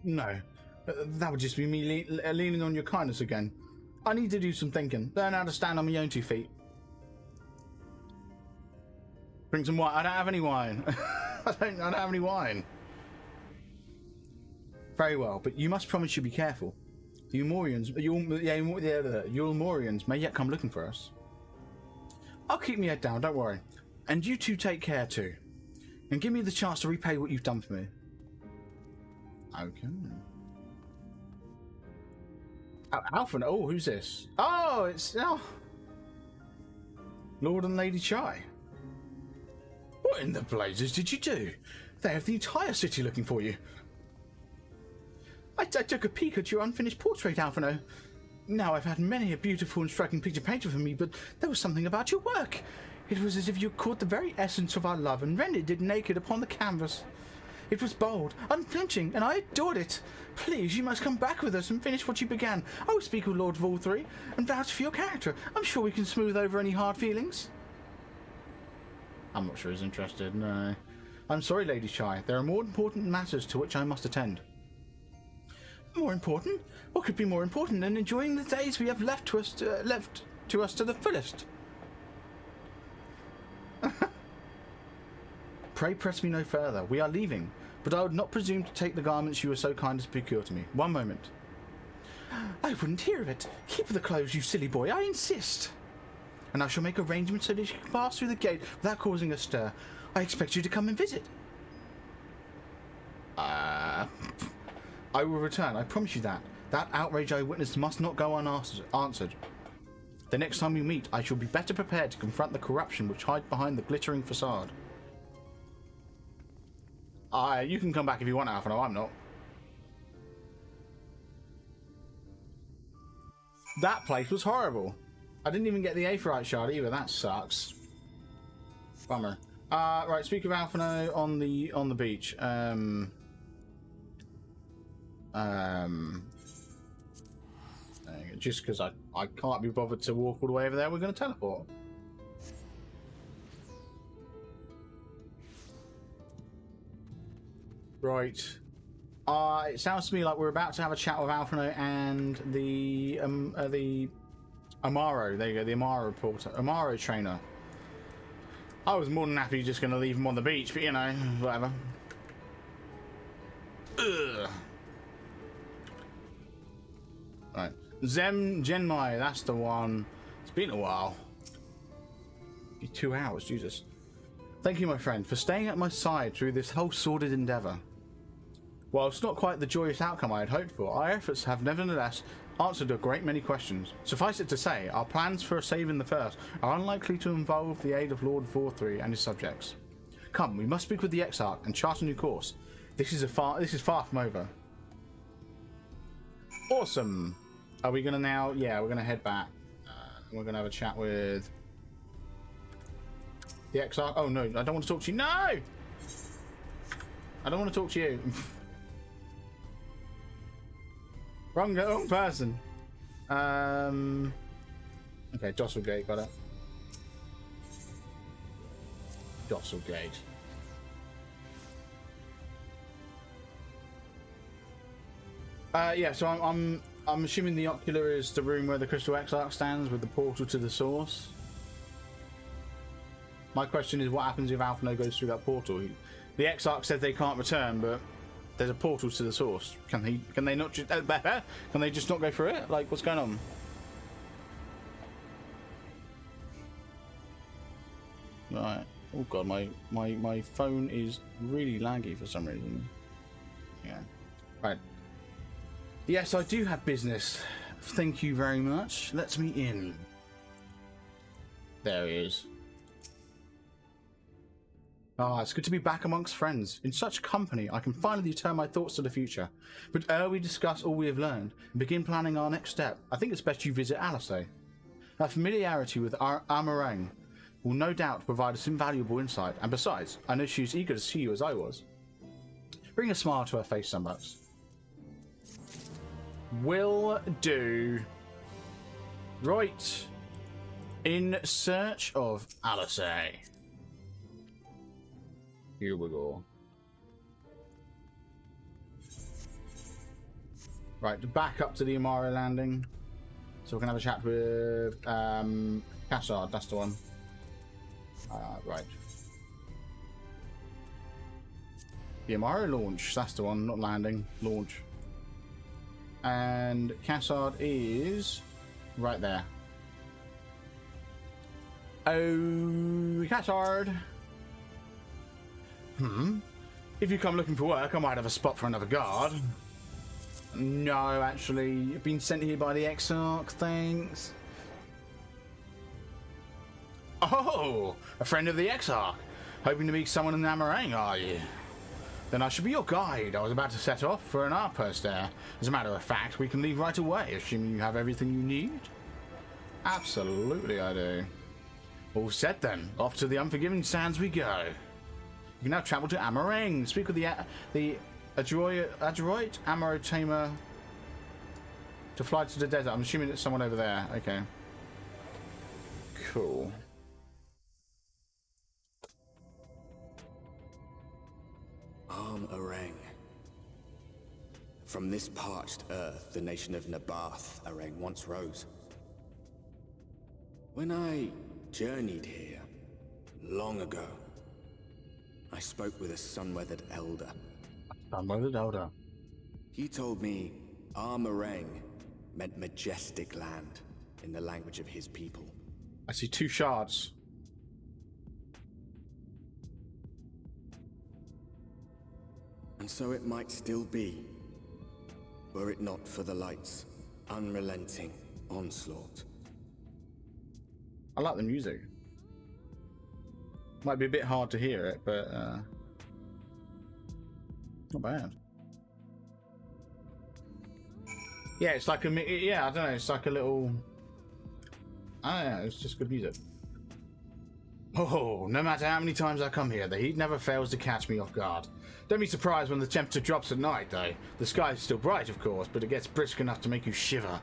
No, that would just be me leaning on your kindness again. I need to do some thinking, learn how to stand on my own 2 feet. Drink some wine. I don't have any wine. I don't have any wine. Very well, but you must promise you'll be careful. The Ulmorians may yet come looking for us. I'll keep my head down, don't worry. And you two take care too. And give me the chance to repay what you've done for me. Okay. Alpha. Oh, who's this? Oh, it's Lord and Lady Chai. What in the blazes did you do? They have the entire city looking for you. I took a peek at your unfinished portrait, Alphino. Now I've had many a beautiful and striking picture painted for me, but there was something about your work. It was as if you caught the very essence of our love and rendered it naked upon the canvas. It was bold, unflinching, and I adored it. Please, you must come back with us and finish what you began. I will speak with Lord Volthree and vouch for your character. I'm sure we can smooth over any hard feelings. I'm not sure he's interested, no. I'm sorry, Lady Chai. There are more important matters to which I must attend. More important? What could be more important than enjoying the days we have left to us to the fullest? Pray press me no further. We are leaving, but I would not presume to take the garments you were so kind as to procure to me. One moment. I wouldn't hear of it. Keep the clothes, you silly boy. I insist. And I shall make arrangements so that you can pass through the gate without causing a stir. I expect you to come and visit. I will return. I promise you that. That outrage I witnessed must not go unanswered. The next time we meet, I shall be better prepared to confront the corruption which hides behind the glittering facade. You can come back if you want, Alpha. No, I'm not. That place was horrible. I didn't even get the Aetherite shard either. That sucks. Bummer. Right, speak of Alphino on the beach. Just because I can't be bothered to walk all the way over there, we're going to teleport. Right. It sounds to me like we're about to have a chat with Alphino and the Amaro. There you go, the Amaro reporter, Amaro trainer. I was more than happy just going to leave him on the beach, but you know, whatever. Ugh. Right. Genmai, that's the one. It's been a while. 2 hours, Jesus. Thank you, my friend, for staying at my side through this whole sordid endeavour. While it's not quite the joyous outcome I had hoped for, our efforts have nevertheless answered a great many questions. Suffice it to say, our plans for saving the first are unlikely to involve the aid of Lord Volthree and his subjects. Come, we must speak with the Exarch and chart a new course. This is far from over. Awesome. Are we gonna now? Yeah, we're gonna head back. We're gonna have a chat with the Exarch. Oh no, I don't want to talk to you. No, I don't want to talk to you. Wrong person. Okay, Dosselgate, got it. Dosselgate. Yeah, so I'm assuming the ocular is the room where the Crystal Exarch stands with the portal to the source. My question is, what happens if Alphino goes through that portal? The Exarch said they can't return, but there's a portal to the source. Can they not just can they just not go through it? Like, what's going on? Right. Oh god, my phone is really laggy for some reason. Yeah. Right. Yes, I do have business. Thank you very much. Let me in. There he is. Ah, it's good to be back amongst friends. In such company, I can finally turn my thoughts to the future. But ere we discuss all we have learned and begin planning our next step, I think it's best you visit Alisay. Her familiarity with Amarang will no doubt provide us invaluable insight, and besides, I know she was eager to see you as I was. Bring a smile to her face, Sunbucks. Will do. Right. In search of Alisay. Here we go. Right, back up to the Amaro landing. So we can have a chat with Cassard, that's the one. Right. The Amaro launch, that's the one, not landing, launch. And Cassard is right there. Oh, Cassard. If you come looking for work, I might have a spot for another guard. No, actually, you've been sent here by the Exarch, thanks. Oh, a friend of the Exarch. Hoping to meet someone in Amarang, are you? Then I should be your guide. I was about to set off for an outpost there. As a matter of fact, we can leave right away, assuming you have everything you need. Absolutely, I do. All set then. Off to the Unforgiving Sands we go. You can now travel to Amarang. Speak with the Adroit Amaro Tamer to fly to the desert. I'm assuming it's someone over there. Okay. Cool. Arang. From this parched earth, the nation of Nabath, Arang once rose. When I journeyed here, long ago, I spoke with a sun-weathered elder. Sun-weathered elder. He told me Armarang meant majestic land in the language of his people. I see 2 shards. And so it might still be, were it not for the light's unrelenting onslaught. I like the music. Might be a bit hard to hear it, but not bad. Yeah, it's like a yeah, I don't know. It's like a little. I don't know. It's just good music. Oh, no matter how many times I come here, the heat never fails to catch me off guard. Don't be surprised when the temperature drops at night, though. The sky is still bright, of course, but it gets brisk enough to make you shiver.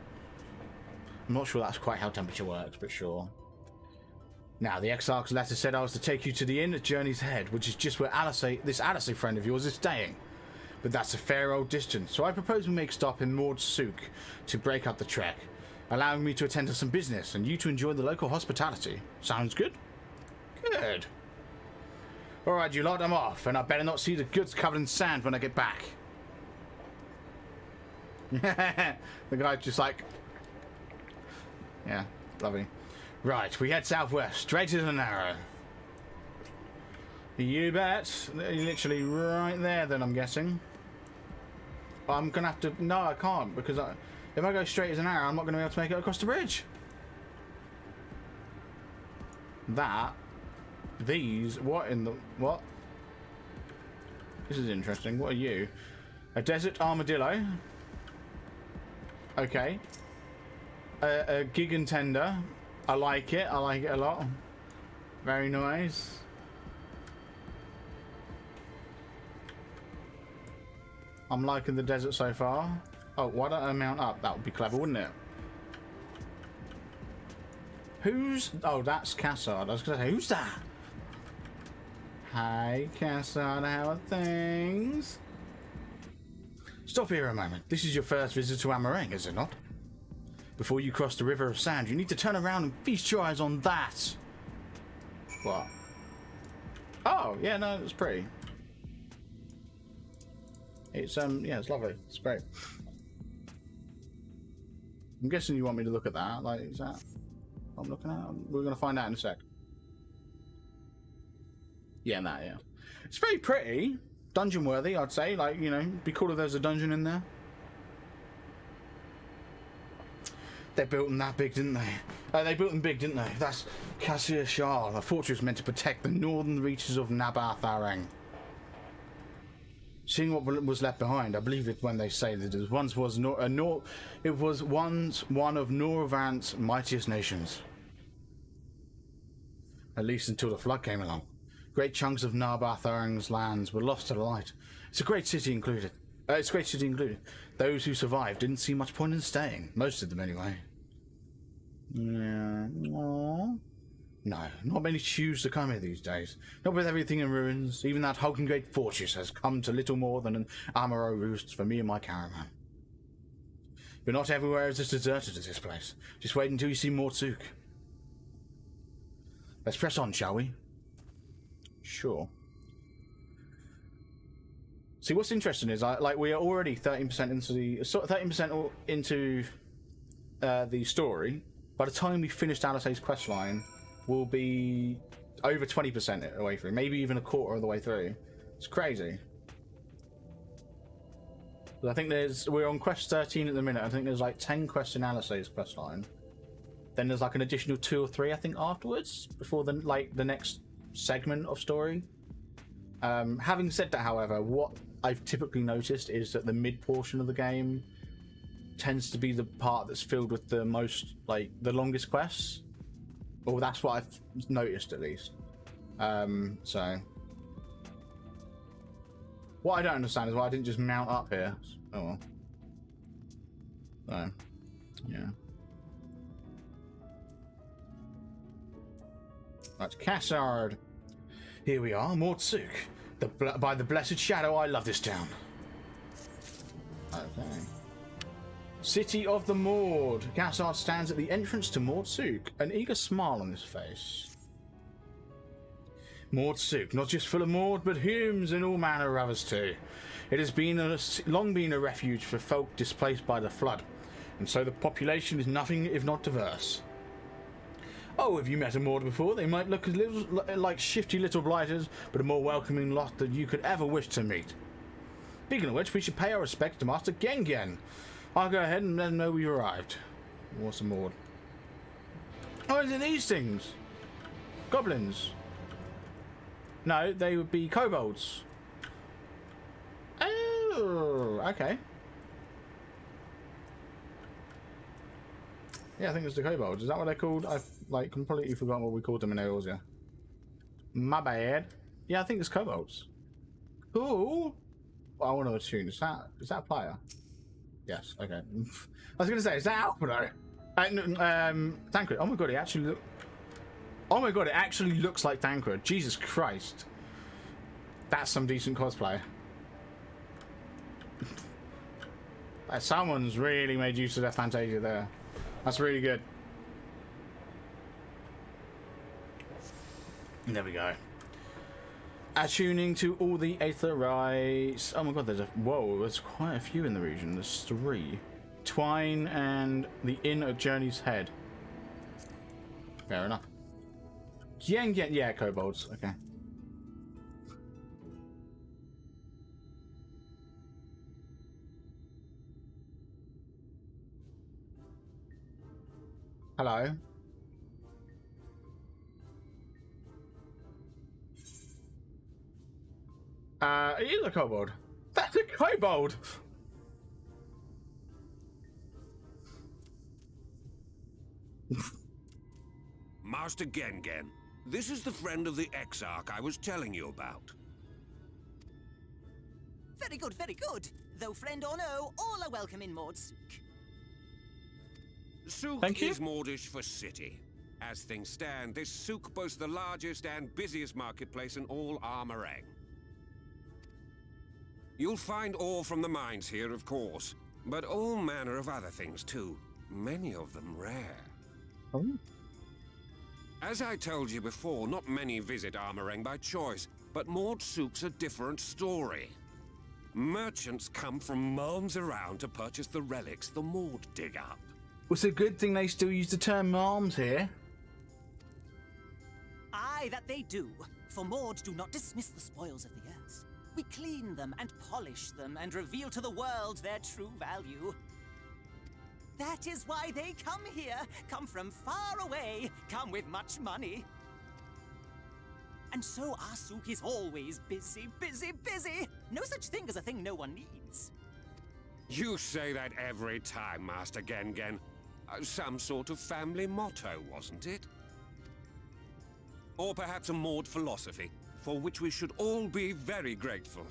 I'm not sure that's quite how temperature works, but sure. Now, the Exarch's letter said I was to take you to the inn at Journey's Head, which is just where this Alice friend of yours is staying. But that's a fair old distance, so I propose we make a stop in Mord Souk to break up the trek, allowing me to attend to some business and you to enjoy the local hospitality. Sounds good? Good. Alright, you lot, I'm off, and I better not see the goods covered in sand when I get back. The guy's just like... Yeah, lovely. Right, we head southwest, straight as an arrow. You bet. Literally right there, then, I'm guessing. I'm gonna have to... No, I can't, because if I go straight as an arrow, I'm not gonna be able to make it across the bridge. These, what in the... What? This is interesting. What are you? A desert armadillo. Okay. A gigantender. I like it. I like it a lot. Very nice. I'm liking the desert so far. Oh, why don't I mount up? That would be clever, wouldn't it? Who's... Oh, that's Cassard. I was going to say, who's that? Hi, Cassard. How are things? Stop here a moment. This is your first visit to Amarang, is it not? Before you cross the River of Sand, you need to turn around and feast your eyes on that. What? Oh, yeah, no, it's pretty. It's, yeah, it's lovely. It's great. I'm guessing you want me to look at that. Like, is that what I'm looking at? We're going to find out in a sec. Yeah, that, yeah. It's very pretty. Dungeon worthy, I'd say. Like, you know, be cool if there's a dungeon in there. They built them that big, didn't they? They built them big, didn't they? That's Cassia Shah, a fortress meant to protect the northern reaches of Nabath Arang. Seeing what was left behind, I believe it when they say that it once was one of Noravant's mightiest nations. At least until the flood came along. Great chunks of Nabath Arang's lands were lost to the light. It's a great city included. Those who survived didn't see much point in staying. Most of them, anyway. Yeah. Aww. No, not many choose to come here these days. Not with everything in ruins. Even that hulking great fortress has come to little more than an Amaro roost for me and my caravan. But not everywhere is as deserted as this place. Just wait until you see Mord Souk. Let's press on, shall we? Sure. See, what's interesting is, like, we are already 13% into the story. By the time we finish Alice's questline, we'll be over 20% of the way through, maybe even a quarter of the way through. It's crazy. I think we're on quest 13 at the minute. I think there's like 10 quest analyses quest line. Then there's like an additional 2 or 3 I think afterwards before the next segment of story. Having said that, however, what I've typically noticed is that the mid portion of the game tends to be the part that's filled with the most, like, the longest quests. Or that's what I've noticed, at least. So what I don't understand is why I didn't just mount up here. Oh well. So, yeah. That's Cassard. Here we are, Mortsuk. By the blessed shadow, I love this town. Okay. City of the Maud. Cassard stands at the entrance to Mortsuk, an eager smile on his face. Mortsuk, not just full of Maud, but Humes and all manner of others too. It has long been a refuge for folk displaced by the flood, and so the population is nothing if not diverse. Oh, have you met a Maud before? They might look like shifty little blighters, but a more welcoming lot than you could ever wish to meet. Speaking of which, we should pay our respects to Master Gengen. I'll go ahead and let them know we've arrived. What's a Maud? Oh, is it these things? Goblins? No, they would be kobolds. Oh, okay. Yeah, I think it's the kobolds. Is that what they're called? I've like completely forgotten what we called them in Eorzea. My bad. Yeah, I think it's kobolds. Cool. Well, I want to assume is that a player? Yes. Okay. I was going to say, is that Alpha though? Tancred. Oh my god, oh my god, it actually looks like Tancred. Jesus Christ. That's some decent cosplay. Someone's really made use of their Fantasia there. That's really good. There we go. Attuning to all the Aether rights. Oh my god, there's quite a few in the region. There's 3. Twine and the Inn at Journey's Head. Fair enough. Yeah, kobolds. Okay. Hello. It is a kobold. That's a kobold. Master Gengen, this is the friend of the Exarch I was telling you about. Very good, very good. Though friend or no, all are welcome in Mordsuk. Souk is Mordish for city. As things stand, this souk boasts the largest and busiest marketplace in all Armorang. You'll find ore from the mines here, of course, but all manner of other things too. Many of them rare. Oh. As I told you before, not many visit Armorang by choice, but Mordsouk's a different story. Merchants come from miles around to purchase the relics the Mord dig up. It's a good thing they still use the term arms here. Aye, that they do. For Mord do not dismiss the spoils of the earth. We clean them and polish them and reveal to the world their true value. That is why they come here, come from far away, come with much money. And so our souk is always busy, busy, busy. No such thing as a thing no one needs. You say that every time, Master Gengen. Some sort of family motto, wasn't it? Or perhaps a Mord philosophy, for which we should all be very grateful.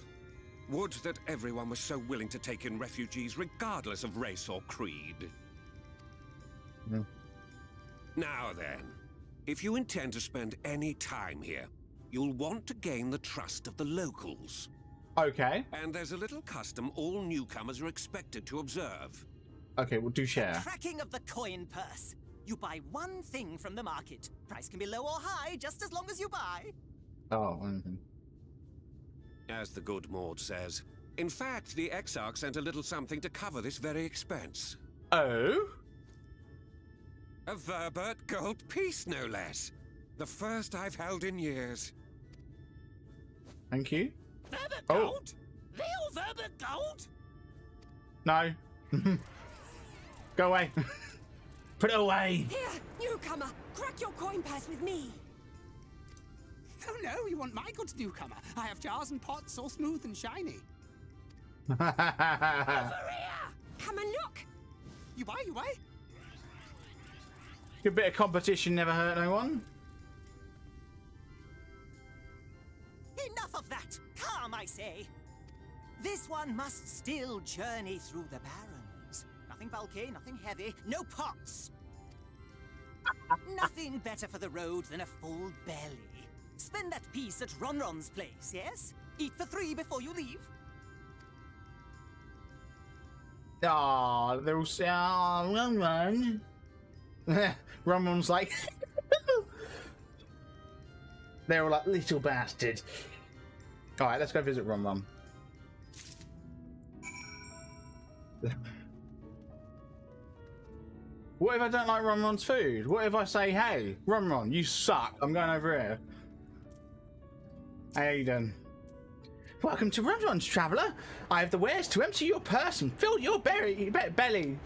Would that everyone was so willing to take in refugees regardless of race or creed. Mm. Now then, if you intend to spend any time here, you'll want to gain the trust of the locals. Okay. And there's a little custom all newcomers are expected to observe. Okay, well, do share. The tracking of the coin purse. You buy one thing from the market. Price can be low or high, just as long as you buy. Oh, anything. As the good Mord says. In fact, the Exarch sent a little something to cover this very expense. Oh? A Verbert gold piece, no less. The first I've held in years. Thank you. Verbert gold? Real Verbert gold? No. Go away. Put it away. Here, newcomer, crack your coin purse with me. Oh no, you want my good newcomer? I have jars and pots all smooth and shiny. Over here! Come and look. You buy? Good bit of competition never hurt no one. Enough of that! Calm, I say! This one must still journey through the barrens. Nothing bulky, nothing heavy, no pots. Nothing better for the road than a full belly. Spend that piece at Ronron's place, yes? Eat for 3 before you leave. Ah, they're all saying, Ron. Ronron's like, they're all like, little bastard. All right, let's go visit Ron. What if I don't like Ronron's food? What if I say, hey, Ron, you suck. I'm going over here. How you doing? Welcome to Ronron's, traveller. I have the wares to empty your purse and fill your belly.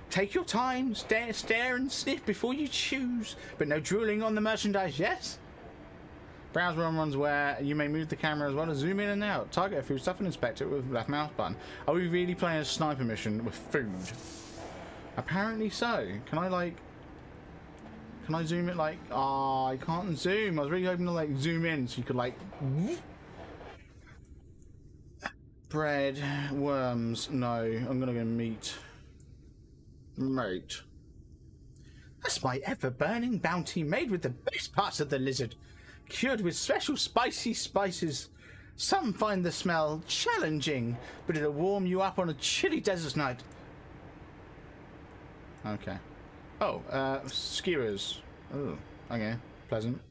Take your time, stare and sniff before you choose, but no drooling on the merchandise, yes? Browse Ronron's ware. You may move the camera as well as zoom in and out. Target a food stuff and inspect it with left mouse button. Are we really playing a sniper mission with food? Apparently so. Can I zoom it like... Ah, I can't zoom. I was really hoping to like zoom in so you could like... Bread, worms, no. I'm gonna go meat. Mate. That's my ever-burning bounty made with the best parts of the lizard. Cured with special spicy spices. Some find the smell challenging, but it'll warm you up on a chilly desert night. Okay. Oh, skewers. Oh, okay. Pleasant.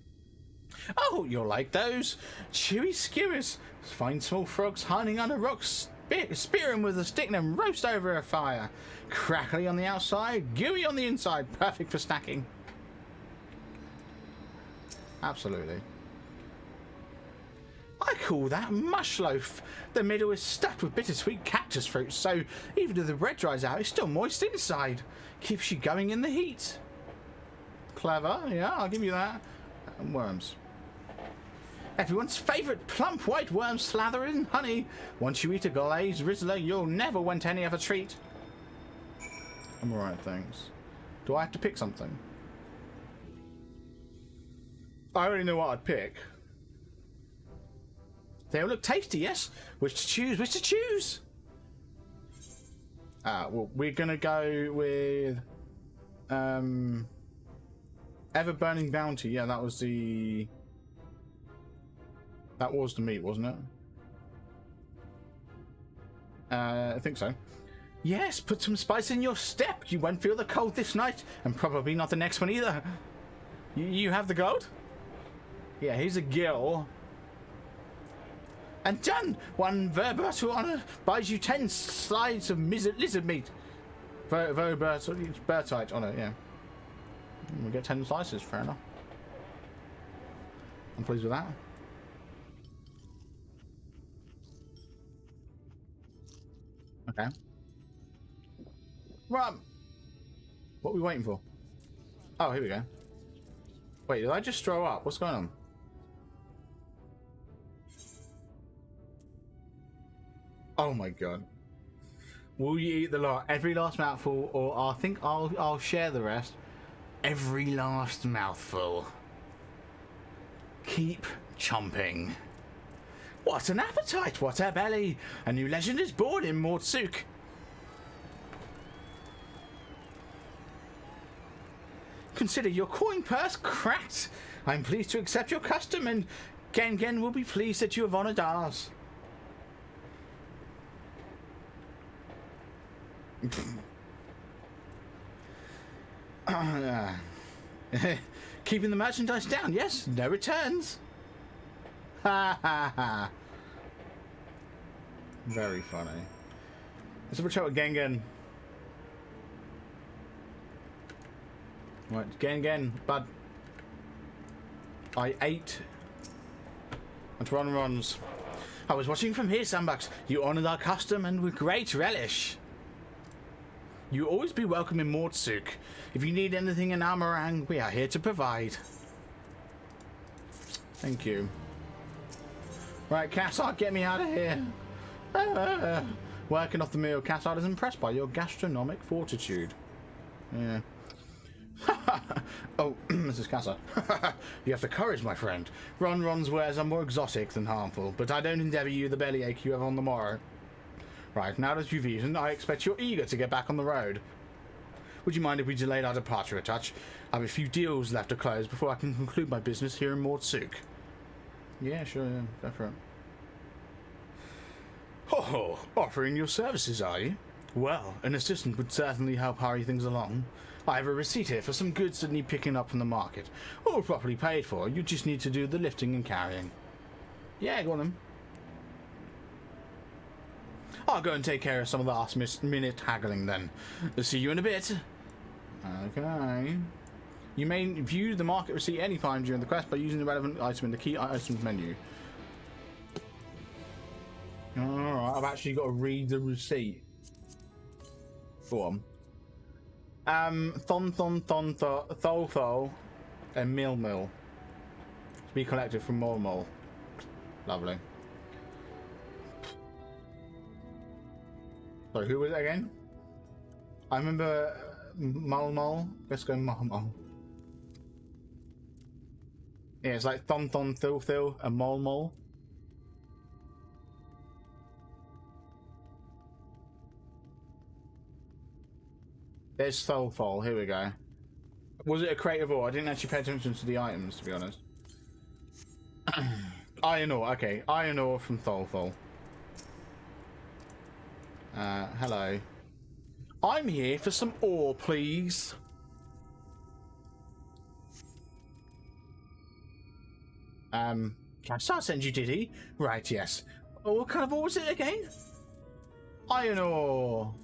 Oh, you'll like those. Chewy skewers. Find small frogs hiding under rocks. Spear them with a stick and then roast over a fire. Crackly on the outside, gooey on the inside. Perfect for snacking. Absolutely. I call that mush loaf. The middle is stuffed with bittersweet cactus fruit, so even if the bread dries out, it's still moist inside. Keeps you going in the heat. Clever, yeah, I'll give you that. And worms. Everyone's favourite plump white worm slathered in honey. Once you eat a glazed Rizzler, you'll never want any other treat. I'm alright, thanks. Do I have to pick something? I already know what I'd pick. They all look tasty, yes? Which to choose? Which to choose? Well, we're gonna go with Ever-Burning Bounty. Yeah, that was the meat, wasn't it? I think so. Yes, put some spice in your step. You won't feel the cold this night, and probably not the next one either. You have the gold? Yeah, here's a gill. And done! 1 Verbertal honor buys you 10 slides of lizard meat. Verbertite honor, yeah. We get 10 slices, fair enough. I'm pleased with that. Okay. Run! What are we waiting for? Oh, here we go. Wait, did I just throw up? What's going on? Oh my god. Will you eat the lot? Every last mouthful, or I think I'll share the rest. Every last mouthful. Keep chomping. What an appetite! What a belly! A new legend is born in Mortsuk. Consider your coin purse cracked. I'm pleased to accept your custom, and Gengen will be pleased that you have honored ours. Keeping the merchandise down, yes? No returns. Ha ha ha. Very funny. Let's have a chat with Gengen. Right, Gengen, bud. I ate at Ronron's. I was watching from here, Sunbucks. You honoured our custom and with great relish. You'll always be welcome in Mordsuk. If you need anything in Amarang, we are here to provide. Thank you. Right, Cassard, get me out of here. Working off the meal, Cassard is impressed by your gastronomic fortitude. Yeah. Oh, Mrs. Cassard. You have the courage, my friend. Ron's wares are more exotic than harmful, but I don't endeavour you the bellyache you have on the morrow. Right, now that you've eaten, I expect you're eager to get back on the road. Would you mind if we delayed our departure a touch? I have a few deals left to close before I can conclude my business here in Mordsuk. Yeah, sure, yeah. Go for it. Oh, offering your services, are you? Well, an assistant would certainly help hurry things along. I have a receipt here for some goods that need picking up from the market. All properly paid for. You just need to do the lifting and carrying. Yeah, go on then. I'll go and take care of some of the last-minute haggling then. See you in a bit. Okay. You may view the market receipt anytime during the quest by using the relevant item in the key items menu. Alright, I've actually got to read the receipt. Go on. Thol, and Mil. To be collected from Mol. Lovely. Sorry, who was it again? I remember Mol. Let's go Mol. Yeah, it's like Thol, and Mol. There's Thol. Here we go. Was it a creative ore? I didn't actually pay attention to the items, to be honest. Iron ore. Okay, iron ore from Thol. Hello. I'm here for some ore, please. Can I send you, did he? Right, yes. Oh, what kind of ore was it again? Iron ore.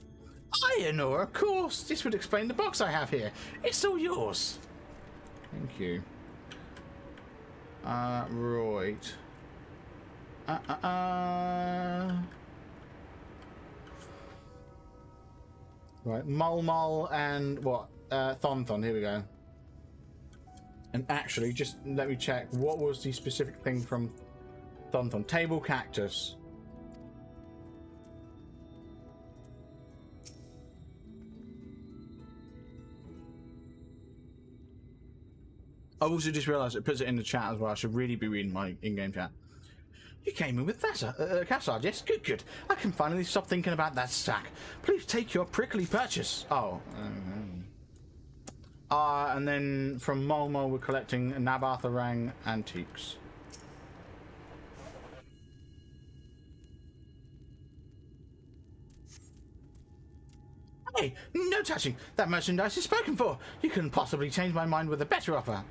Iron ore, of course. This would explain the box I have here. It's all yours. Thank you. Right. Right, Mol and what? Thon. Here we go. And actually, just let me check. What was the specific thing from Thon? Table cactus. I also just realised it puts it in the chat as well. I should really be reading my in-game chat. You came in with that, Cassard, yes? Good. I can finally stop thinking about that sack. Please take your prickly purchase. Oh. And then from Mol we're collecting Nabatharang antiques. Hey, no touching. That merchandise is spoken for. You couldn't possibly change my mind with a better offer.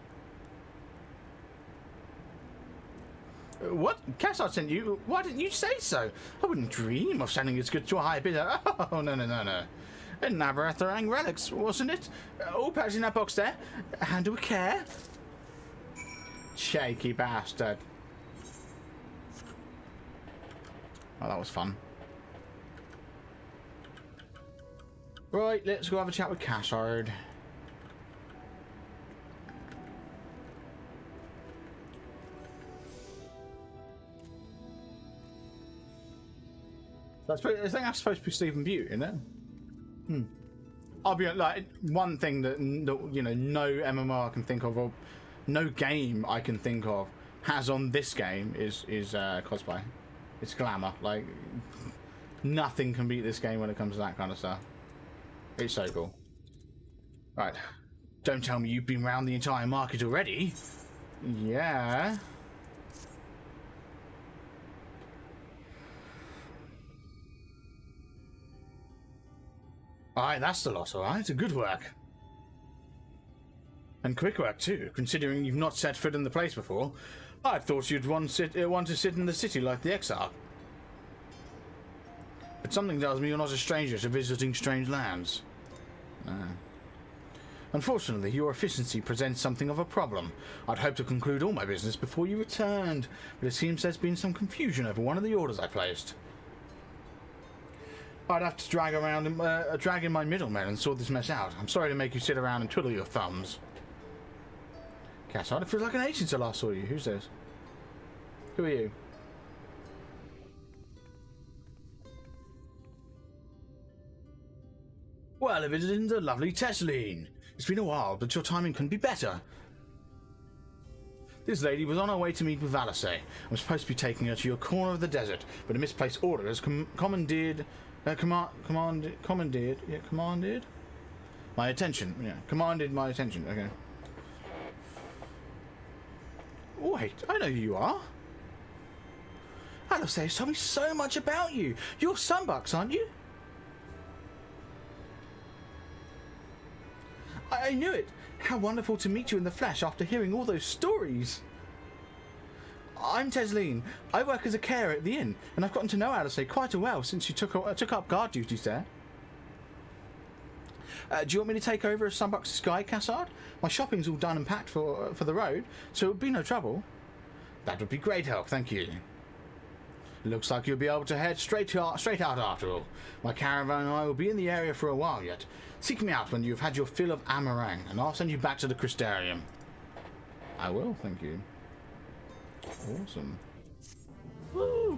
What? Cassard sent you? Why didn't you say so? I wouldn't dream of selling his goods to a high bidder. Oh, no. Nabatharang relics, wasn't it? All packed in that box there. Handle with care. Shaky bastard. Oh, that was fun. Right, let's go have a chat with Cassard. I think that's supposed to be Stephen Butte, isn't it? I'll be like, one thing that you know, no MMO I can think of, or no game I can think of, has on this game is cosplay. It's glamour. Like, nothing can beat this game when it comes to that kind of stuff. It's so cool. Right, don't tell me you've been around the entire market already. Yeah. Aye, that's the lot, alright. Good work. And quick work, too, considering you've not set foot in the place before. I thought you'd want to sit in the city like the Exarch. But something tells me you're not a stranger to visiting strange lands. Unfortunately, your efficiency presents something of a problem. I'd hoped to conclude all my business before you returned, but it seems there's been some confusion over one of the orders I placed. I'd have to drag in my middlemen and sort this mess out. I'm sorry to make you sit around and twiddle your thumbs. Cassard, it feels like an age since I last saw you. Who's this? Who are you? Well, if it isn't the lovely Tesseline. It's been a while, but your timing couldn't be better. This lady was on her way to meet with Valasay. I'm supposed to be taking her to your corner of the desert, but a misplaced order has commanded my attention. Yeah, commanded my attention. Okay. Wait, I know who you are. Valasay has told me so much about you. You're Sunbucks, aren't you? I knew it. How wonderful to meet you in the flesh after hearing all those stories. I'm Tesseline. I work as a carer at the inn, and I've gotten to know Alyce quite a while since you took up guard duties there. Do you want me to take over as Sunbucks' guide, Cassard? My shopping's all done and packed for the road, so it would be no trouble. That would be great help, thank you. Looks like you'll be able to head straight out after all. My caravan and I will be in the area for a while yet. Seek me out when you've had your fill of Amarang, and I'll send you back to the Crystarium. I will, thank you. Awesome. Woo!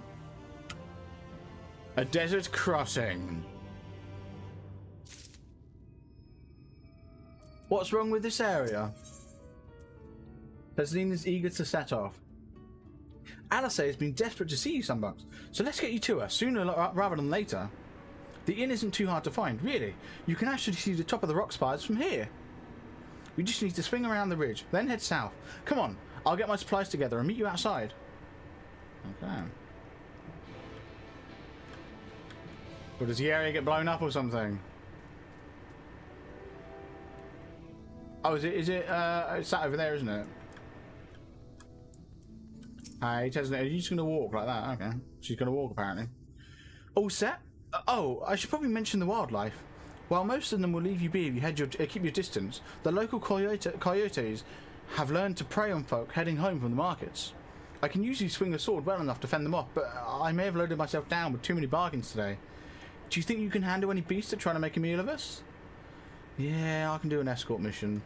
A desert crossing. What's wrong with this area? Tesseline is eager to set off. Alyce has been desperate to see you, Sunbucks, so let's get you to her sooner rather than later. The inn isn't too hard to find, really. You can actually see the top of the rock spires from here. We just need to swing around the ridge, then head south. Come on, I'll get my supplies together and meet you outside. Okay. Or does the area get blown up or something? Oh, is it it's that over there, isn't it? Hey, Tesseline, are you just going to walk like that? Okay. She's going to walk, apparently. All set? Oh, I should probably mention the wildlife. While most of them will leave you be if you keep your distance, the local coyotes have learned to prey on folk heading home from the markets. I can usually swing a sword well enough to fend them off, but I may have loaded myself down with too many bargains today. Do you think you can handle any beasts that try to make a meal of us? Yeah, I can do an escort mission.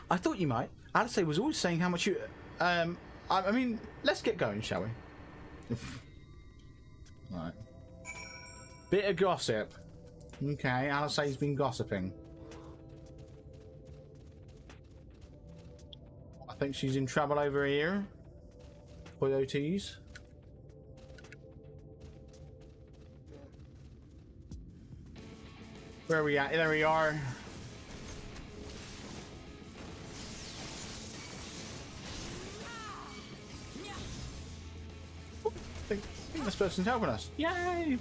I thought you might. Alyce was always saying how much you... I mean, let's get going, shall we? Right. Bit of gossip. Okay, Alyce's been gossiping. I think she's in trouble over here. Coyotes. Where are we at? There we are. I think this person's helping us. Yay!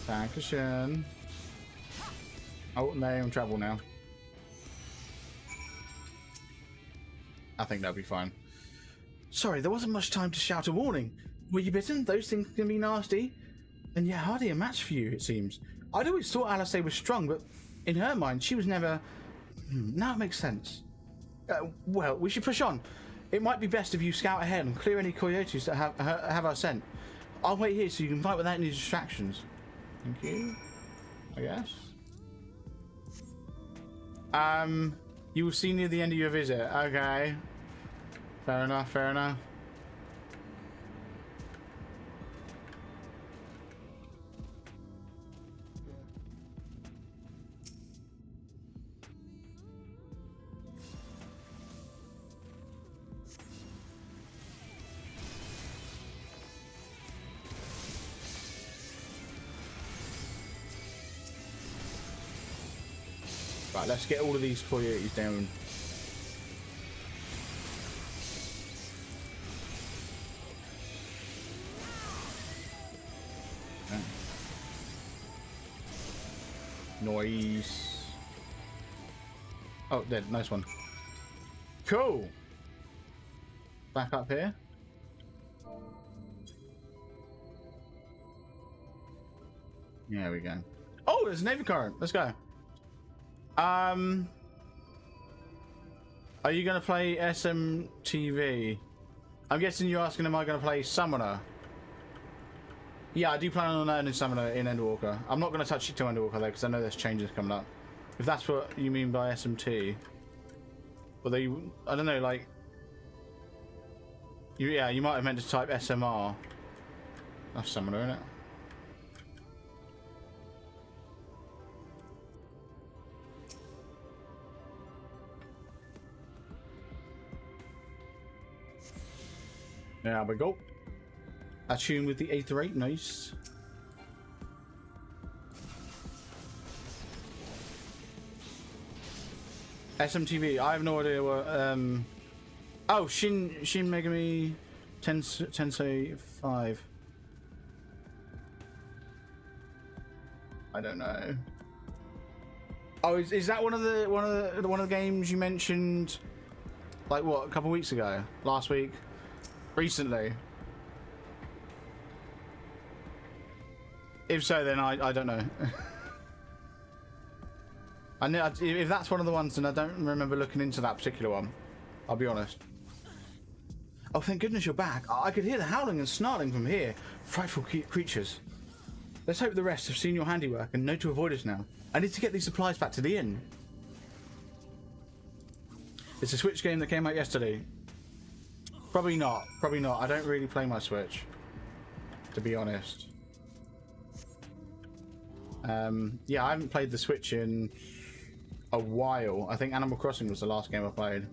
Dankeschön. Oh, no, I'm in trouble now. I think that'll be fine. Sorry, there wasn't much time to shout a warning. Were you bitten? Those things can be nasty. And yeah, hardly a match for you, it seems. I'd always thought Alyce was strong, but in her mind, she was never... Now it makes sense. Well, we should push on. It might be best if you scout ahead and clear any coyotes that have our scent. I'll wait here so you can fight without any distractions. Thank you. I guess. You will see near the end of your visit. Okay. Fair enough, fair enough. Right, let's get all of these coyotes down. Okay. Noise. Oh, dead. Nice one. Cool. Back up here. There we go. Oh, there's a Navy current. Let's go. Are you going to play SMTV? I'm guessing you're asking, am I going to play Summoner? Yeah, I do plan on earning Summoner in Endwalker. I'm not going to touch it to Endwalker though, because I know there's changes coming up. If that's what you mean by SMT. Although, I don't know, like... Yeah, you might have meant to type SMR. That's Summoner, isn't it? There we go. Attune with the Aether 8, nice. SMTV, I have no idea what, oh, Shin Megami Tensei 5. I don't know. Oh, is that one of the games you mentioned, like what, a couple of weeks ago? Last week? Recently? If so, then I don't know. I know if that's one of the ones, then I don't remember looking into that particular one. I'll be honest. Oh, thank goodness you're back. I could hear the howling and snarling from here. Frightful creatures. Let's hope the rest have seen your handiwork and know to avoid us now. I need to get these supplies back to the inn. It's a Switch game that came out yesterday. Probably not. Probably not. I don't really play my Switch, to be honest. Yeah, I haven't played the Switch in a while. I think Animal Crossing was the last game I played.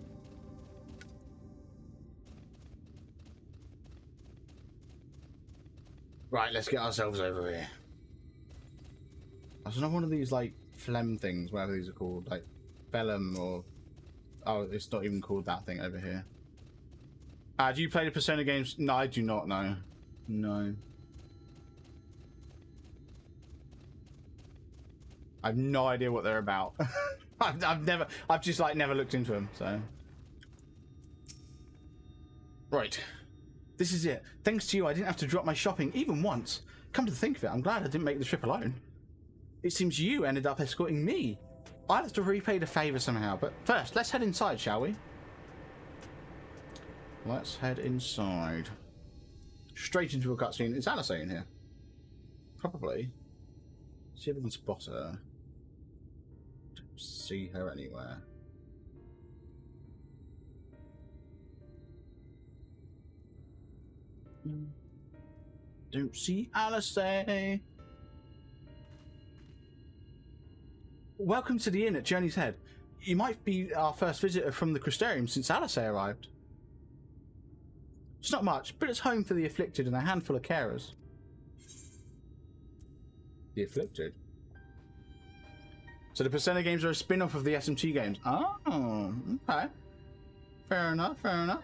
Right, let's get ourselves over here. I don't know, one of these like phlegm things, whatever these are called, like Bellum or... Oh, it's not even called that thing over here. Do you play the Persona games? No, I do not know. No. I have no idea what they're about. I've just like never looked into them, so. Right. This is it. Thanks to you, I didn't have to drop my shopping even once. Come to think of it, I'm glad I didn't make the trip alone. It seems you ended up escorting me. I'll have to repay the favor somehow, but first, let's head inside, shall we? Let's head inside. Straight into a cutscene. Is Alice in here? Probably. See if we can spot her. Don't see her anywhere. Don't see Alice. Welcome to the inn at Journey's Head. You might be our first visitor from the Crystarium since Alice arrived. It's not much, but it's home for the afflicted and a handful of carers. The afflicted? So the Persona games are a spin-off of the SMT games. Oh, okay. Fair enough, fair enough.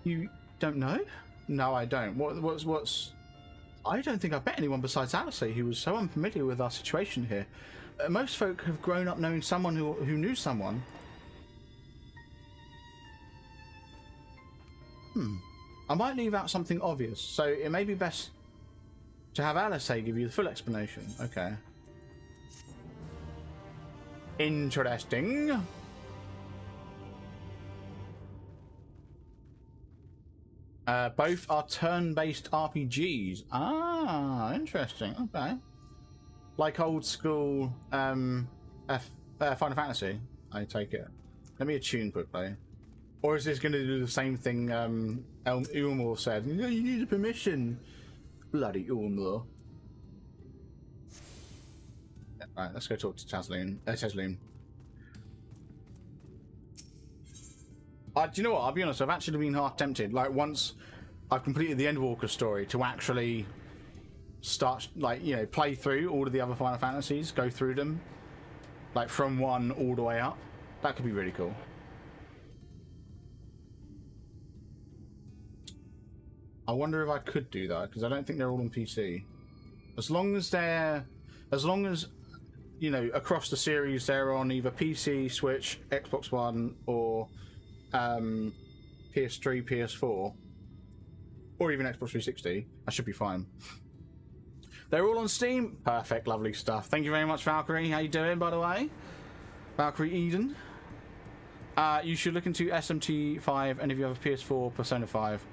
You don't know? No, I don't. What's... I don't think I've met anyone besides Alice who was so unfamiliar with our situation here. Most folk have grown up knowing someone who knew someone. I might leave out something obvious, so it may be best to have Alice give you the full explanation. Okay. Interesting. Both are turn-based RPGs. Ah, interesting. Okay. Like old school Final Fantasy, I take it. Let me attune quickly. Or is this going to do the same thing Ulmor said? You need a permission. Bloody Ulmor. Yeah, right, let's go talk to Tasloon. Tasloon. Do you know what? I'll be honest, I've actually been half tempted. Like, once I've completed the Endwalker story, to actually start, like, you know, play through all of the other Final Fantasies, go through them, like, from 1 all the way up. That could be really cool. I wonder if I could do that, because I don't think they're all on PC. As long as, you know, across the series they're on either PC, Switch, Xbox One, or PS3, PS4, or even Xbox 360, I should be fine. They're all on Steam. Perfect, lovely stuff. Thank you very much, Valkyrie. How you doing, by the way? Valkyrie Eden. You should look into SMT 5, and if you have a PS4, Persona 5.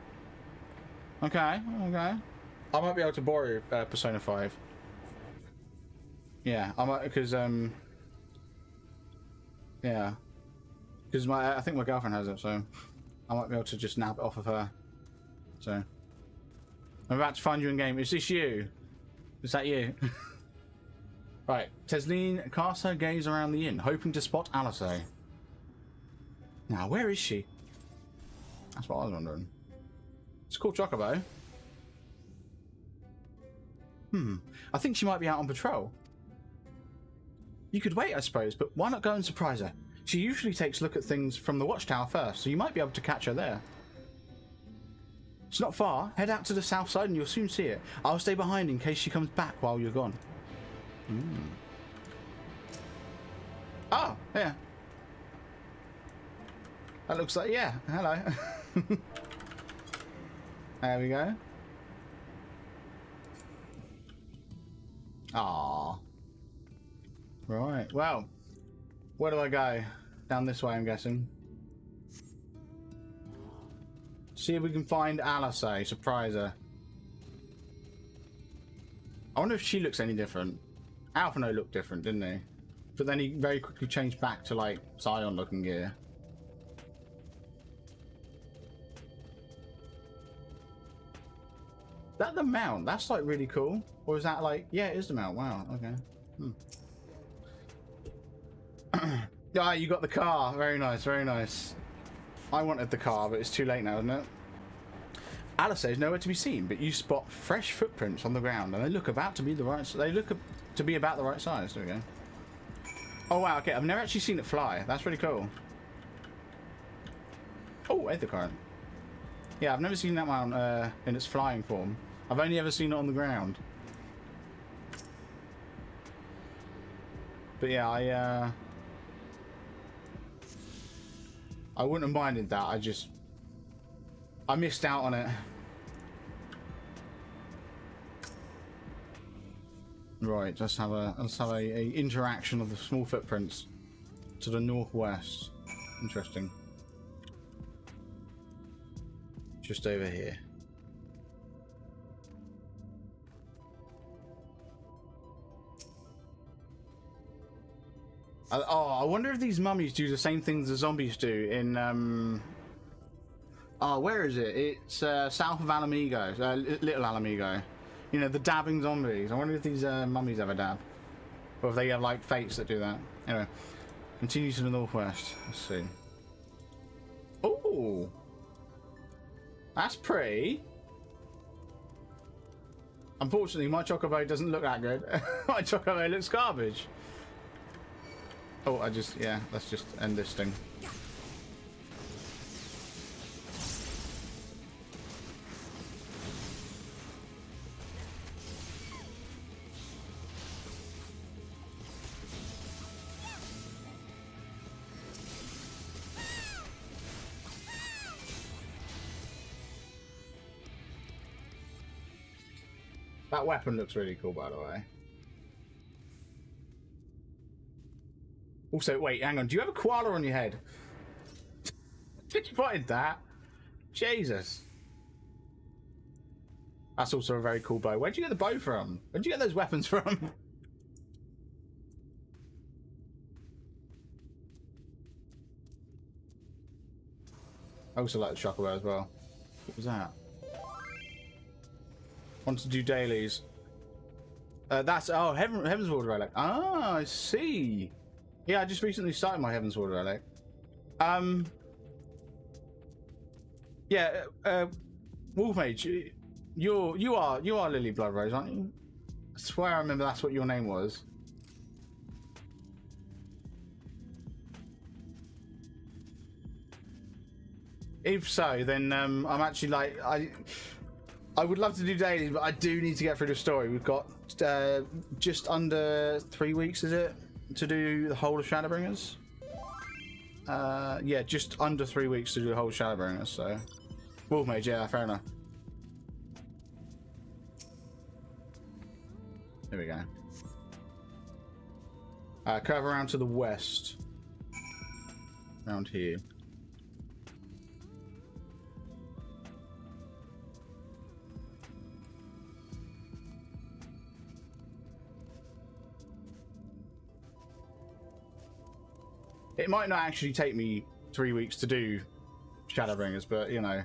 Okay, okay. I might be able to borrow Persona 5. Yeah, I might, because yeah, because I think my girlfriend has it, so I might be able to just nab it off of her. So I'm about to find you in game. Is this you? Is that you? Right, Tesleen casts her gaze around the inn, hoping to spot Alice. Now, where is she? That's what I was wondering. It's called Chocobo. I think she might be out on patrol. You could wait, I suppose, but why not go and surprise her? She usually takes a look at things from the watchtower first, so you might be able to catch her there. It's not far. Head out to the south side and you'll soon see it. I'll stay behind in case she comes back while you're gone. Oh, yeah. That looks like, yeah, hello. There we go. Aww. Right, well, where do I go? Down this way, I'm guessing. See if we can find Alice, surprise her. I wonder if she looks any different. Alphino looked different, didn't he? But then he very quickly changed back to, like, Scion looking gear. Is that the mount? That's, like, really cool. Or is that, like... Yeah, it is the mount. Wow, okay. Ah, you got the car. Very nice, very nice. I wanted the car, but it's too late now, isn't it? Alice is nowhere to be seen, but you spot fresh footprints on the ground, and they look about to be the right. They look to be about the right size. There we go. Oh wow, okay. I've never actually seen it fly. That's really cool. Oh, Aether current. Yeah, I've never seen that one in its flying form. I've only ever seen it on the ground. But yeah, I wouldn't have minded that. I missed out on it. Right, let's have a interaction of the small footprints to the northwest. Interesting. Just over here. I wonder if these mummies do the same things the zombies do in where is it? It's south of Alamigo, Little Alamigo. You know, the dabbing zombies. I wonder if these mummies ever dab. Or if they have, like, fates that do that. Anyway, continue to the northwest. Let's see. Oh! That's pretty. Unfortunately, my Chocobo doesn't look that good. My Chocobo looks garbage. Oh, yeah, let's just end this thing. That weapon looks really cool, by the way. Also, wait, hang on. Do you have a koala on your head? Did you find that? Jesus. That's also a very cool bow. Where'd you get the bow from? Where'd you get those weapons from? I also like the Chocobo as well. What was that? Want to do dailies. That's... Oh, Heavensward Relic. Ah, I see. Yeah, I just recently started my Heavensward Relic. Yeah, Wolfmage, you are Lily Bloodrose, aren't you? I swear I remember that's what your name was. If so, then I'm actually like I would love to do dailies, but I do need to get through the story. We've got just under 3 weeks, is it, to do the whole of Shadowbringers? Yeah, just under 3 weeks to do the whole of Shadowbringers, so... Wolfmage, yeah, fair enough. There we go. Curve around to the west. Around here. It might not actually take me 3 weeks to do Shadowbringers, but you know,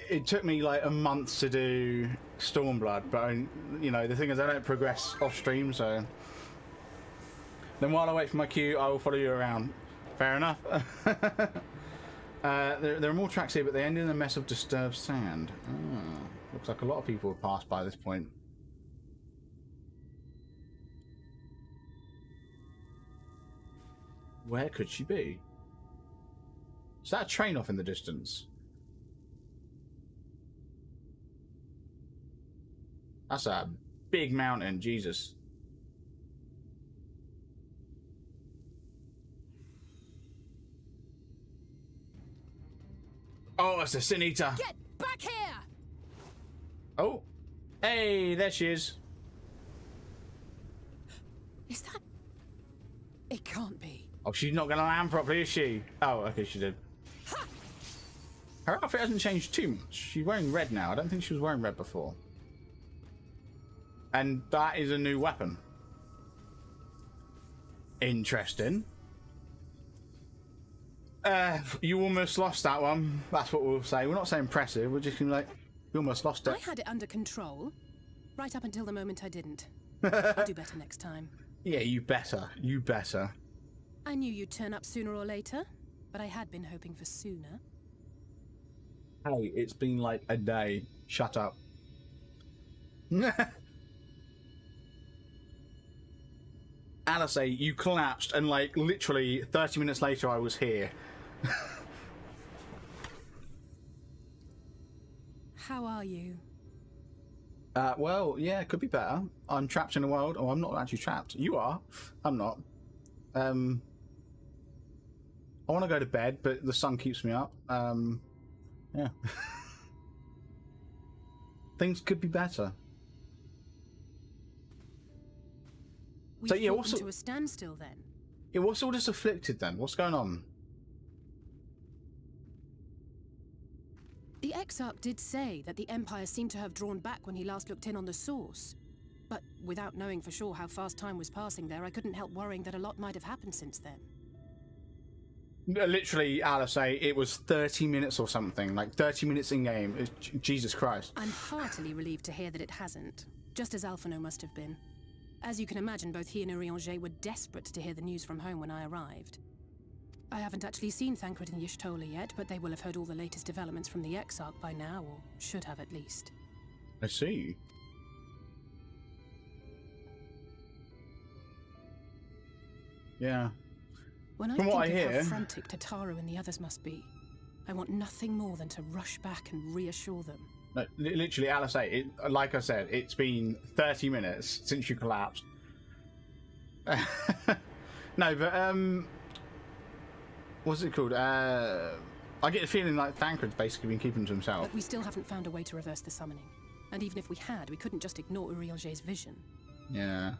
it took me like a month to do Stormblood. But you know, the thing is, I don't progress off stream, so then while I wait for my queue, I will follow you around. Fair enough. There are more tracks here, but they end in a mess of disturbed sand. Looks like a lot of people have passed by this point. Where could she be? Is that a train off in the distance? That's a big mountain, Jesus. Oh, it's a Sin Eater. Get back here! Oh, hey, there she is. Is that? It can't be. Oh, she's not going to land properly, is she? Oh, okay, she did. Her outfit hasn't changed too much. She's wearing red now. I don't think she was wearing red before. And that is a new weapon. Interesting. You almost lost that one. That's what we'll say. We're not saying impressive. We're just gonna like, you almost lost it. I had it under control, right up until the moment I didn't. I'll do better next time. Yeah, you better. You better. I knew you'd turn up sooner or later, but I had been hoping for sooner. Hey, it's been like a day. Shut up. Alice, you collapsed, and like literally 30 minutes later, I was here. How are you? Well, yeah, it could be better. I'm trapped in a world. Oh, I'm not actually trapped. You are. I'm not. I want to go to bed, but the sun keeps me up. Yeah. Things could be better. We so yeah, fought what's them to a standstill then? Yeah, what's all this afflicted then? What's going on? The Exarch did say that the Empire seemed to have drawn back when he last looked in on the source. But without knowing for sure how fast time was passing there, I couldn't help worrying that a lot might have happened since then. Literally, Alice, it was 30 minutes or something. Like 30 minutes in game. Jesus Christ. I'm heartily relieved to hear that it hasn't. Just as Alphino must have been. As you can imagine, both he and Urianger were desperate to hear the news from home when I arrived. I haven't actually seen Thancred and Y'shtola yet, but they will have heard all the latest developments from the Exarch by now, or should have at least. I see. Yeah. When I From what I think of hear, how frantic Tataru and the others must be, I want nothing more than to rush back and reassure them. No, literally, Alice, like I said, it's been 30 minutes since you collapsed. No, but what's it called? I get the feeling like Thancred's basically been keeping to himself. But we still haven't found a way to reverse the summoning. And even if we had, we couldn't just ignore Urianger's vision. Yeah.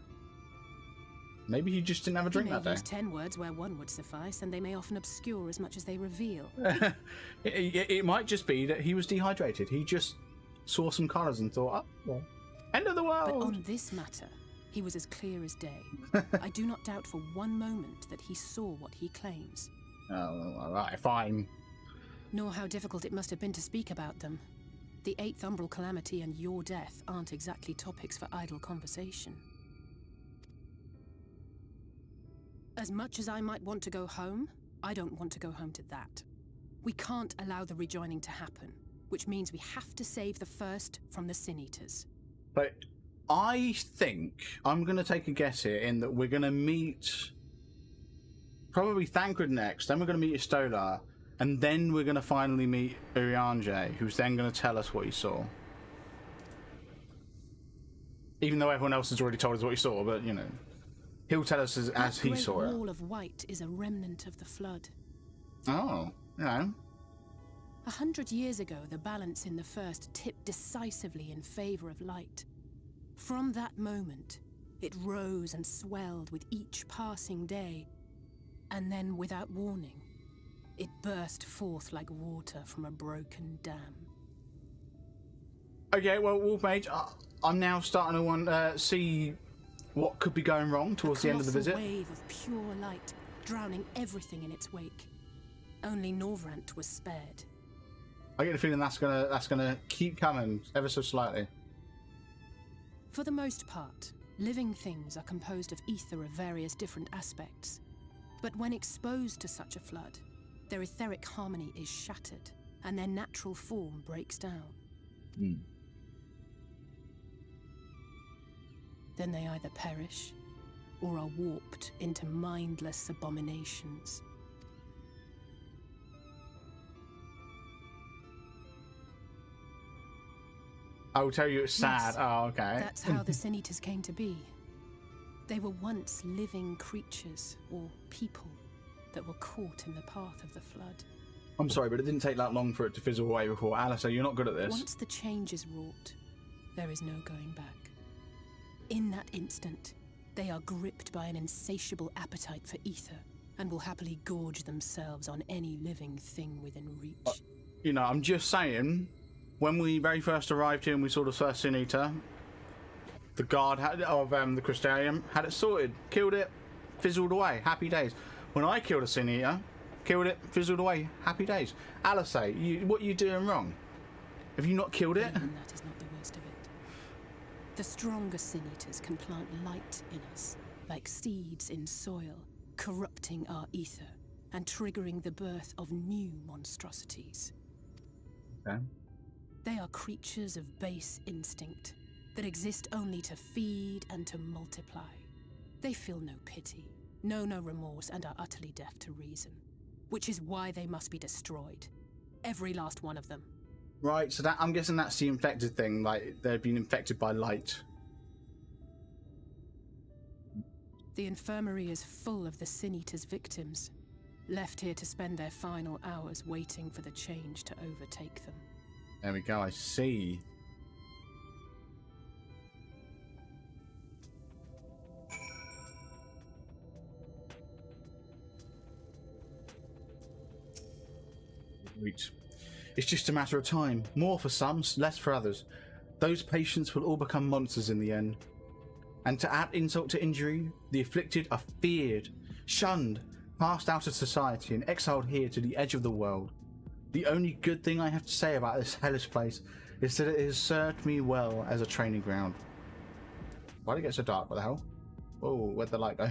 Maybe he just didn't have a drink that day. Use 10 words where one would suffice, and they may often obscure as much as they reveal. It might just be that he was dehydrated. He just saw some colours and thought, oh, well, end of the world. But on this matter, he was as clear as day. I do not doubt for one moment that he saw what he claims. Oh, all right, fine. Nor how difficult it must have been to speak about them. The 8th Umbral Calamity and your death aren't exactly topics for idle conversation. As much as I might want to go home, I don't want to go home to that. We can't allow the rejoining to happen, which means we have to save the first from the Sin Eaters. But I think I'm going to take a guess here in that we're going to meet probably Thancred next, then we're going to meet Y'shtola, and then we're going to finally meet Urianger, who's then going to tell us what he saw. Even though everyone else has already told us what he saw, but, you know, he'll tell us as he saw it. The wall of white is a remnant of the flood. Oh, yeah. 100 years ago, the balance in the first tipped decisively in favor of light. From that moment, it rose and swelled with each passing day, and then, without warning, it burst forth like water from a broken dam. Okay, well, Wolfmage, I'm now starting to want to see what could be going wrong towards the end of the visit. A wave of pure light drowning everything in its wake. Only Norvrant was spared. I get the feeling that's gonna keep coming ever so slightly. For the most part, living things are composed of ether of various different aspects. But when exposed to such a flood, their etheric harmony is shattered, and their natural form breaks down. Then they either perish, or are warped into mindless abominations. I will tell you it's sad. Yes, oh, okay. That's how the Sin Eaters came to be. They were once living creatures, or people, that were caught in the path of the flood. I'm sorry, but it didn't take that long for it to fizzle away before. Alistair, you're not good at this. Once the change is wrought, there is no going back. In that instant, they are gripped by an insatiable appetite for ether, and will happily gorge themselves on any living thing within reach. You know, I'm just saying, when we very first arrived here and we saw the first Sin Eater, the guard of the Crystalium had it sorted, killed it, fizzled away, happy days. When I killed a Sin Eater, killed it, fizzled away, happy days. Alistair, what are you doing wrong? Have you not killed it? Even that is not the worst of it. The stronger Sin Eaters can plant light in us, like seeds in soil, corrupting our ether and triggering the birth of new monstrosities. Okay. They are creatures of base instinct that exist only to feed and to multiply. They feel no pity, know no remorse, and are utterly deaf to reason, which is why they must be destroyed. Every last one of them. Right, so that I'm guessing that's the infected thing, like they've been infected by light. The infirmary is full of the Sin Eaters' victims, left here to spend their final hours waiting for the change to overtake them. There we go, I see. Right. It's just a matter of time. More for some, less for others. Those patients will all become monsters in the end. And to add insult to injury, the afflicted are feared, shunned, cast out of society and exiled here to the edge of the world. The only good thing I have to say about this hellish place is that it has served me well as a training ground. Why did it get so dark? What the hell? Whoa, where'd the light go?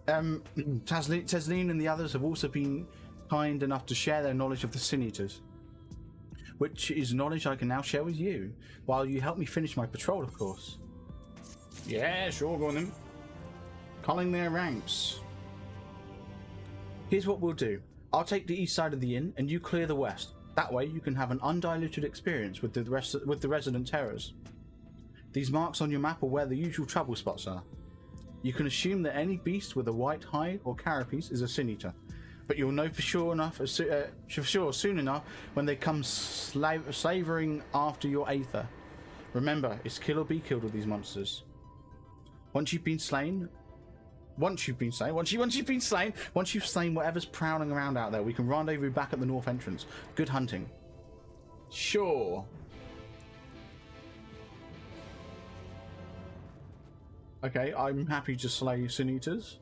Tasleen and the others have also been kind enough to share their knowledge of the Sin Eaters, which is knowledge I can now share with you, while you help me finish my patrol, of course. Yeah, sure, go on then. Culling their ranks. Here's what we'll do. I'll take the east side of the inn, and you clear the west. That way you can have an undiluted experience with the resident terrors. These marks on your map are where the usual trouble spots are. You can assume that any beast with a white hide or carapace is a Sin Eater, but you'll know for sure soon enough when they come slavering after your Aether. Remember, it's kill or be killed with these monsters. Once you've slain whatever's prowling around out there, we can rendezvous back at the north entrance. Good hunting. Sure. Okay, I'm happy to slay Sin Eaters.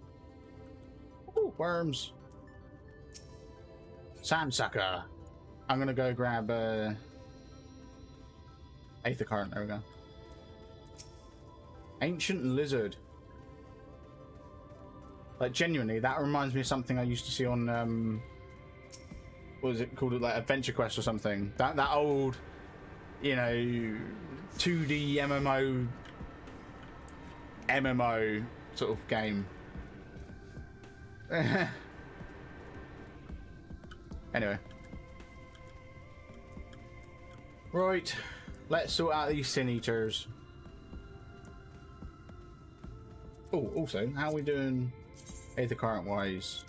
Ooh, worms. Sandsucker. I'm gonna go grab Aether Current. There we go. Ancient Lizard. Like, genuinely, that reminds me of something I used to see on what was it called, like Adventure Quest or something. That old, you know, 2D MMO sort of game. Anyway. Right, let's sort out these Sin Eaters. Oh, also, how are we doing Aether Current wise?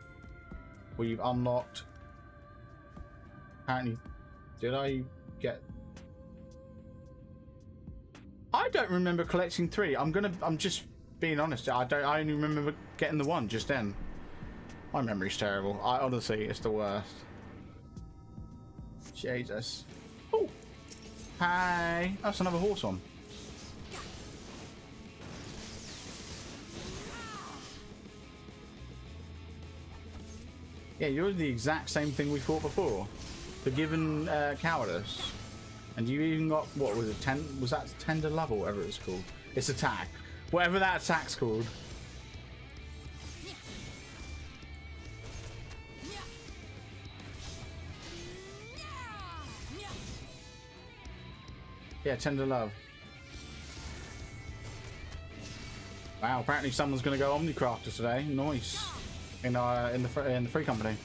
We've unlocked. Apparently, did I get? I don't remember collecting 3. I'm just being honest. I only remember getting the 1 just then. My memory's terrible. Honestly, it's the worst. Jesus. Oh. Hey, that's another horse on. Yeah, you're the exact same thing we fought before. Forgiven cowardice. And you even got, what was it, was that tender love or whatever it's called? It's attack. Whatever that attack's called. Yeah, tender love. Wow, apparently someone's going to go Omnicrafter today. Nice. In the free company.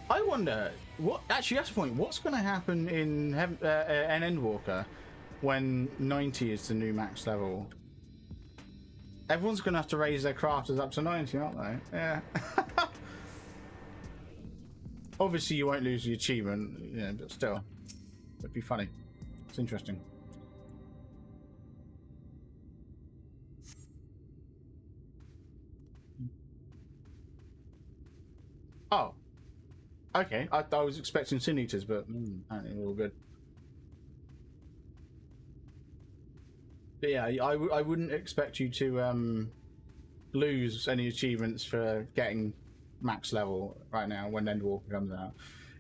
I wonder what. Actually, that's the point. What's going to happen in Endwalker when 90 is the new max level? Everyone's going to have to raise their crafters up to 90, aren't they? Yeah. Obviously, you won't lose the achievement, yeah, but still, it'd be funny. It's interesting. Oh. Okay, I was expecting Sin Eaters, but apparently they're all good. But yeah, I wouldn't expect you to lose any achievements for getting max level right now when Endwalker comes out.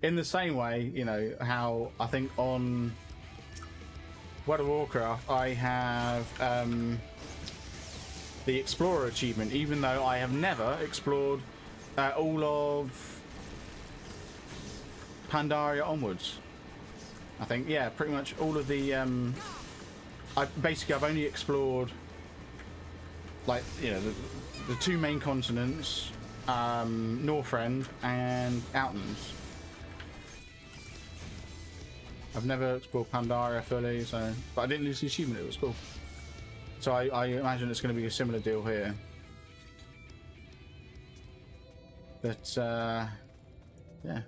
In the same way, you know, how I think on World of Warcraft I have the Explorer achievement, even though I have never explored all of Pandaria onwards. I think, yeah, pretty much all of the I've only explored, like, you know, the two main continents, Northrend and Outlands. I've never explored Pandaria fully, so, but I didn't lose the achievement. It was cool. So I imagine it's going to be a similar deal here. But yeah,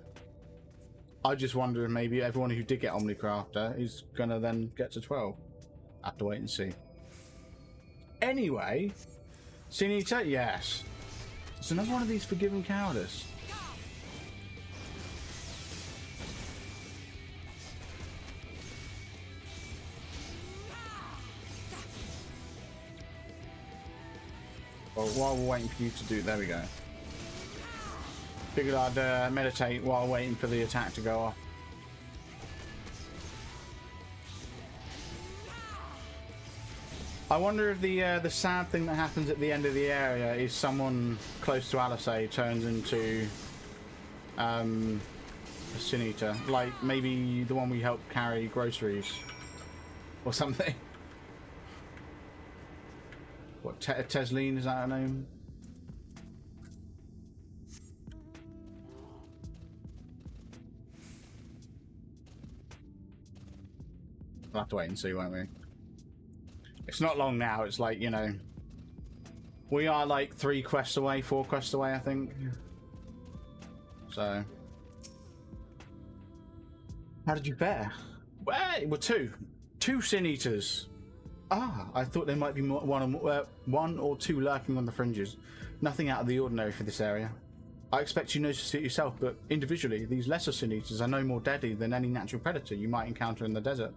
I just wonder if maybe everyone who did get Omnicrafter is going to then get to 12. I have to wait and see. Anyway, Sin Eater, yes. It's another one of these forgiven cowardice. Well, while we're waiting for you to do, there we go. Figured I'd meditate while waiting for the attack to go off. I wonder if the sad thing that happens at the end of the area is someone close to Alisei turns into a Sin Eater, like maybe the one we helped carry groceries or something. What, Tesleen, is that her name? We'll have to wait and see, won't we? It's not long now. It's like, you know, we are like 4 quests away, I think. So, how did you fare? Well, we're two Sin Eaters. Ah, I thought there might be one or two lurking on the fringes. Nothing out of the ordinary for this area. I expect you noticed it yourself, but individually, these lesser Sin Eaters are no more deadly than any natural predator you might encounter in the desert.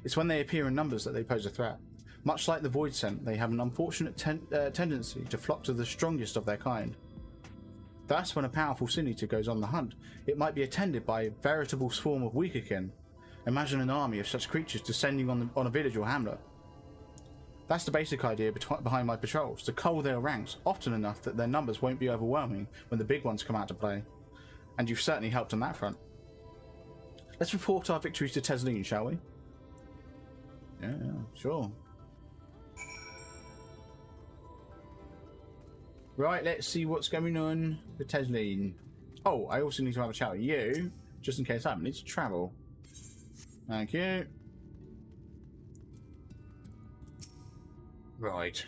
It's when they appear in numbers that they pose a threat. Much like the Void Scent, they have an unfortunate tendency to flock to the strongest of their kind. Thus, when a powerful Sin Eater goes on the hunt, it might be attended by a veritable swarm of weaker kin. Imagine an army of such creatures descending on a village or hamlet. That's the basic idea behind my patrols, to cull their ranks often enough that their numbers won't be overwhelming when the big ones come out to play. And you've certainly helped on that front. Let's report our victories to Tesleen, shall we? Yeah, sure. Right, let's see what's going on with Tesleen. Oh, I also need to have a chat with you, just in case I need to travel. Thank you. Right.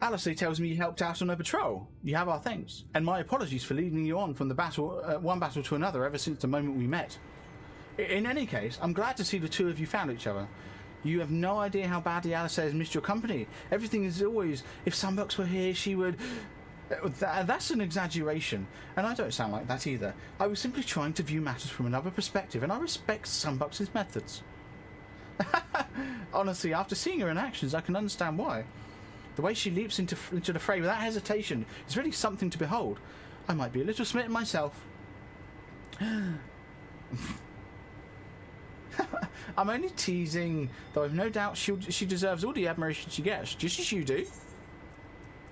Alisei tells me you helped out on a patrol. You have our thanks, and my apologies for leading you on from the battle, one battle to another ever since the moment we met. In any case, I'm glad to see the two of you found each other. You have no idea how badly Alisei has missed your company. Everything is always, if Sunbucks were here, she would... That's an exaggeration, and I don't sound like that either. I was simply trying to view matters from another perspective, and I respect Sunbucks' methods. Honestly, after seeing her in actions, I can understand why. The way she leaps into the fray without hesitation is really something to behold. I might be a little smitten myself. I'm only teasing, though I've no doubt she deserves all the admiration she gets, just as you do.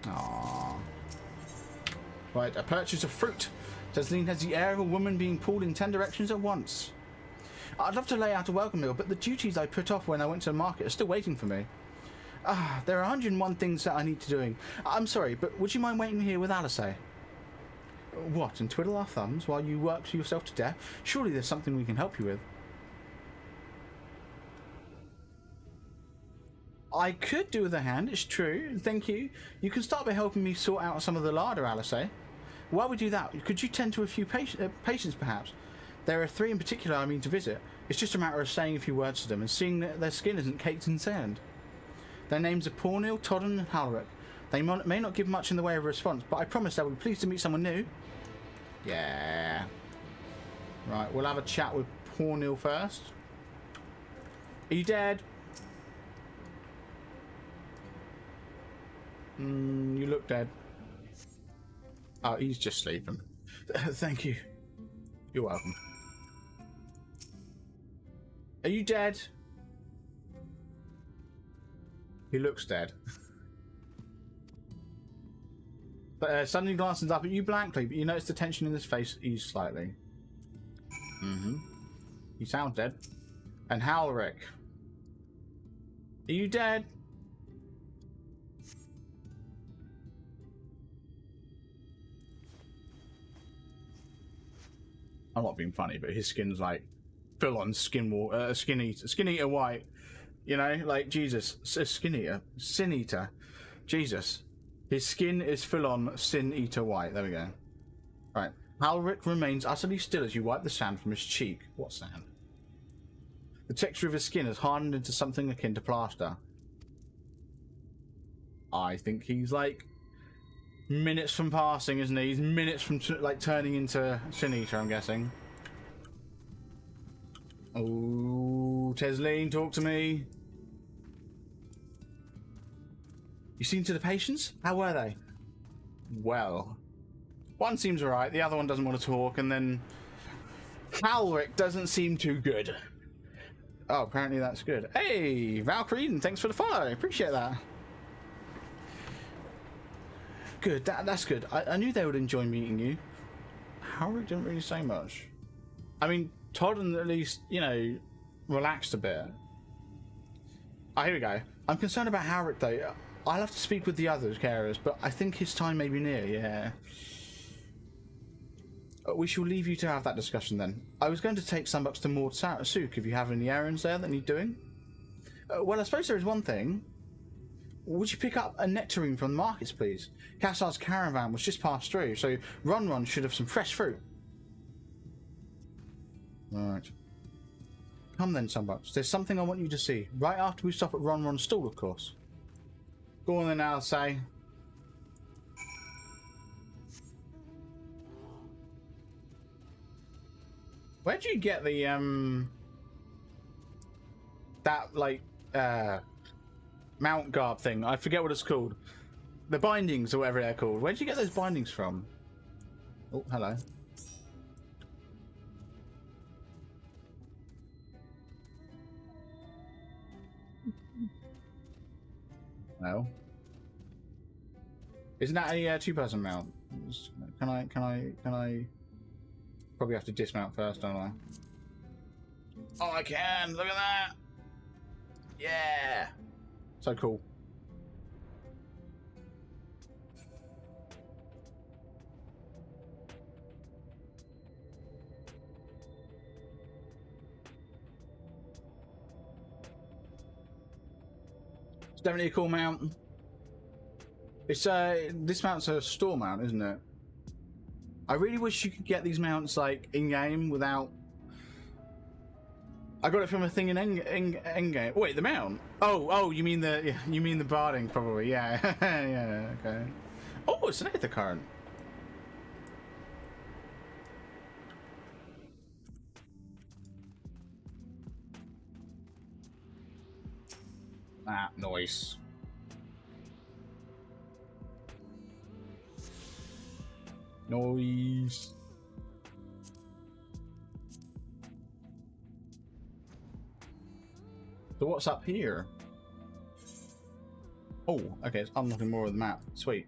Aww. Right, a purchase of fruit. Tesleen has the air of a woman being pulled in 10 directions at once. I'd love to lay out a welcome meal, but the duties I put off when I went to the market are still waiting for me. There are 101 things that I need to do. I'm sorry, but would you mind waiting here with Alice? What, and twiddle our thumbs while you work yourself to death? Surely there's something we can help you with. I could do with a hand, it's true. Thank you. You can start by helping me sort out some of the larder, Alice. While we do that, could you tend to a few patients, perhaps? There are 3 in particular I mean to visit. It's just a matter of saying a few words to them and seeing that their skin isn't caked in sand. Their names are Pornil, Todden, and Halric. They may not give much in the way of a response, but I promise they'll be pleased to meet someone new. Yeah. Right, we'll have a chat with Pornil first. Are you dead? You look dead. Oh, he's just sleeping. Thank you. You're welcome. Are you dead? He looks dead. But suddenly glances up at you blankly, but you notice the tension in his face ease slightly. You sound dead. And Halric. Are you dead? I'm not being funny, but his skin's like full on skin eater white. You know, like Jesus, skin eater, sin eater, Jesus. His skin is full on sin eater white. There we go. Right, Halric remains utterly still as you wipe the sand from his cheek. What sand? The texture of his skin has hardened into something akin to plaster. I think he's like minutes from passing, isn't he? He's minutes from like turning into Sin Eater, I'm guessing. Oh, Tesleen, talk to me. You seen to the patients? How were they? Well, one seems alright, the other one doesn't want to talk, and then Halric doesn't seem too good. Oh, apparently that's good. Hey, Valkyrie, thanks for the follow. Appreciate that. Good, that's good. I knew they would enjoy meeting you. Halric didn't really say much. I mean, Todden at least, you know, relaxed a bit. Oh, here we go. I'm concerned about Halric though. I'll have to speak with the other carers, but I think his time may be near, yeah. We shall leave you to have that discussion then. I was going to take Sunbucks to Mord Souk if you have any errands there that need doing. Well, I suppose there is one thing. Would you pick up a nectarine from the markets, please? Cassar's caravan was just passed through, so Ron should have some fresh fruit. Alright. Come then, Sunbucks. There's something I want you to see. Right after we stop at Ron's stall, of course. Go on then, I'll say. Where'd you get the, that, like, mount guard thing? I forget what it's called. The bindings or whatever they're called. Where'd you get those bindings from? Oh, hello. No. Isn't that a two-person mount? Can I probably have to dismount first, don't I? Oh, I can! Look at that! Yeah! So cool. It's definitely a cool mount. It's this mount's a store mount, isn't it? I really wish you could get these mounts like in-game without... I got it from a thing in Endgame. Wait, the mount? Oh, you mean the barding probably? Yeah, yeah, okay. Oh, it's an Aether current. Ah, nice. Nice. So what's up here? Oh, okay, it's unlocking more of the map. Sweet.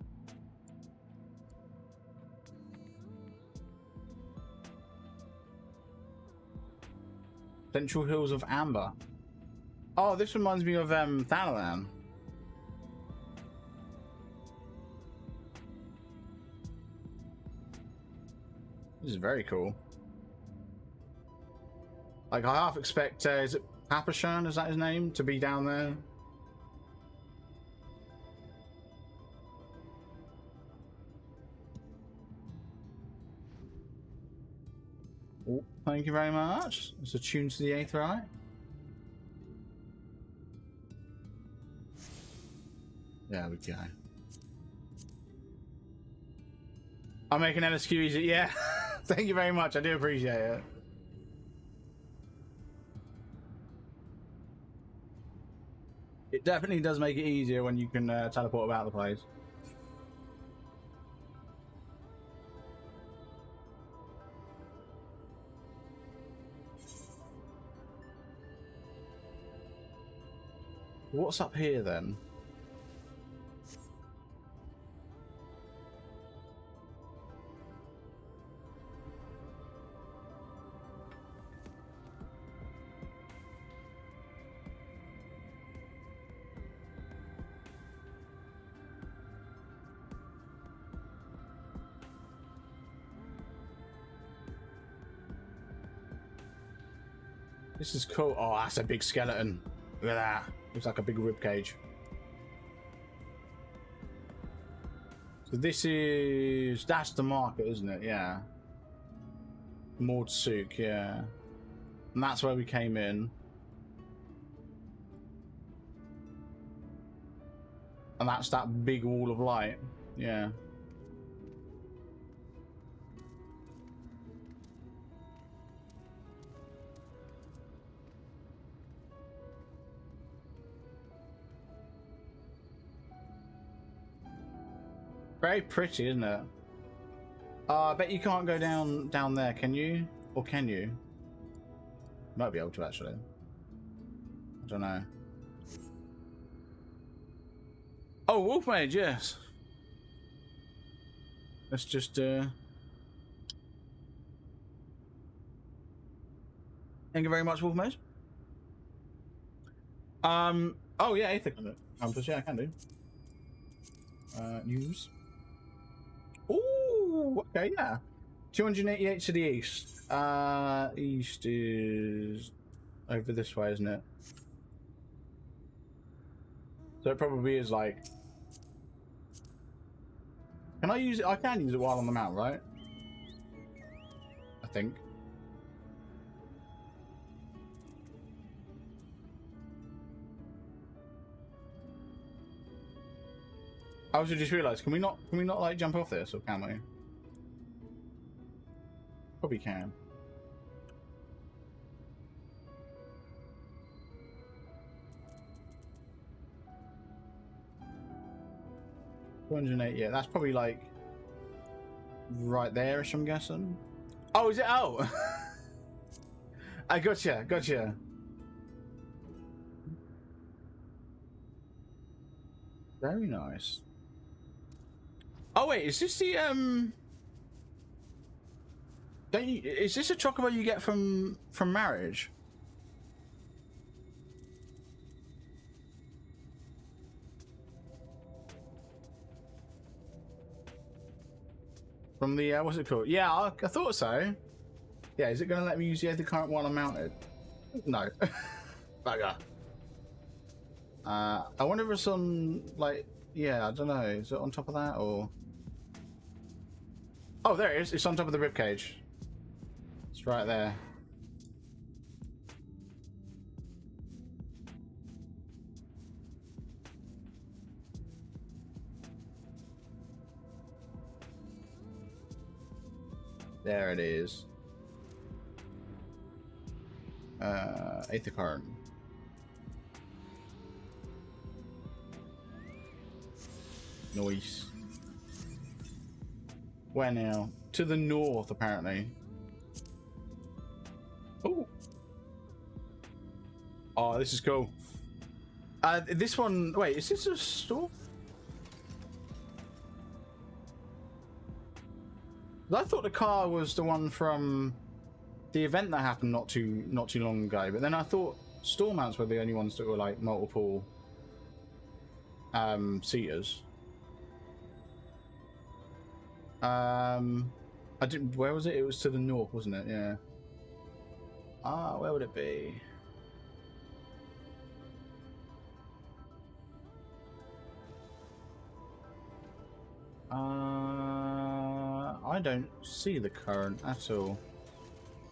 Central Hills of Amber. Oh, this reminds me of Thanalan. This is very cool. Like, I half expect, is it Papashan, is that his name, to be down there? Oh, thank you very much. It's attuned to the Aether Eye. There we go. I'm making LSQ easy. Yeah. Thank you very much. I do appreciate it. It definitely does make it easier when you can teleport about the place. What's up here then? This is cool. Oh, that's a big skeleton. Look at that. Looks like a big rib cage. So this is... That's the market, isn't it? Yeah. Mord Souk, yeah. And that's where we came in. And that's that big wall of light. Yeah. Very pretty, isn't it? I bet you can't go down there, can you? Or can you? Might be able to, actually. I don't know. Oh, Wolf Mage, yes. Let's just Thank you very much, Wolf Mage. Oh yeah, Aether. Yeah, I can do. News. Ooh, okay, yeah. 288 to the east. East is over this way, isn't it? So it probably is like... Can I use it? I can use it while on the mount, right? I think. I also just realised, can we not like jump off this, or can we? Probably can. $208, yeah, that's probably like right there-ish, I'm guessing. Oh, is it? Oh! I gotcha. Very nice. Oh wait, is this the is this a chocobo you get from marriage? From the what's it called? Yeah, I thought so. Yeah, is it going to let me use the current one I'm mounted? No. Bugger. I wonder if it's on, like, yeah, I don't know. Is it on top of that, or? Oh, there it is. It's on top of the ribcage. It's right there. There it is. Aether card. Nice. Where now? To the north, apparently. Oh. Oh, this is cool. This one... Wait, is this a store? I thought the car was the one from the event that happened not too long ago, but then I thought store mounts were the only ones that were like multiple seaters. I didn't. Where was it? It was to the north, wasn't it? Yeah. Where would it be? I don't see the current at all.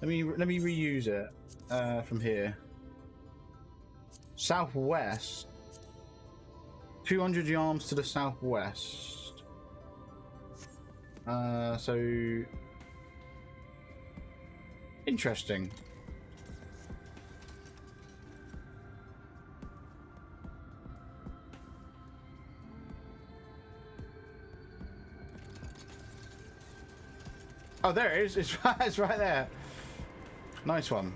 Let me reuse it from here. Southwest. 200 yards to the southwest. So interesting. Oh, there it is. It's right there. Nice one.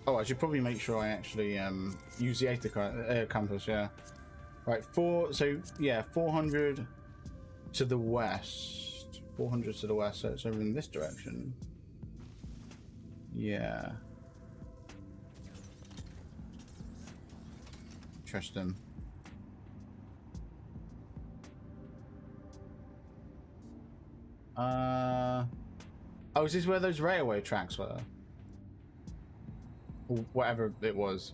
Oh, I should probably make sure I actually use the Aether compass. Yeah. Right. 400 to the west. 400 to the west. So it's over in this direction. Yeah. Interesting. Oh, is this where those railway tracks were? Or whatever it was.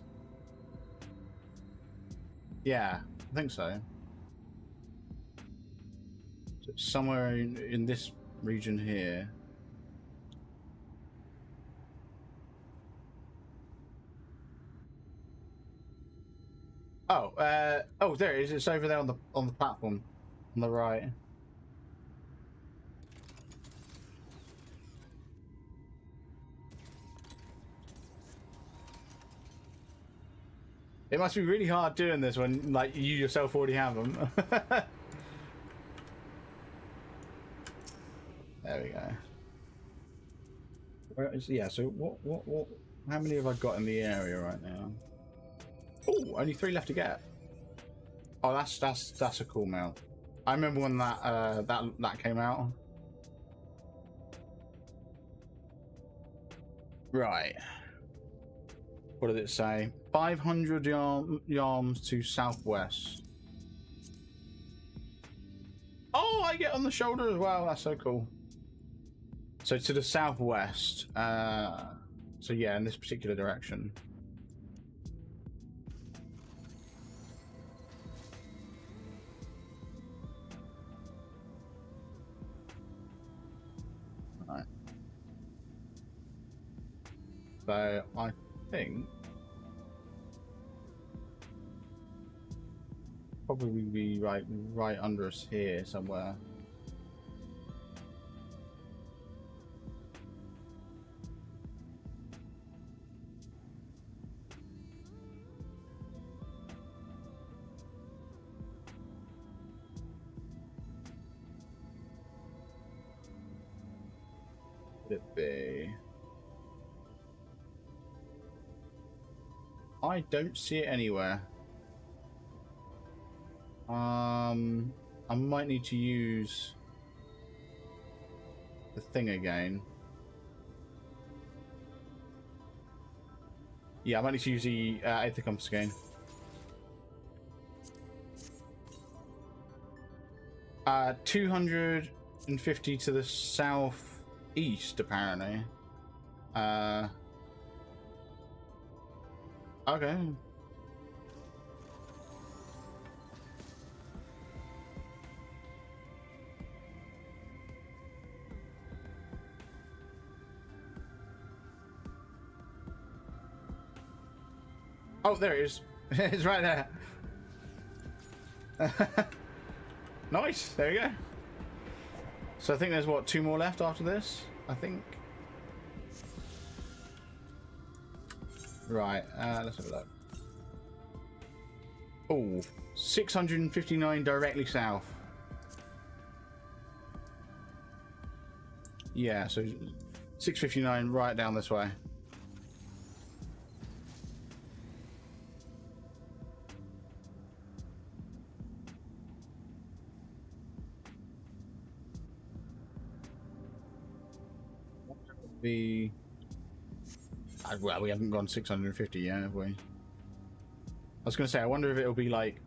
Yeah, I think so. So somewhere in this region here. Oh, oh, there it is. It's over there on the platform, on the right. It must be really hard doing this when, like, you yourself already have them. There we go. Where is, yeah. So what? How many have I got in the area right now? Oh, only 3 left to get. Oh, that's a cool mount. I remember when that came out. Right. What did it say? 500 yards to southwest. Oh, I get on the shoulder as well. That's so cool. So to the southwest. So yeah, in this particular direction. Right. So I think probably be right under us here somewhere. Could it be? I don't see it anywhere. I might need to use the thing again. Yeah, I might need to use the Aether compass again. 250 to the southeast, apparently. Okay. Oh, there it is. It's right there. Nice. There you go. So I think there's, what, 2 more left after this? I think. Right, let's have a look. Oh, 659 directly south. Yeah, so 659 right down this way. Well, we haven't gone 650 yet, have we? I was going to say, I wonder if it'll be like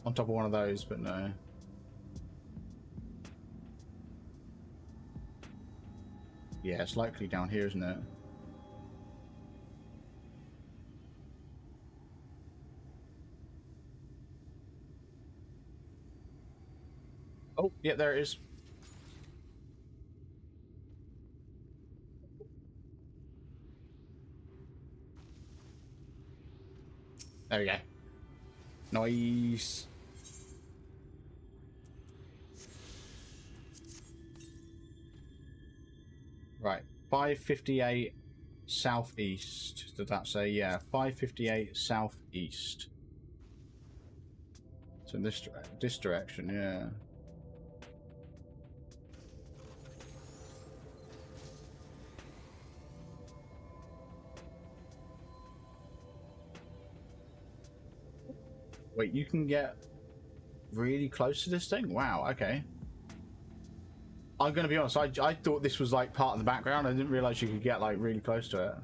on top of one of those, but no. Yeah, it's likely down here, isn't it? Oh, yeah, there it is. There we go. Nice. Right, 558 southeast. Did that say? Yeah, 558 southeast. So in this direction, yeah. Wait, you can get really close to this thing? Wow, okay. I'm gonna be honest, I thought this was like part of the background. I didn't realize you could get like really close to it.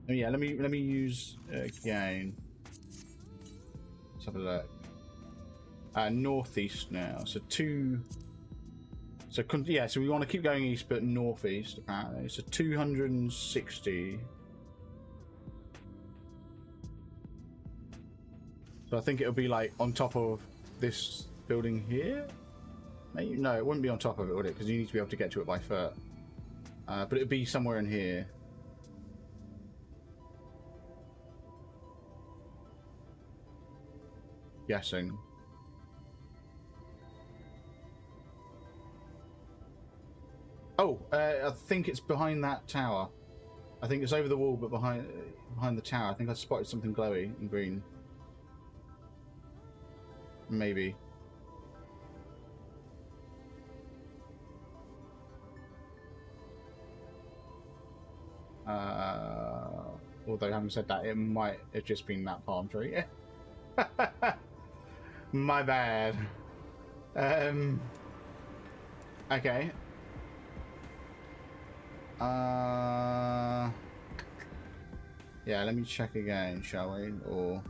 Oh yeah, let me use again. Let's have a look. Northeast now. So yeah, so we want to keep going east, but northeast apparently. So 260. So I think it'll be like on top of this building here. Maybe no, it wouldn't be on top of it, would it? Because you need to be able to get to it by foot. But it'd be somewhere in here. Guessing. Oh, I think it's behind that tower. I think it's over the wall, but behind the tower. I think I spotted something glowy and green. Maybe. Although having said that, it might have just been that palm tree. My bad. Okay. Yeah, let me check again, shall we? Or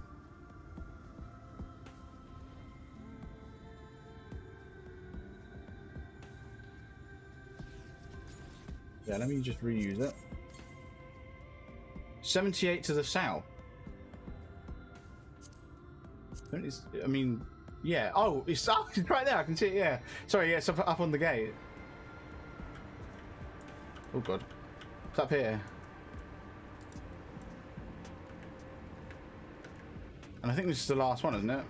yeah, let me just reuse it. 78 to the south. I mean, yeah. Oh, it's right there. I can see it. Yeah. Sorry. Yeah, it's up on the gate. Oh god, it's up here. And I think this is the last one, isn't it?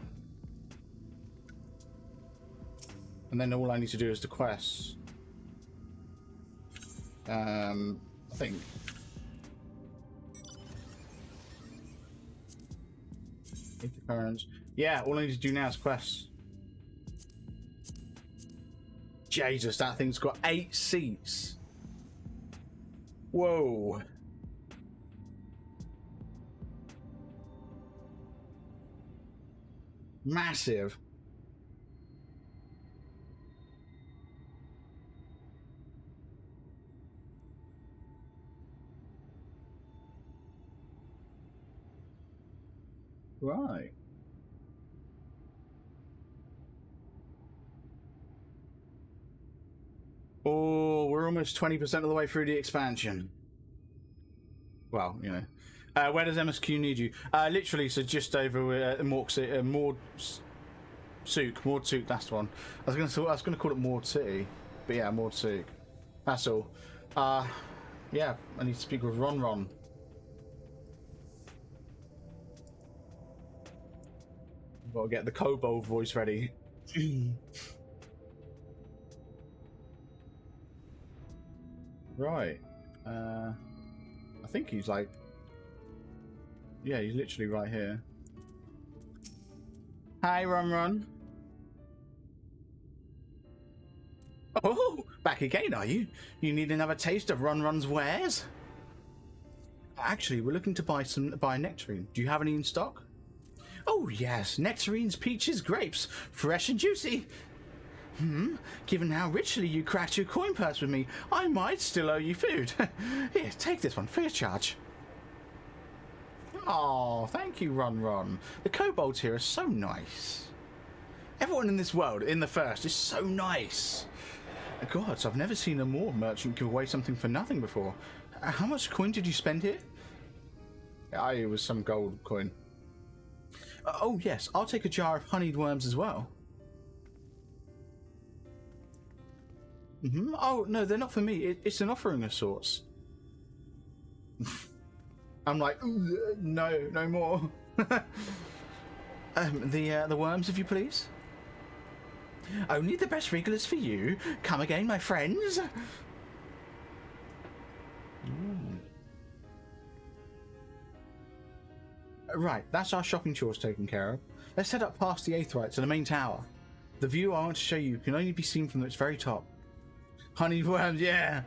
And then all I need to do is the quests. I think. Interference. Yeah, all I need to do now is quests. Jesus, that thing's got 8 seats. Whoa. Massive. Right. Oh, we're almost 20% of the way through the expansion. Well, you know. Where does MSQ need you? Literally, so just over Maud Sook, that's the one. I was gonna call it Maud City, but yeah, Maud Sook. That's all. Yeah, I need to speak with Ron. Gotta get the kobold voice ready. Right. I think he's like... Yeah, he's literally right here. Hi, Run. Oh, back again, are you? You need another taste of Run's wares? Actually, we're looking to buy nectarine. Do you have any in stock? Oh yes, nectarines, peaches, grapes, fresh and juicy. Given how richly you cracked your coin purse with me, I might still owe you food. Here, take this one, free of charge. Oh, thank you, Run. The kobolds here are so nice. Everyone in this world, in the first, is so nice. Gods, I've never seen a more merchant give away something for nothing before. How much coin did you spend here? It was some gold coin. Oh yes, I'll take a jar of honeyed worms as well. Oh no, they're not for me. It's an offering of sorts. I'm like, no more. The worms, if you please. Only the best regulars for you. Come again, my friends. Right, that's our shopping chores taken care of. Let's head up past the Aetherite to the main tower. The view I want to show you can only be seen from its very top. Honeyed worms, yeah.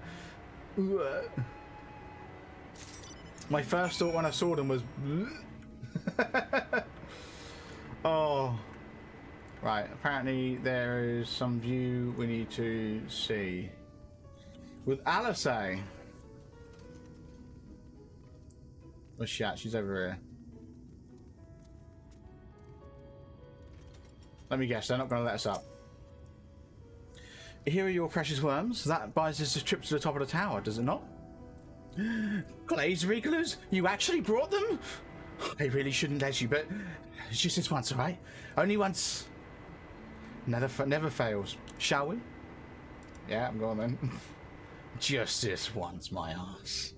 My first thought when I saw them was... Oh. Right, apparently there is some view we need to see. With Alice. Where's she at? She's over here. Let me guess, they're not going to let us up. Here are your precious worms. That buys us a trip to the top of the tower, does it not? Glazed regulars? You actually brought them? I really shouldn't let you, but just this once, alright? Only once. Never fails. Shall we? Yeah, I'm going then. Just this once, my ass.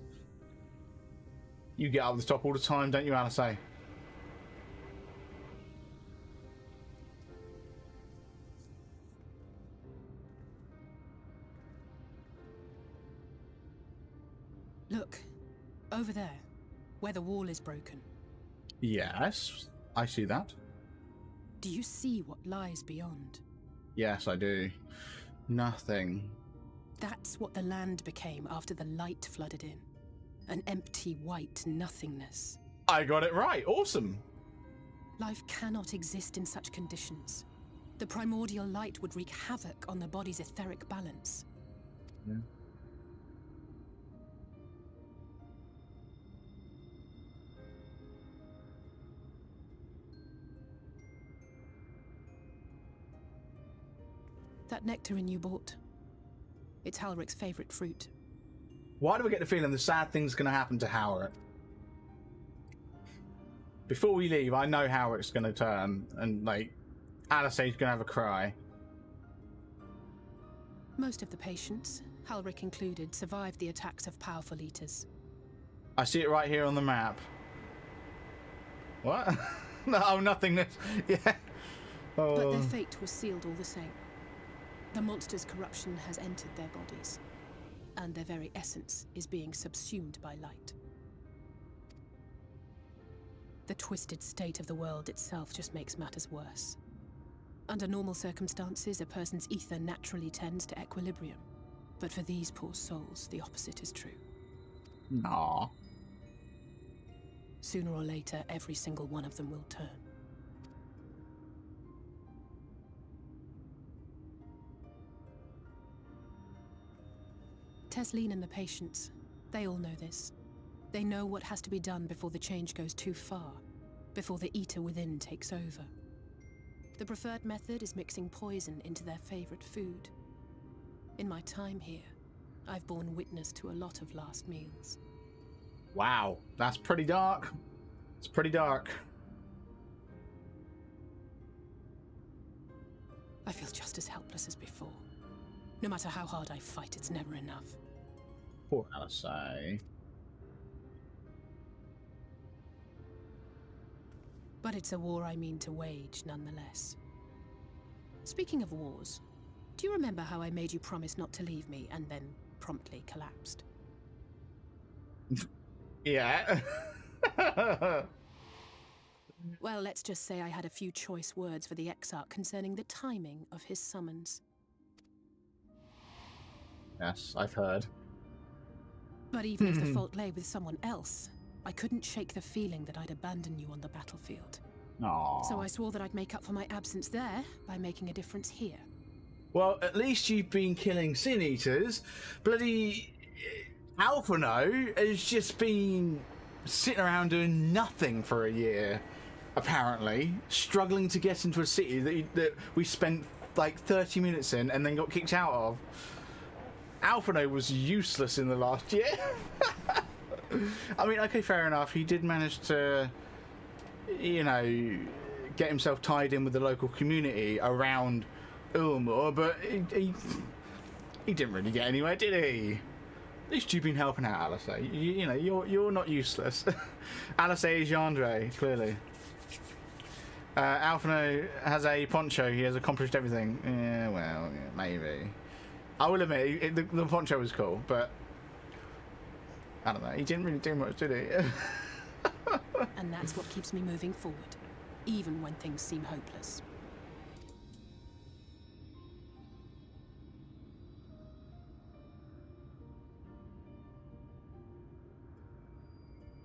You get up the top all the time, don't you, Alice? Look, over there, where the wall is broken. Yes, I see that. Do you see what lies beyond? Yes, I do. Nothing. That's what the land became after the light flooded in. An empty white nothingness. I got it right. Awesome. Life cannot exist in such conditions. The primordial light would wreak havoc on the body's etheric balance. Yeah. That nectarine you bought. It's Halric's favorite fruit. Why do we get the feeling the sad thing's going to happen to Halric? Before we leave, I know Halric's going to turn and, like, Alice's going to have a cry. Most of the patients, Halric included, survived the attacks of powerful eaters. I see it right here on the map. What? No, nothingness. Yeah. Oh. But their fate was sealed all the same. The monster's corruption has entered their bodies, and their very essence is being subsumed by light. The twisted state of the world itself just makes matters worse. Under normal circumstances, a person's ether naturally tends to equilibrium. But for these poor souls, the opposite is true. Nah. Sooner or later, every single one of them will turn. Tesleen and the patients, they all know this. They know what has to be done before the change goes too far, before the eater within takes over. The preferred method is mixing poison into their favorite food. In my time here, I've borne witness to a lot of last meals. Wow, that's pretty dark. It's pretty dark. I feel just as helpless as before. No matter how hard I fight, it's never enough. Poor Alice. But it's a war I mean to wage, nonetheless. Speaking of wars, do you remember how I made you promise not to leave me and then promptly collapsed? Yeah. Well, let's just say I had a few choice words for the Exarch concerning the timing of his summons. Yes, I've heard. But even if the fault lay with someone else, I couldn't shake the feeling that I'd abandon you on the battlefield. Aww. So I swore that I'd make up for my absence there by making a difference here. Well, at least you've been killing Sin Eaters. Bloody Alphino has just been sitting around doing nothing for a year, apparently, struggling to get into a city that we spent like 30 minutes in and then got kicked out of. Alphino was useless in the last year. I mean, okay, fair enough. He did manage to, you know, get himself tied in with the local community around Ulmor, but he didn't really get anywhere, did he? At least you've been helping out, Alistair. You know, you're not useless. Alistair is Yandere, clearly. Alphino has a poncho. He has accomplished everything. Yeah, well, yeah, maybe. I will admit, the poncho was cool, but I don't know. He didn't really do much, did he? And that's what keeps me moving forward, even when things seem hopeless.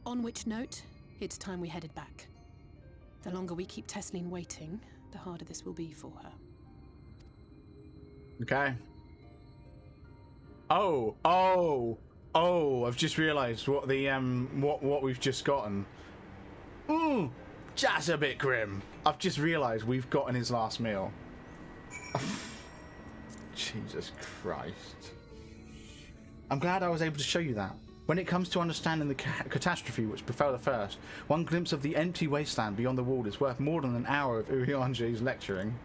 On which note, it's time we headed back. The longer we keep Tesleen waiting, the harder this will be for her. Okay. I've just realised what the what we've just gotten. Just a bit grim. I've just realised we've gotten his last meal. Jesus Christ. I'm glad I was able to show you that. When it comes to understanding the catastrophe which befell the first, one glimpse of the empty wasteland beyond the wall is worth more than an hour of Urianger's lecturing.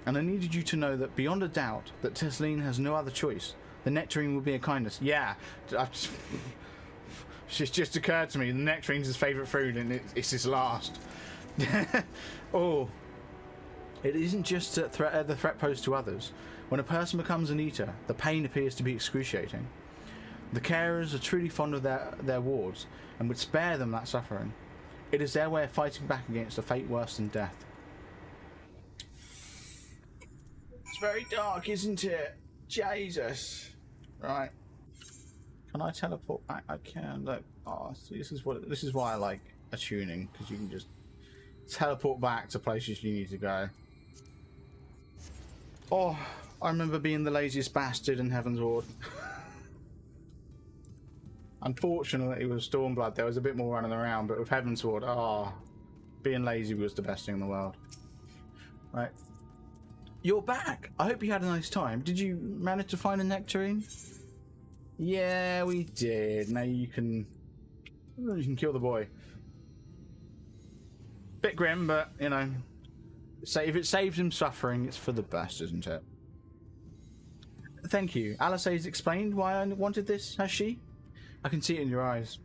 And I needed you to know that beyond a doubt that Tesleen has no other choice. The nectarine will be a kindness. Yeah, it's just occurred to me. The nectarine's his favourite food and it's his last. Oh, it isn't just the threat posed to others. When a person becomes an eater, the pain appears to be excruciating. The carers are truly fond of their wards and would spare them that suffering. It is their way of fighting back against a fate worse than death. It's very dark, isn't it? Jesus. Right. Can I teleport back? I can. Look. Oh, see, this is why I like attuning, because you can just teleport back to places you need to go. Oh, I remember being the laziest bastard in Heaven's Ward. Unfortunately, with Stormblood, there was a bit more running around, but with Heaven's Ward, being lazy was the best thing in the world. Right. You're back! I hope you had a nice time. Did you manage to find a nectarine? Yeah, we did. Now you can kill the boy. Bit grim, but, you know, if it saves him suffering, it's for the best, isn't it? Thank you. Alisaie's explained why I wanted this, has she? I can see it in your eyes.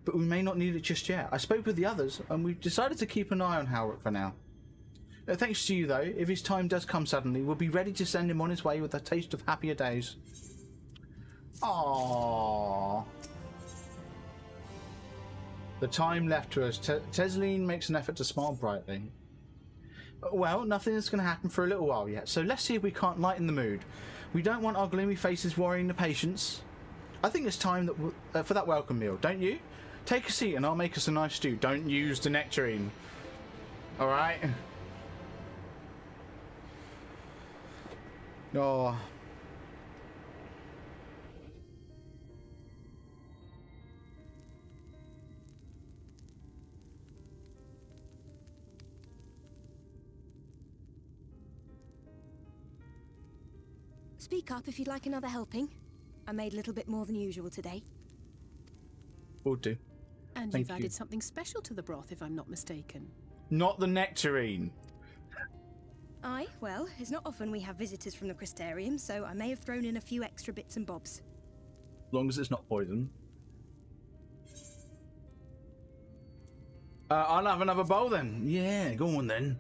But we may not need it just yet. I spoke with the others, and we've decided to keep an eye on Howard for now. Thanks to you, though. If his time does come suddenly, we'll be ready to send him on his way with a taste of happier days. Aww. The time left to us. Tesleen makes an effort to smile brightly. Well, nothing is going to happen for a little while yet, so let's see if we can't lighten the mood. We don't want our gloomy faces worrying the patients. I think it's time that for that welcome meal, don't you? Take a seat and I'll make us a nice stew. Don't use the nectarine. Alright? Oh. Speak up if you'd like another helping. I made a little bit more than usual today. Will do. And you've added something special to the broth, if I'm not mistaken. Not the nectarine. Aye, well, it's not often we have visitors from the Crystarium, so I may have thrown in a few extra bits and bobs. As long as it's not poison. I'll have another bowl then. Yeah, go on then.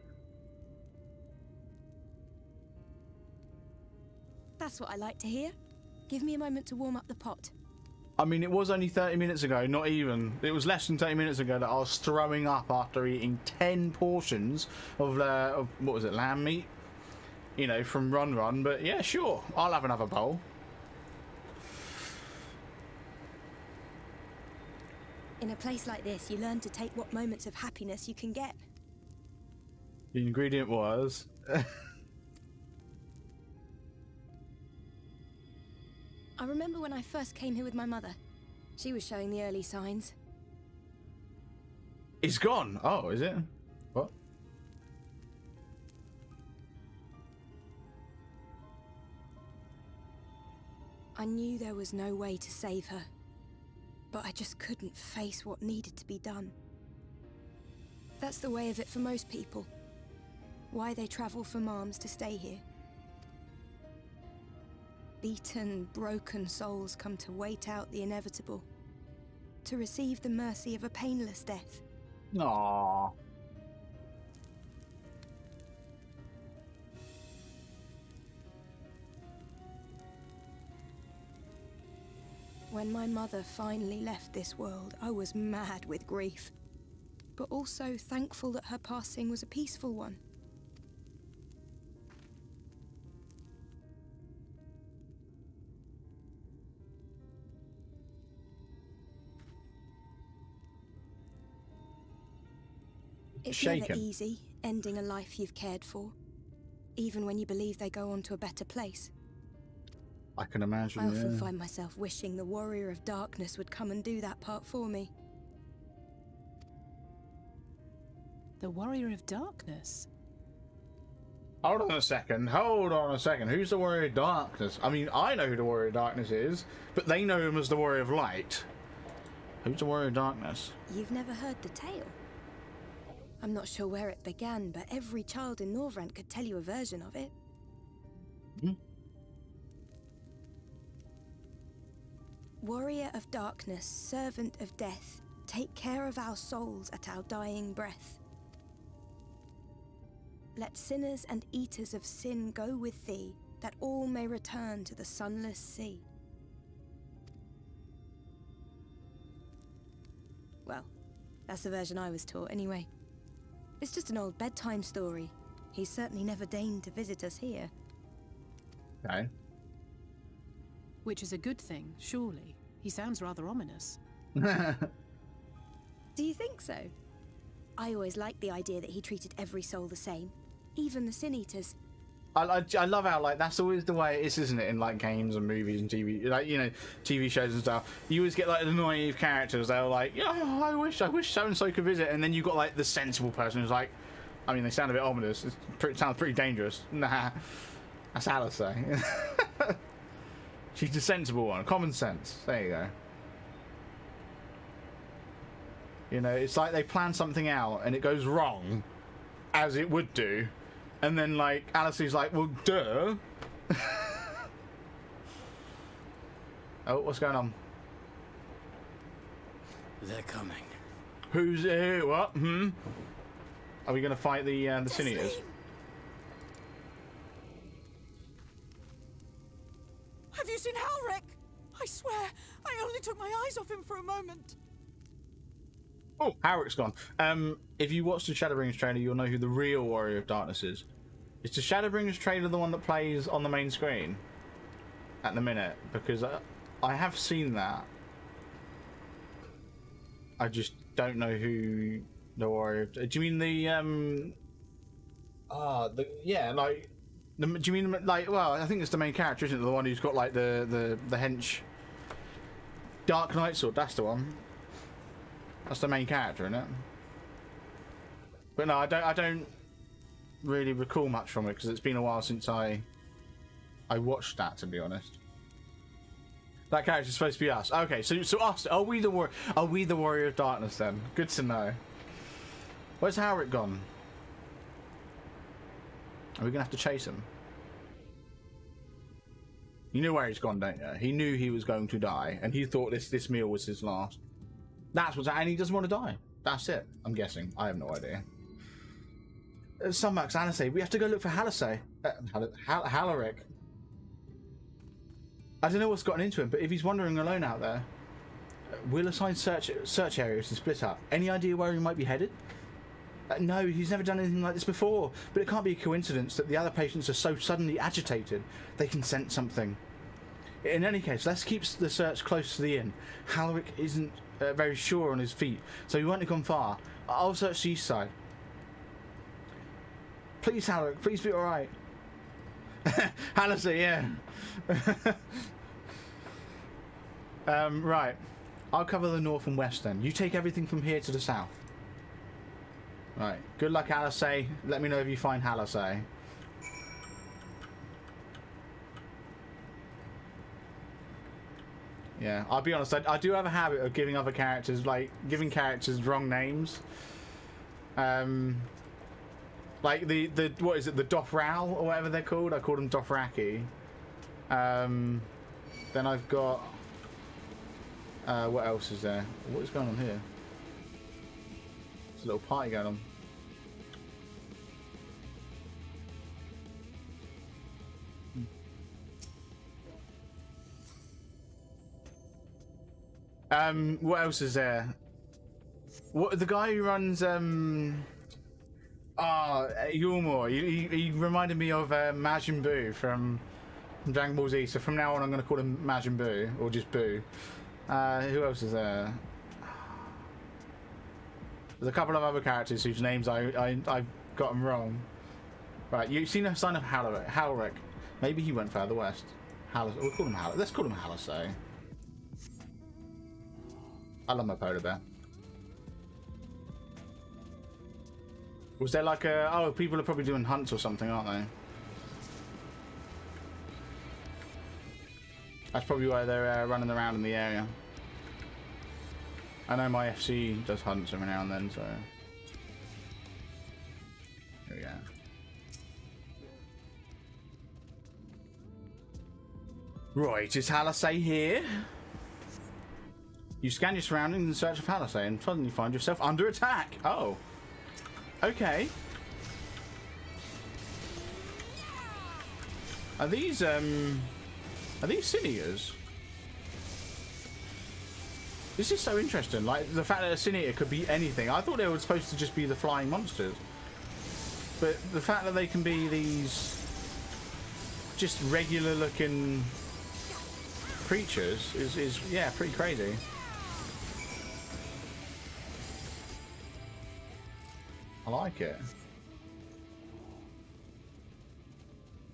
That's what I like to hear. Give me a moment to warm up the pot. I mean, it was only 30 minutes ago, not even. It was less than 30 minutes ago that I was throwing up after eating 10 portions of what was it, lamb meat? You know, from Run. But yeah, sure, I'll have another bowl. In a place like this, you learn to take what moments of happiness you can get. The ingredient was... I remember when I first came here with my mother. She was showing the early signs. It's gone. Oh, is it? What? I knew there was no way to save her, but I just couldn't face what needed to be done. That's the way of it for most people. Why they travel from arms to stay here. Beaten, broken souls come to wait out the inevitable, to receive the mercy of a painless death. Aww. When my mother finally left this world, I was mad with grief, but also thankful that her passing was a peaceful one. It's never easy, ending a life you've cared for, even when you believe they go on to a better place. I can imagine, I often find myself wishing the Warrior of Darkness would come and do that part for me. The Warrior of Darkness? Hold on a second. Who's the Warrior of Darkness? I mean, I know who the Warrior of Darkness is, but they know him as the Warrior of Light. Who's the Warrior of Darkness? You've never heard the tale? I'm not sure where it began, but every child in Norvrent could tell you a version of it. Hmm? Warrior of Darkness, servant of death, take care of our souls at our dying breath. Let sinners and eaters of sin go with thee, that all may return to the sunless sea. Well, that's the version I was taught anyway. It's just an old bedtime story. He's certainly never deigned to visit us here. Okay. Which is a good thing, surely. He sounds rather ominous. Do you think so? I always liked the idea that he treated every soul the same, even the Sin Eaters. I love how, like, that's always the way it is, isn't it, in, like, games and movies and TV, like, you know, TV shows and stuff. You always get, like, the naive characters. They're like, yeah, I wish so-and-so could visit. And then you got, like, the sensible person who's like, I mean, they sound a bit ominous. It sounds pretty dangerous. Nah, that's Alice. She's the sensible one. Common sense. There you go. You know, it's like they plan something out and it goes wrong, as it would do. And then, like, Alice is like, well, duh. Oh, what's going on? They're coming. Who's here? What? Are we going to fight the Sin Eaters? Have you seen Halric? I swear, I only took my eyes off him for a moment. Oh, Halric's gone. If you watch the Shadowbringers trailer, you'll know who the real Warrior of Darkness is. Is the Shadowbringers trailer the one that plays on the main screen at the minute? Because I have seen that. I just don't know who the Warrior. Do you mean the yeah, like do you mean like? Well, I think it's the main character, isn't it? The one who's got like the hench Dark Knight sword. That's the one. That's the main character, isn't it? But no, I don't really recall much from it because it's been a while since I watched that, to be honest. That character's supposed to be us. Okay, so us. Are we the Warrior of Darkness then? Good to know. Where's Halric gone? Are we gonna have to chase him? You know where he's gone, don't you? He knew he was going to die, and he thought this meal was his last. That's what's, and he doesn't want to die. That's it, I'm guessing. I have no idea. Sunbucks, Alisay, we have to go look for Halisay. Halaric. I don't know what's gotten into him, but if he's wandering alone out there, we'll assign search areas to split up. Any idea where he might be headed? No, he's never done anything like this before, but it can't be a coincidence that the other patients are so suddenly agitated they can sense something. In any case, let's keep the search close to the inn. Halaric isn't very sure on his feet, so he won't have gone far. I'll search the east side. Please, Halaric, please be alright. Halisay, yeah. Right. I'll cover the north and west then. You take everything from here to the south. Right. Good luck, Alisay. Let me know if you find Halisay. Yeah, I'll be honest, I do have a habit of giving other characters, like, giving characters wrong names. Like the what is it, the Dothral or whatever they're called? I call them Dothraki. Then I've got what else is there? What is going on here? There's a little party going on. What else is there? What, the guy who runs Yulmore, he reminded me of Majin Buu from Dragon Ball Z, so from now on I'm going to call him Majin Buu, or just Buu. Who else is there? There's a couple of other characters whose names I've gotten wrong. Right, you've seen a sign of Halaric. Maybe he went further west. We'll call him Halaric. Let's call him Halisay. I love my polar bear. Was there like a... Oh, people are probably doing hunts or something, aren't they? That's probably why they're running around in the area. I know my FC does hunts every now and then, so... Here we go. Right, is Halisay here? You scan your surroundings in search of Halisay and suddenly find yourself under attack. Oh. Okay. Are these Cineas? This is so interesting. Like the fact that a Cinea could be anything. I thought they were supposed to just be the flying monsters. But the fact that they can be these just regular looking creatures is yeah, pretty crazy. I like it.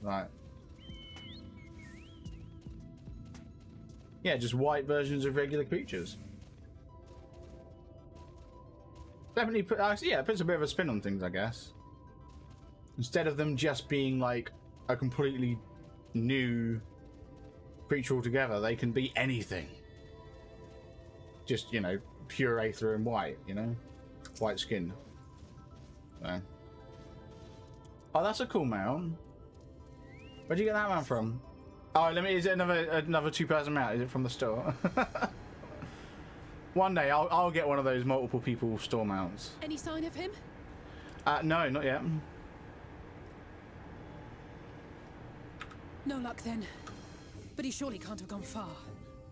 Right. Yeah, just white versions of regular creatures. Definitely put, yeah, it puts a bit of a spin on things, I guess. Instead of them just being like a completely new creature altogether, they can be anything. Just, you know, pure Aether and white, you know? White skin. So. Oh, that's a cool mount. Where'd you get that mount from? Oh, is it another two-person mount? Is it from the store? One day I'll get one of those multiple people store mounts. Any sign of him? No, not yet. No luck then. But he surely can't have gone far.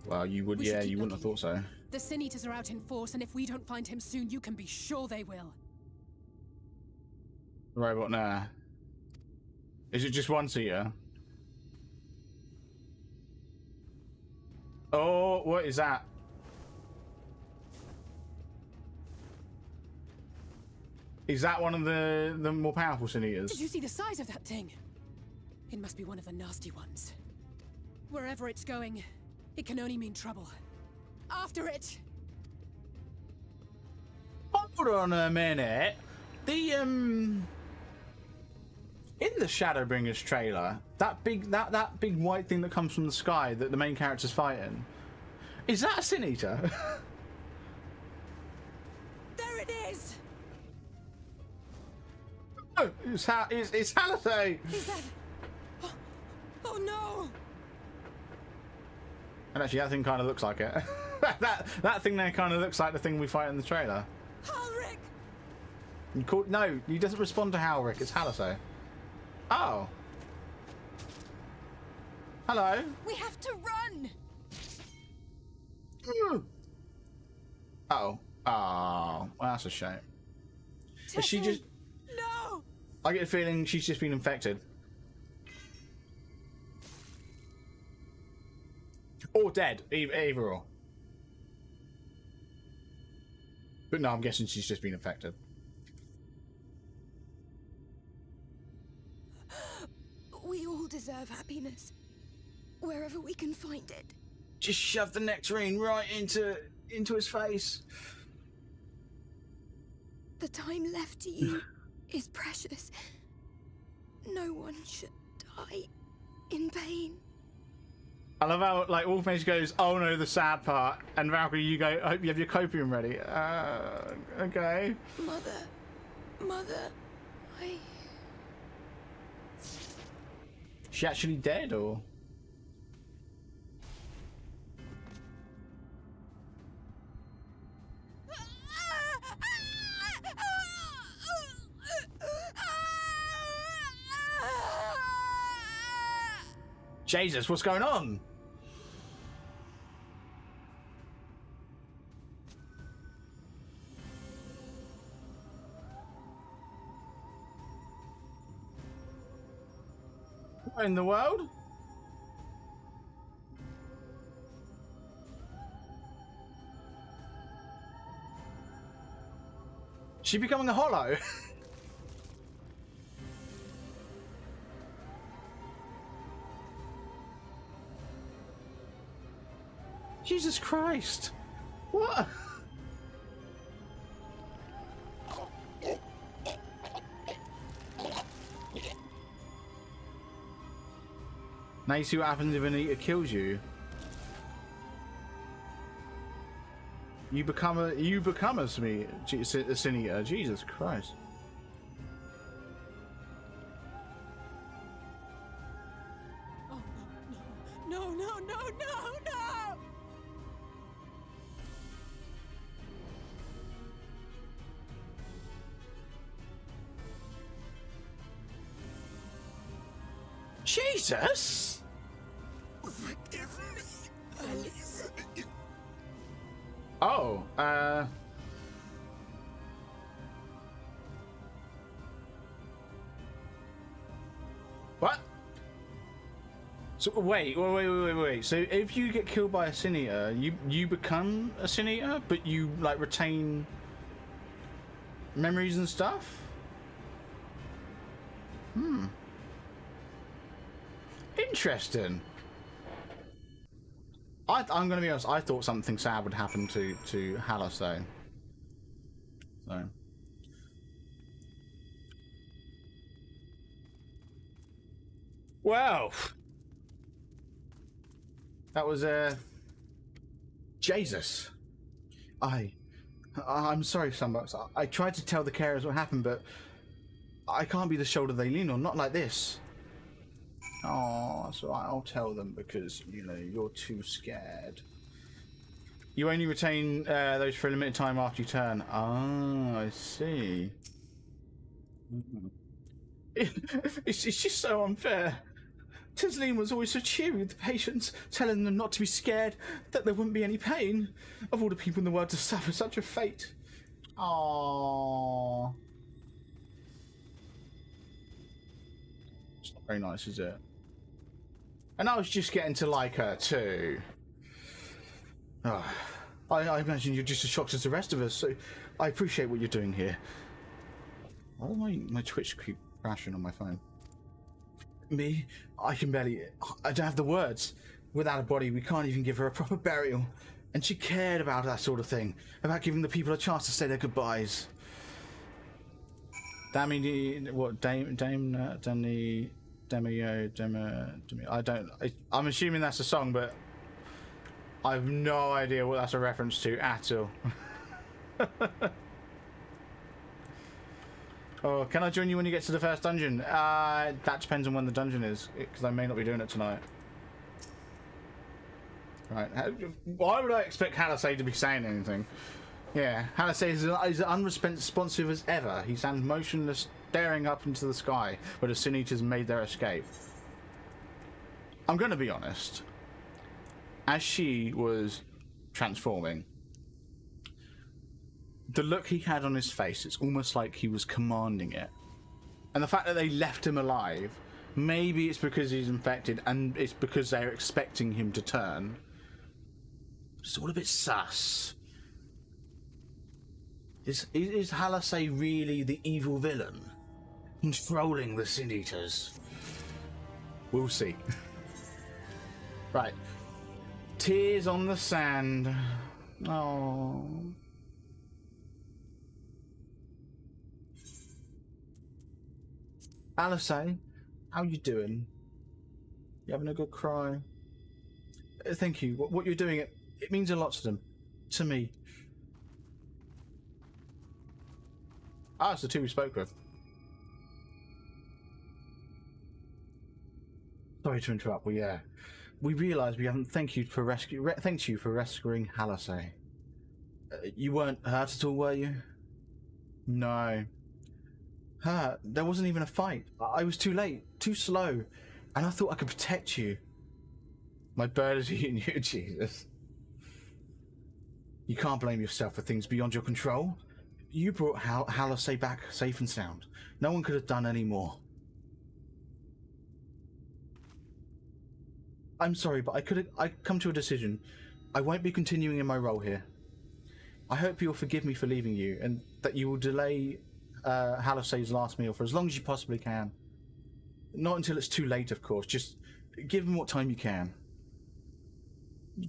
Well, you would, yeah, you wouldn't have thought so. The Sin Eaters are out in force, and if we don't find him soon, you can be sure they will. Robot, nah. Is it just one seater? Oh, what is that? Is that one of the more powerful Sin Eaters? Did you see the size of that thing? It must be one of the nasty ones. Wherever it's going, it can only mean trouble. After it! Hold on a minute. The in the Shadowbringers trailer, that big white thing that comes from the sky that the main character's fighting, is that a Sin Eater? There it is! Oh, it's Halisay! Is that... Oh no! And actually, that thing kind of looks like it. that thing there kind of looks like the thing we fight in the trailer. Halisay! You called? No, he doesn't respond to Halric. It's Halaso. Oh. Hello. We have to run. Oh. Oh. Well, that's a shame. Is she just? No. I get a feeling she's just been infected. Or dead. Either or. But no, I'm guessing she's just been infected. We all deserve happiness. Wherever we can find it. Just shove the nectarine right into his face. The time left to you is precious. No one should die in pain. I love how, like, Wolfmage goes, oh no, the sad part. And Valkyrie, you go, I hope you have your copium ready. Okay. Mother, She actually dead, or? Jesus, what's going on? What in the world? She becoming a hollow? Jesus Christ! What? Now you see what happens if Anita kills you. You become a Sinita. Jesus Christ. Oh no, no, no, no, no, no! Jesus! Forgive me, Alice. Oh, what? So wait. So if you get killed by a Sinita, you become a Sinita, but you like retain memories and stuff? Interesting. I'm gonna be honest, I thought something sad would happen to Halaso. So. Well. That was Jesus. I'm sorry, Sunbucks. I tried to tell the carers what happened, but I can't be the shoulder they lean on, not like this. Oh, that's all right. I'll tell them because, you know, you're too scared. You only retain those for a limited time after you turn. Ah, I see. It's just so unfair. Tisleen was always so cheery with the patients, telling them not to be scared, that there wouldn't be any pain. Of all the people in the world to suffer such a fate. Aww. It's not very nice, is it? And I was just getting to like her too. Oh, I imagine you're just as shocked as the rest of us, so I appreciate what you're doing here. Why does my Twitch keep crashing on my phone? Me? I don't have the words. Without a body, we can't even give her a proper burial. And she cared about that sort of thing, about giving the people a chance to say their goodbyes. I'm assuming that's a song, but I have no idea what that's a reference to at all. Oh, can I join you when you get to the first dungeon? That depends on when the dungeon is, because I may not be doing it tonight. Right, why would I expect Halaso to be saying anything? Yeah, Halasay is as unresponsive as ever. He stands motionless, staring up into the sky where the Sin Eaters made their escape. I'm going to be honest. As she was transforming, the look he had on his face, it's almost like he was commanding it. And the fact that they left him alive, maybe it's because he's infected and it's because they're expecting him to turn. It's all a bit sus. Is Halasay really the evil villain? Controlling the Sin Eaters? We'll see. Right. Tears on the sand. Oh. Halasay, how you doing? You having a good cry? Thank you. What you're doing, it means a lot to them. To me. Ah, it's the two we spoke with. Sorry to interrupt. We realise we haven't thanked you for rescuing Halasay. You weren't hurt at all, were you? No. There wasn't even a fight. I was too late, too slow, and I thought I could protect you. My bird is eating you, Jesus. You can't blame yourself for things beyond your control. You brought Halasay back safe and sound. No one could have done any more. I'm sorry, but I come to a decision. I won't be continuing in my role here. I hope you'll forgive me for leaving you, and that you will delay Halasay's last meal for as long as you possibly can. Not until it's too late, of course. Just give him what time you can.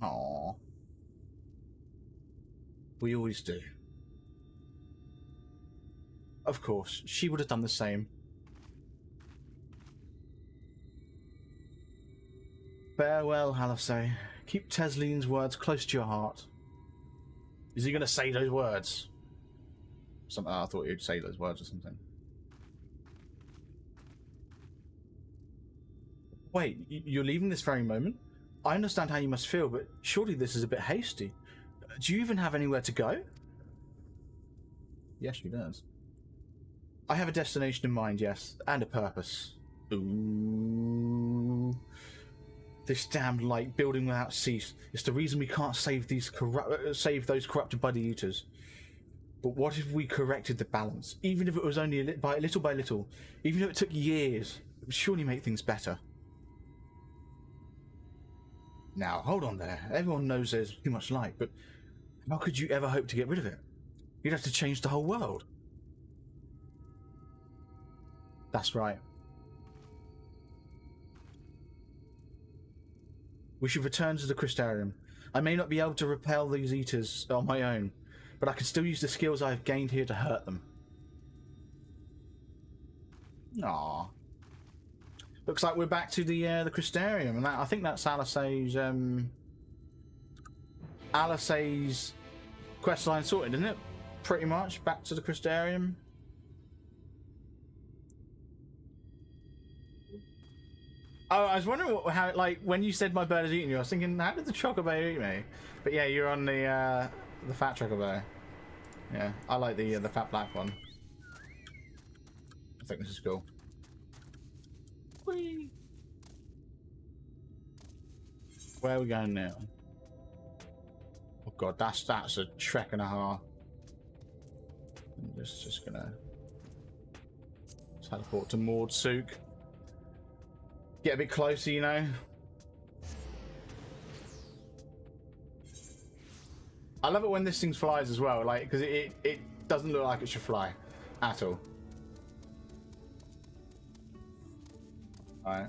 Aww. We always do. Of course, she would have done the same. Farewell, Halasay. Keep Tesline's words close to your heart. Is he going to say those words? I thought he'd say those words or something. Wait, you're leaving this very moment? I understand how you must feel, but surely this is a bit hasty. Do you even have anywhere to go? Yes, she does. I have a destination in mind, yes, and a purpose. Ooh. This damned light building without cease. It's the reason we can't save those corrupted body eaters. But what if we corrected the balance? Even if it was only little by little, even if it took years, it would surely make things better. Now, hold on there. Everyone knows there's too much light, but how could you ever hope to get rid of it? You'd have to change the whole world. That's right. We should return to the Crystarium. I may not be able to repel these eaters on my own, but I can still use the skills I have gained here to hurt them. Aww. Looks like we're back to the Crystarium, and I think that's Halasay's questline sorted, isn't it? Pretty much back to the Crystarium. Oh, I was wondering how, like, when you said my bird is eating you, I was thinking, how did the chocobo eat me? But yeah, you're on the fat chocobo. Yeah, I like the fat black one. I think this is cool. Whee! Where are we going now? Oh god, that's a trek and a half. I'm just gonna teleport to Maud Sook. Get a bit closer, you know. I love it when this thing flies as well, like, because it doesn't look like it should fly at all. Alright.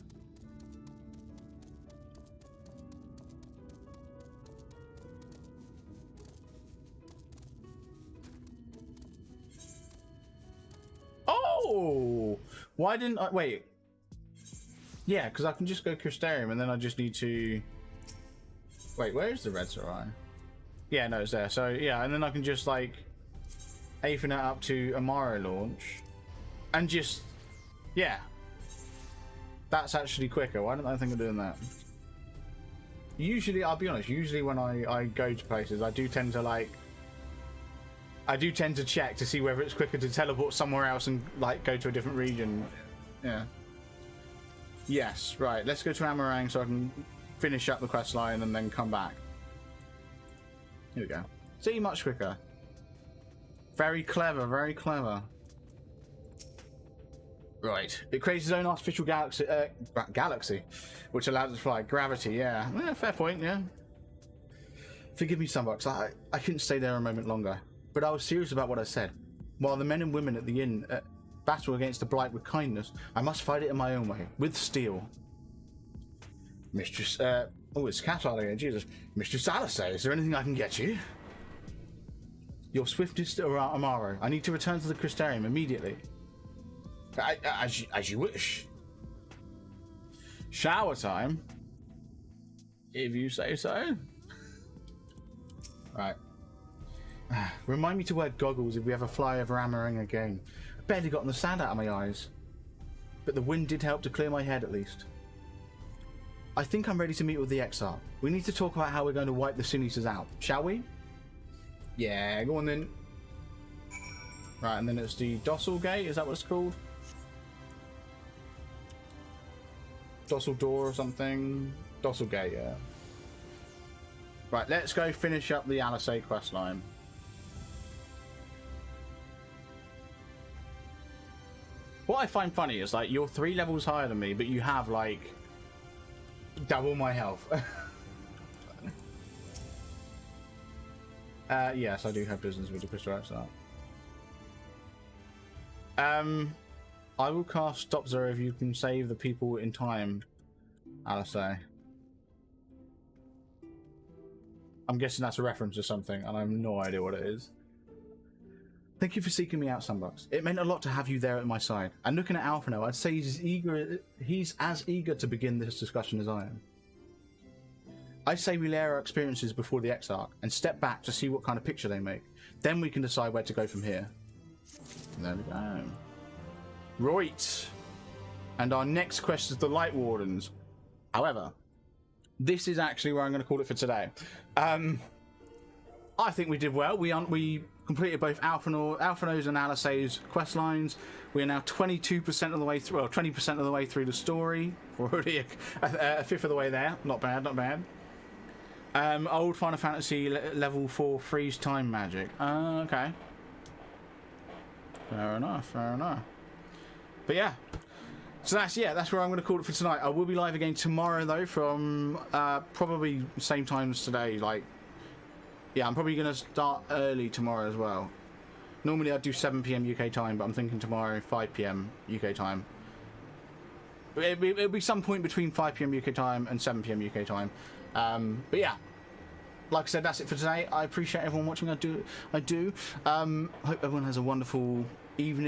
Oh! Why didn't I... Wait. Yeah, because I can just go Crystarium and then I just need to... Wait, where is the red Sarai? Yeah, no, it's there. So, yeah, and then I can just, like, Aether it up to Amaro launch. And just... Yeah. That's actually quicker. Why don't I think of doing that? Usually, I'll be honest, usually when I go to places, I do tend to, like, I do tend to check to see whether it's quicker to teleport somewhere else and like go to a different region. Yeah. Yes, right. Let's go to Amarang so I can finish up the quest line and then come back. Here we go. See, much quicker. Very clever, very clever. Right. It creates its own artificial galaxy, which allows it to fly. Gravity, yeah. Fair point, yeah. Forgive me, Sunbucks. I couldn't stay there a moment longer, but I was serious about what I said. While the men and women at the inn battle against the blight with kindness, I must fight it in my own way, with steel. Mistress, oh, it's Cathal again, Jesus. Mistress Alice, is there anything I can get you? Your swiftest Amaro. I need to return to the Crystarium immediately. As you wish. Shower time? If you say so. Right. Remind me to wear goggles if we ever fly over Amarang again. I barely gotten the sand out of my eyes. But the wind did help to clear my head at least. I think I'm ready to meet with the Exarch. We need to talk about how we're going to wipe the Sinisters out, shall we? Yeah, go on then. Right, and then it's the Docile Gate, is that what it's called? Docile Door or something? Docile Gate, yeah. Right, let's go finish up the Alice quest line. What I find funny is, like, you're 3 levels higher than me, but you have, like, double my health. Yes, I do have business with the Crystal Exarch. I will cast Stop Zero if you can save the people in time, Alice. I'm guessing that's a reference to something, and I have no idea what it is. Thank you for seeking me out, Sunbucks. It meant a lot to have you there at my side. And looking at Alphino, I'd say he's as eager to begin this discussion as I am. I say we layer our experiences before the Exarch and step back to see what kind of picture they make. Then we can decide where to go from here. And there we go. Right. And our next quest is the Light Wardens. However, this is actually where I'm going to call it for today. I think we did well. We completed both Alphino's and Alice's quest lines. We are now 22% of the way through, well, 20% of the way through the story. We're already a fifth of the way there. Not bad, not bad. Old Final Fantasy level 4 freeze time magic. Okay. Fair enough, fair enough. But yeah. So that's where I'm going to call it for tonight. I will be live again tomorrow though, from probably same time as today. Like, yeah, I'm probably going to start early tomorrow as well. Normally I do 7 PM UK time, but I'm thinking tomorrow 5 PM UK time. It'll be some point between 5 PM UK time and 7 PM UK time. But yeah, like I said, that's it for today. I appreciate everyone watching. I do. Hope everyone has a wonderful evening.